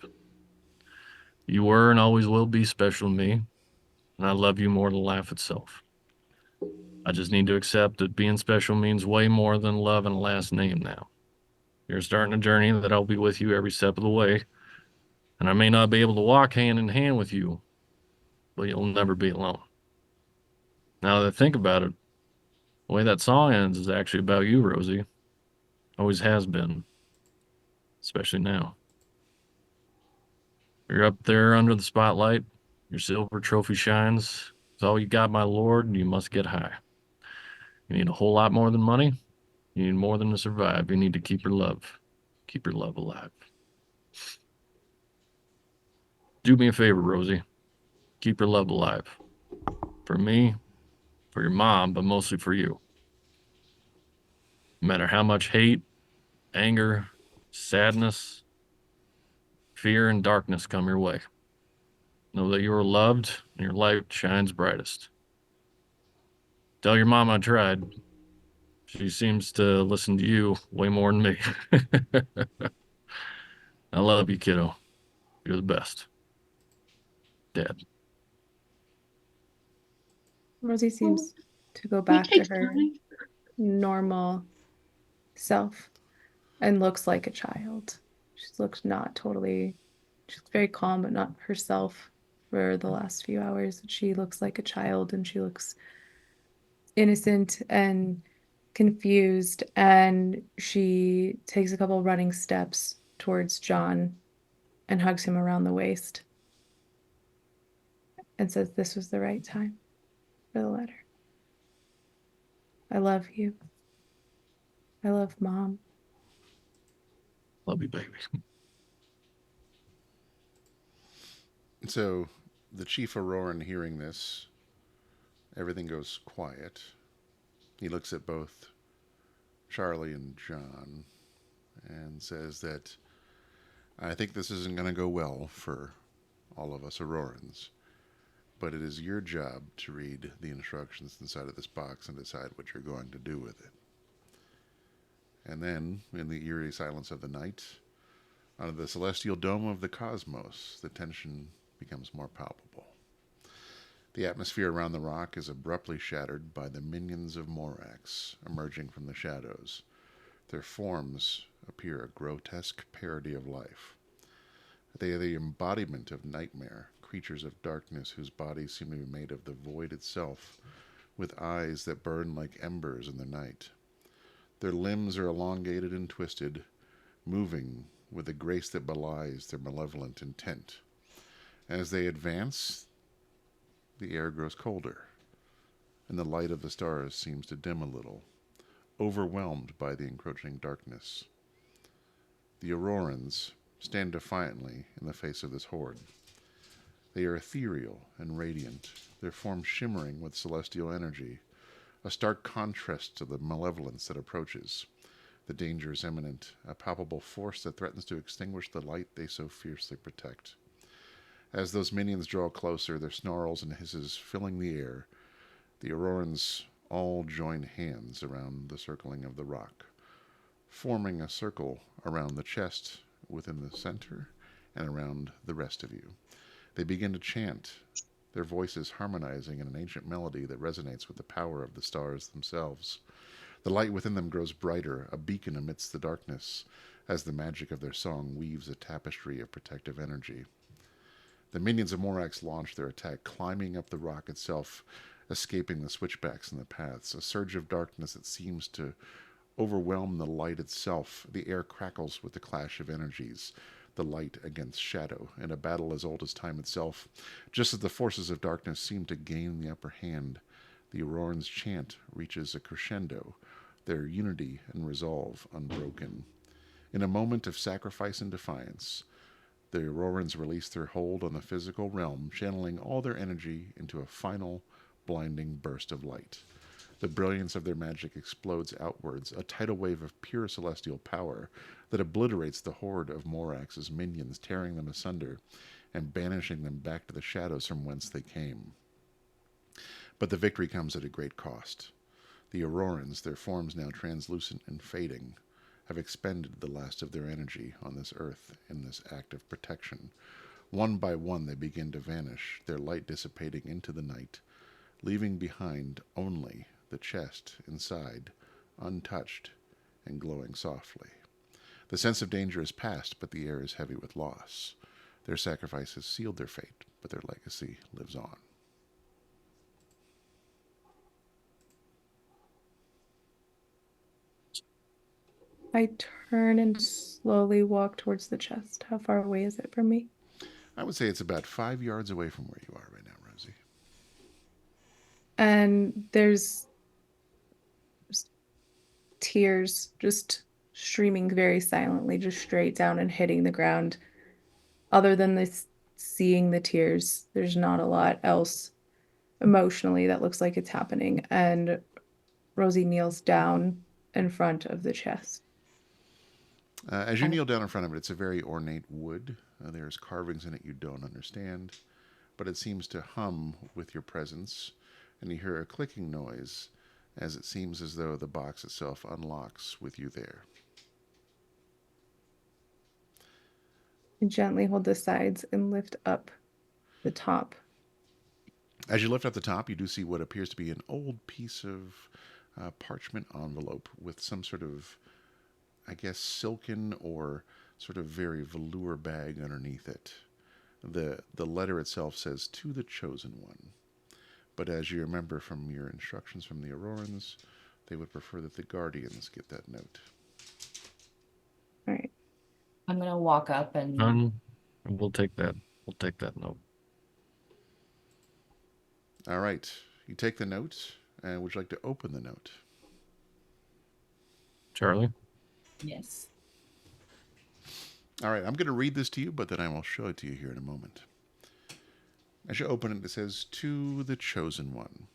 You were and always will be special to me, and I love you more than life itself. I just need to accept that being special means way more than love and a last name now. You're starting a journey that I'll be with you every step of the way, and I may not be able to walk hand in hand with you, but you'll never be alone. Now that I think about it, the way that song ends is actually about you, Rosie. Always has been, especially now. You're up there under the spotlight. Your silver trophy shines. It's all you got, my lord, and you must get high. You need a whole lot more than money. You need more than to survive. You need to keep your love. Keep your love alive. Do me a favor, Rosie. Keep your love alive. For me, for your mom, but mostly for you. No matter how much hate, anger, sadness, fear, and darkness come your way, know that you are loved and your light shines brightest. Tell your mom I tried. She seems to listen to you way more than me. I love you, kiddo. You're the best. Dad. Rosie seems to go We back to take her time. normal self and looks like a child. She looks not totally, she's very calm, but not herself for the last few hours. She looks like a child and she looks innocent and confused. And she takes a couple running steps towards John and hugs him around the waist and says, "This was the right time for the letter. I love you. I love Mom." Love you, baby. So the Chief Auroran, hearing this, everything goes quiet. He looks at both Charlie and John and says that I think this isn't going to go well for all of us Aurorans, but it is your job to read the instructions inside of this box and decide what you're going to do with it. And then, in the eerie silence of the night, under the celestial dome of the cosmos, the tension becomes more palpable. The atmosphere around the rock is abruptly shattered by the minions of Morax emerging from the shadows. Their forms appear a grotesque parody of life. They are the embodiment of nightmare, creatures of darkness whose bodies seem to be made of the void itself, with eyes that burn like embers in the night. Their limbs are elongated and twisted, moving with a grace that belies their malevolent intent. As they advance, the air grows colder, and the light of the stars seems to dim a little, overwhelmed by the encroaching darkness. The Aurorans stand defiantly in the face of this horde. They are ethereal and radiant, their forms shimmering with celestial energy, a stark contrast to the malevolence that approaches. The danger is imminent, a palpable force that threatens to extinguish the light they so fiercely protect. As those minions draw closer, their snarls and hisses filling the air, the Aurorans all join hands around the circling of the rock, forming a circle around the chest within the center and around the rest of you. They begin to chant, their voices harmonizing in an ancient melody that resonates with the power of the stars themselves. The light within them grows brighter, a beacon amidst the darkness, as the magic of their song weaves a tapestry of protective energy. The minions of Morax launch their attack, climbing up the rock itself, escaping the switchbacks and the paths. A surge of darkness that seems to overwhelm the light itself. The air crackles with the clash of energies, the light against shadow, in a battle as old as time itself. Just as the forces of darkness seem to gain the upper hand, the Aurorans' chant reaches a crescendo, their unity and resolve unbroken. In a moment of sacrifice and defiance, the Aurorans release their hold on the physical realm, channeling all their energy into a final, blinding burst of light. The brilliance of their magic explodes outwards, a tidal wave of pure celestial power that obliterates the horde of Morax's minions, tearing them asunder and banishing them back to the shadows from whence they came. But the victory comes at a great cost. The Aurorans, their forms now translucent and fading, have expended the last of their energy on this earth in this act of protection. One by one they begin to vanish, their light dissipating into the night, leaving behind only the chest inside, untouched and glowing softly. The sense of danger is past, but the air is heavy with loss. Their sacrifice has sealed their fate, but their legacy lives on. I turn and slowly walk towards the chest. How far away is it from me? I would say it's about 5 yards away from where you are right now, Rosie. And there's tears just streaming very silently, just straight down and hitting the ground. Other than this, seeing the tears, there's not a lot else emotionally that looks like it's happening. And Rosie kneels down in front of the chest. As you kneel down in front of it, it's a very ornate wood. There's carvings in it you don't understand, but it seems to hum with your presence, and you hear a clicking noise as it seems as though the box itself unlocks with you there. I gently hold the sides and lift up the top. As you lift up the top, you do see what appears to be an old piece of parchment envelope with some sort of, I guess, silken or sort of very velour bag underneath it. The letter itself says, "To the Chosen One." But as you remember from your instructions from the Aurorans, they would prefer that the Guardians get that note. All right. I'm gonna walk up and We'll take that. We'll take that note. All right. You take the note, and would you like to open the note? Charlie? yes. All right, I'm going to read this to you, but then I will show it to you here in a moment. As you open it, it says, "To the Chosen One.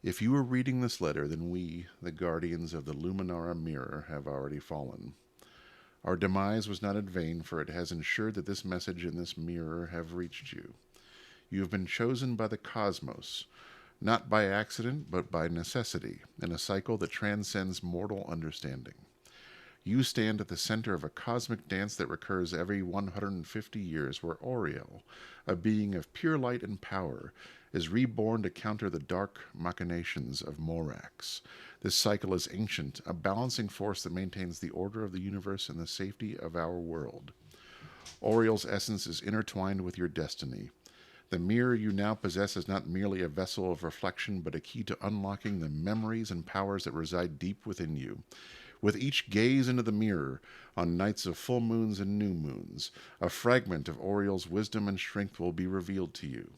If you are reading this letter, then we, the guardians of the Luminara Mirror, have already fallen. Our demise was not in vain, for it has ensured that this message and this mirror have reached you. You have been chosen by the cosmos, not by accident, but by necessity, in a cycle that transcends mortal understanding. You stand at the center of a cosmic dance that recurs every 150 years, where Oriel, a being of pure light and power, is reborn to counter the dark machinations of Morax. This cycle is ancient, a balancing force that maintains the order of the universe and the safety of our world. Oriel's essence is intertwined with your destiny. The mirror you now possess is not merely a vessel of reflection, but a key to unlocking the memories and powers that reside deep within you. With each gaze into the mirror, on nights of full moons and new moons, a fragment of Oriel's wisdom and strength will be revealed to you.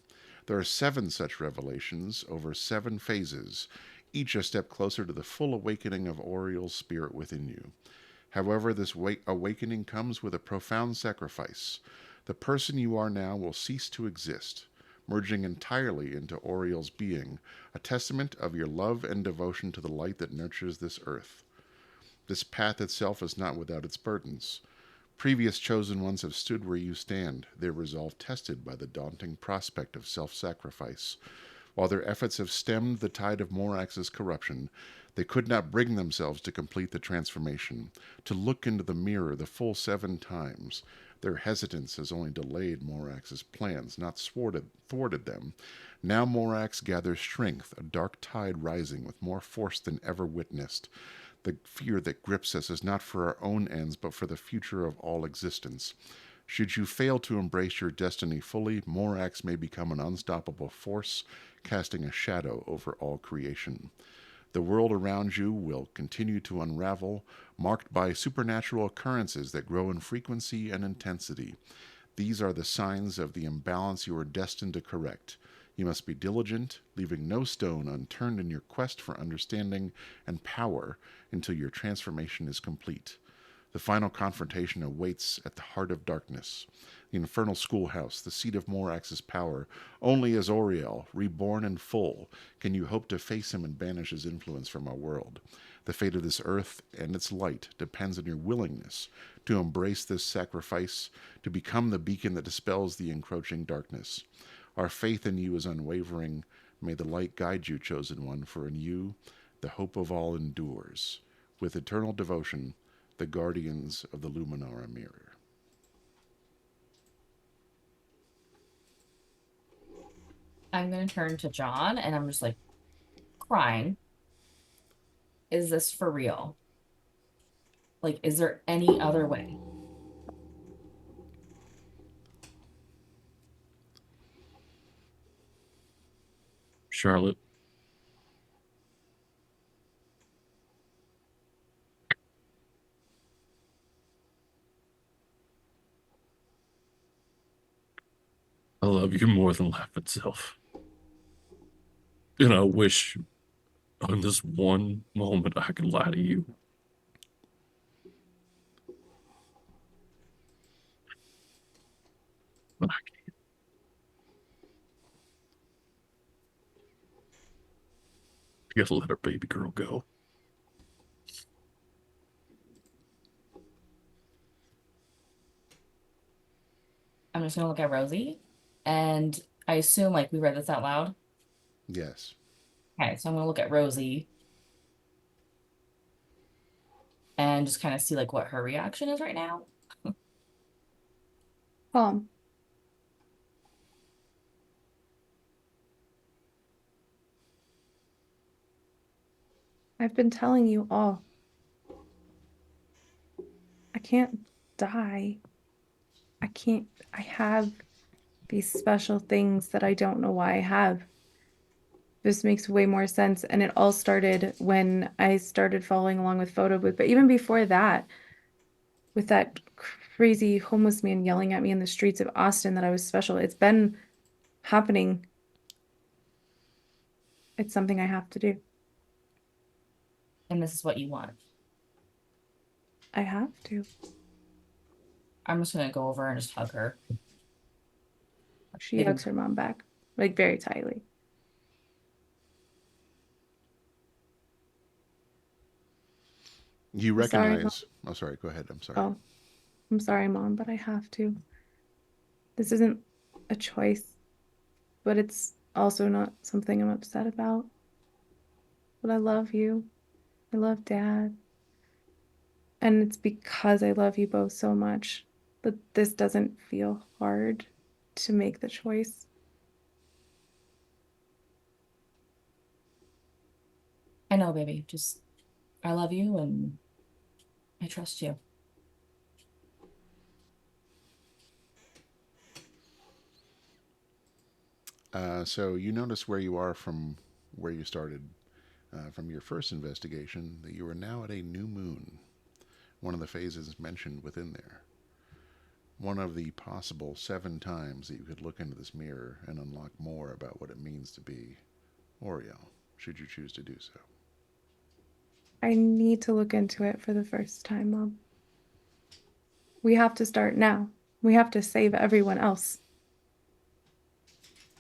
There are 7 such revelations over 7 phases, each a step closer to the full awakening of Oriel's spirit within you. However, this awakening comes with a profound sacrifice. The person you are now will cease to exist, merging entirely into Oriel's being, a testament of your love and devotion to the light that nurtures this earth. This path itself is not without its burdens. Previous chosen ones have stood where you stand, their resolve tested by the daunting prospect of self-sacrifice. While their efforts have stemmed the tide of Morax's corruption, they could not bring themselves to complete the transformation, to look into the mirror the full 7 times. Their hesitance has only delayed Morax's plans, not thwarted them. Now Morax gathers strength, a dark tide rising with more force than ever witnessed. The fear that grips us is not for our own ends, but for the future of all existence. Should you fail to embrace your destiny fully, Morax may become an unstoppable force, casting a shadow over all creation. The world around you will continue to unravel, marked by supernatural occurrences that grow in frequency and intensity. These are the signs of the imbalance you are destined to correct. You must be diligent, leaving no stone unturned in your quest for understanding and power until your transformation is complete. The final confrontation awaits at the heart of darkness. The infernal schoolhouse, the seat of Morax's power. Only as Oriel, reborn in full, can you hope to face him and banish his influence from our world. The fate of this earth and its light depends on your willingness to embrace this sacrifice, to become the beacon that dispels the encroaching darkness. Our faith in you is unwavering. May the light guide you, chosen one, for in you the hope of all endures. With eternal devotion, the guardians of the Luminara mirror. I'm gonna turn to John and I'm just like crying. Is this for real? Like, is there any other way? Charlotte, I love you more than life itself. And I wish on this one moment I could lie to you. But I can't. You gotta let our baby girl go. I'm just gonna look at Rosie, and I assume like we read this out loud. Yes. Okay, so I'm gonna look at Rosie and just kind of see like what her reaction is right now. Calm. I've been telling you all. I can't die. I have these special things that I don't know why I have. This makes way more sense. And it all started when I started following along with Photo Booth. But even before that, with that crazy homeless man yelling at me in the streets of Austin that I was special, it's been happening. It's something I have to do. And this is what you want. I have to. I'm just gonna go over and just hug her. She Maybe- hugs her mom back, like very tightly. You I'm sorry, recognize. Oh, sorry. Go ahead. I'm sorry. Oh, I'm sorry, Mom, but I have to. This isn't a choice, but it's also not something I'm upset about. But I love you. I love Dad. And it's because I love you both so much that this doesn't feel hard to make the choice. I know, baby. Just I love you and I trust you. So you notice where you are from where you started from your first investigation that you are now at a new moon, one of the phases mentioned within there. One of the possible 7 times that you could look into this mirror and unlock more about what it means to be Oriel, should you choose to do so. I need to look into it for the first time, Mom. We have to start now. We have to save everyone else.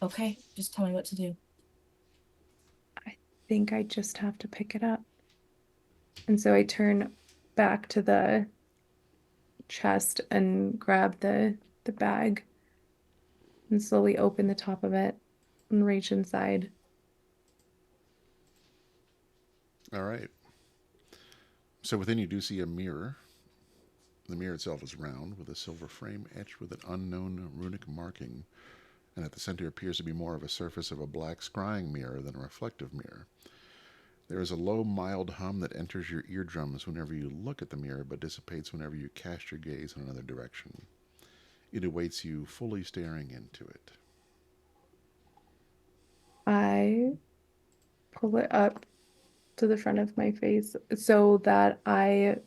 Okay, just tell me what to do. I think I just have to pick it up. And so I turn back to the chest and grab the bag and slowly open the top of it and reach inside. All right. So within you do see a mirror. The mirror itself is round with a silver frame etched with an unknown runic marking, and at the center appears to be more of a surface of a black scrying mirror than a reflective mirror. There is a low, mild hum that enters your eardrums whenever you look at the mirror, but dissipates whenever you cast your gaze in another direction. It awaits you, fully staring into it. I pull it up to the front of my face so that I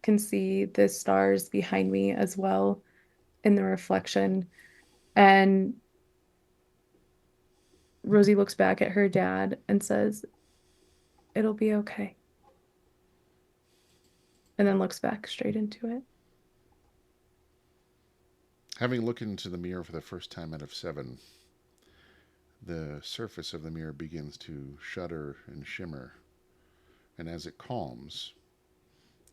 can see the stars behind me as well in the reflection. And Rosie looks back at her dad and says, "It'll be okay." and then looks back straight into it. Having looked into the mirror for the first time out of 7, the surface of the mirror begins to shudder and shimmer, and as it calms,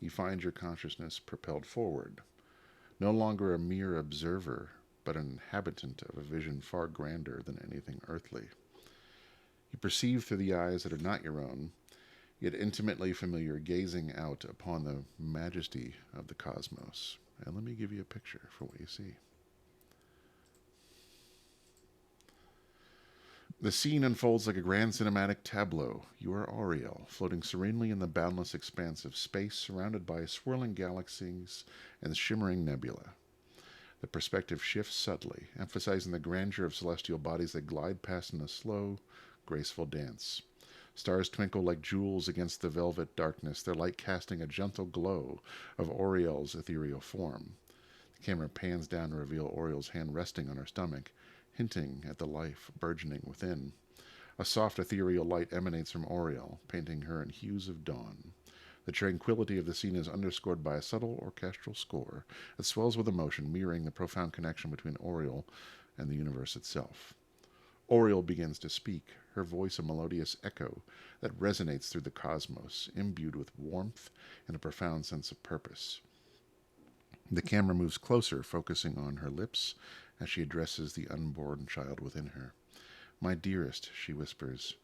you find your consciousness propelled forward, no longer a mere observer, but an inhabitant of a vision far grander than anything earthly. You perceive through the eyes that are not your own, yet intimately familiar, gazing out upon the majesty of the cosmos. And let me give you a picture for what you see. The scene unfolds like a grand cinematic tableau. You are Auriel, floating serenely in the boundless expanse of space, surrounded by swirling galaxies and shimmering nebula. The perspective shifts subtly, emphasizing the grandeur of celestial bodies that glide past in a slow, graceful dance. Stars twinkle like jewels against the velvet darkness, their light casting a gentle glow of Auriel's ethereal form. The camera pans down to reveal Auriel's hand resting on her stomach, hinting at the life burgeoning within. A soft ethereal light emanates from Auriel, painting her in hues of dawn. The tranquility of the scene is underscored by a subtle orchestral score that swells with emotion, mirroring the profound connection between Auriel and the universe itself. Auriel begins to speak, her voice a melodious echo that resonates through the cosmos, imbued with warmth and a profound sense of purpose. The camera moves closer, focusing on her lips as she addresses the unborn child within her. "My dearest," she whispers,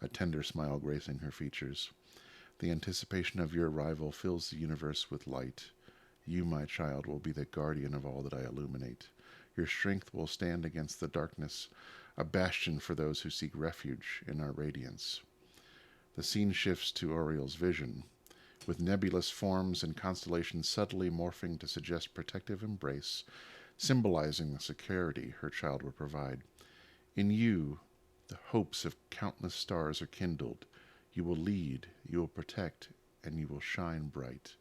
a tender smile gracing her features. "The anticipation of your arrival fills the universe with light. You, my child, will be the guardian of all that I illuminate. Your strength will stand against the darkness, a bastion for those who seek refuge in our radiance." The scene shifts to Auriel's vision, with nebulous forms and constellations subtly morphing to suggest protective embrace, symbolizing the security her child will provide. In you, the hopes of countless stars are kindled. You will lead, you will protect, and you will shine bright.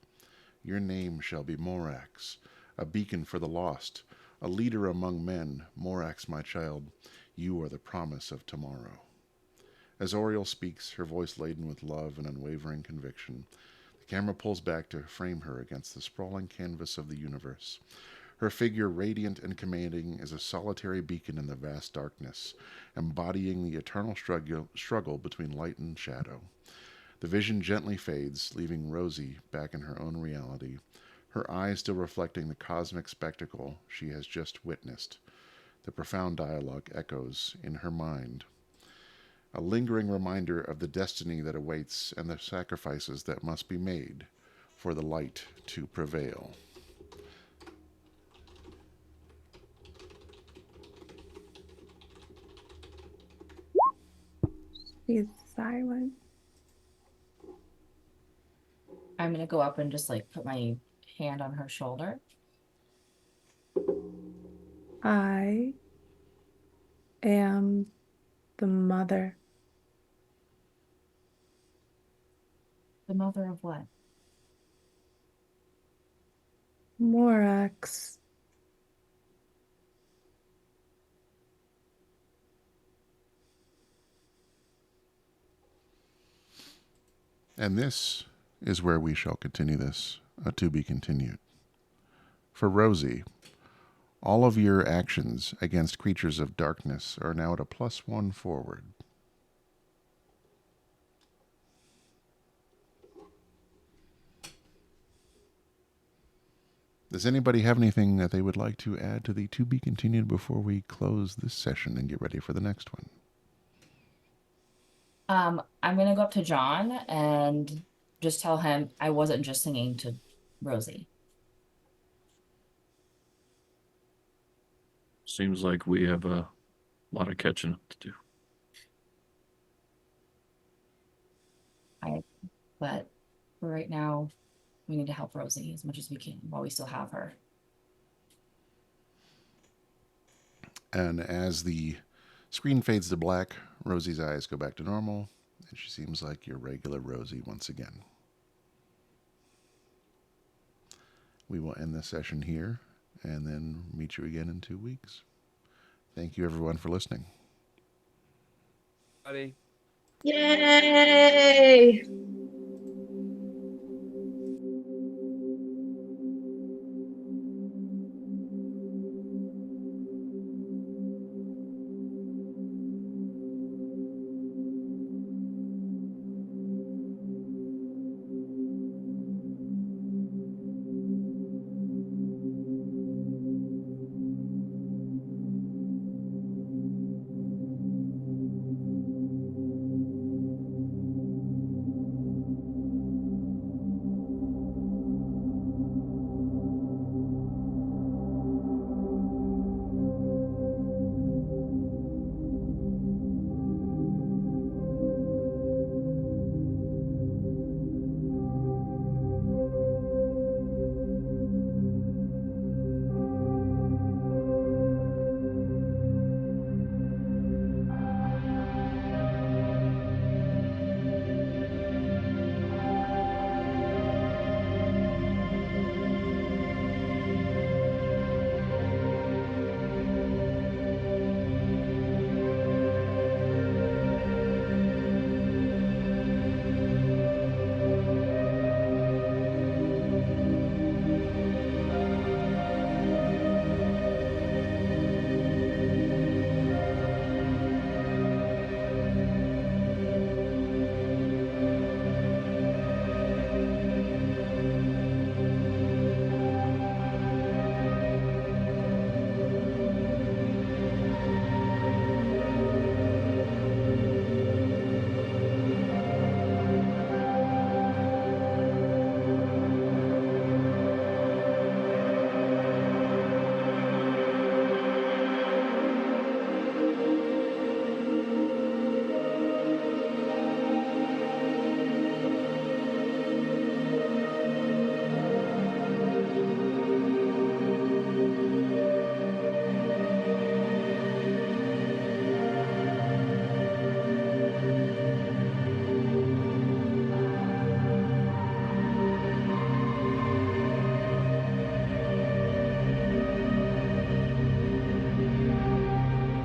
Your name shall be Morax, a beacon for the lost, a leader among men. Morax, my child, you are the promise of tomorrow. As Auriel speaks, her voice laden with love and unwavering conviction, the camera pulls back to frame her against the sprawling canvas of the universe. Her figure, radiant and commanding, is a solitary beacon in the vast darkness, embodying the eternal struggle between light and shadow. The vision gently fades, leaving Rosie back in her own reality, her eyes still reflecting the cosmic spectacle she has just witnessed. The profound dialogue echoes in her mind, a lingering reminder of the destiny that awaits and the sacrifices that must be made for the light to prevail. She's silent. I'm gonna go up and just like put my hand on her shoulder. I am the mother. The mother of what? Morax. And this is where we shall continue this, to be continued. For Rosie, all of your actions against creatures of darkness are now at a +1 forward. Does anybody have anything that they would like to add to the to be continued before we close this session and get ready for the next one? I'm gonna go up to John and just tell him I wasn't just singing to Rosie. Seems like we have a lot of catching up to do. But for right now, we need to help Rosie as much as we can while we still have her. And as the screen fades to black, Rosie's eyes go back to normal, and she seems like your regular Rosie once again. We will end this session here and then meet you again in 2 weeks. Thank you, everyone, for listening. Buddy. Yay!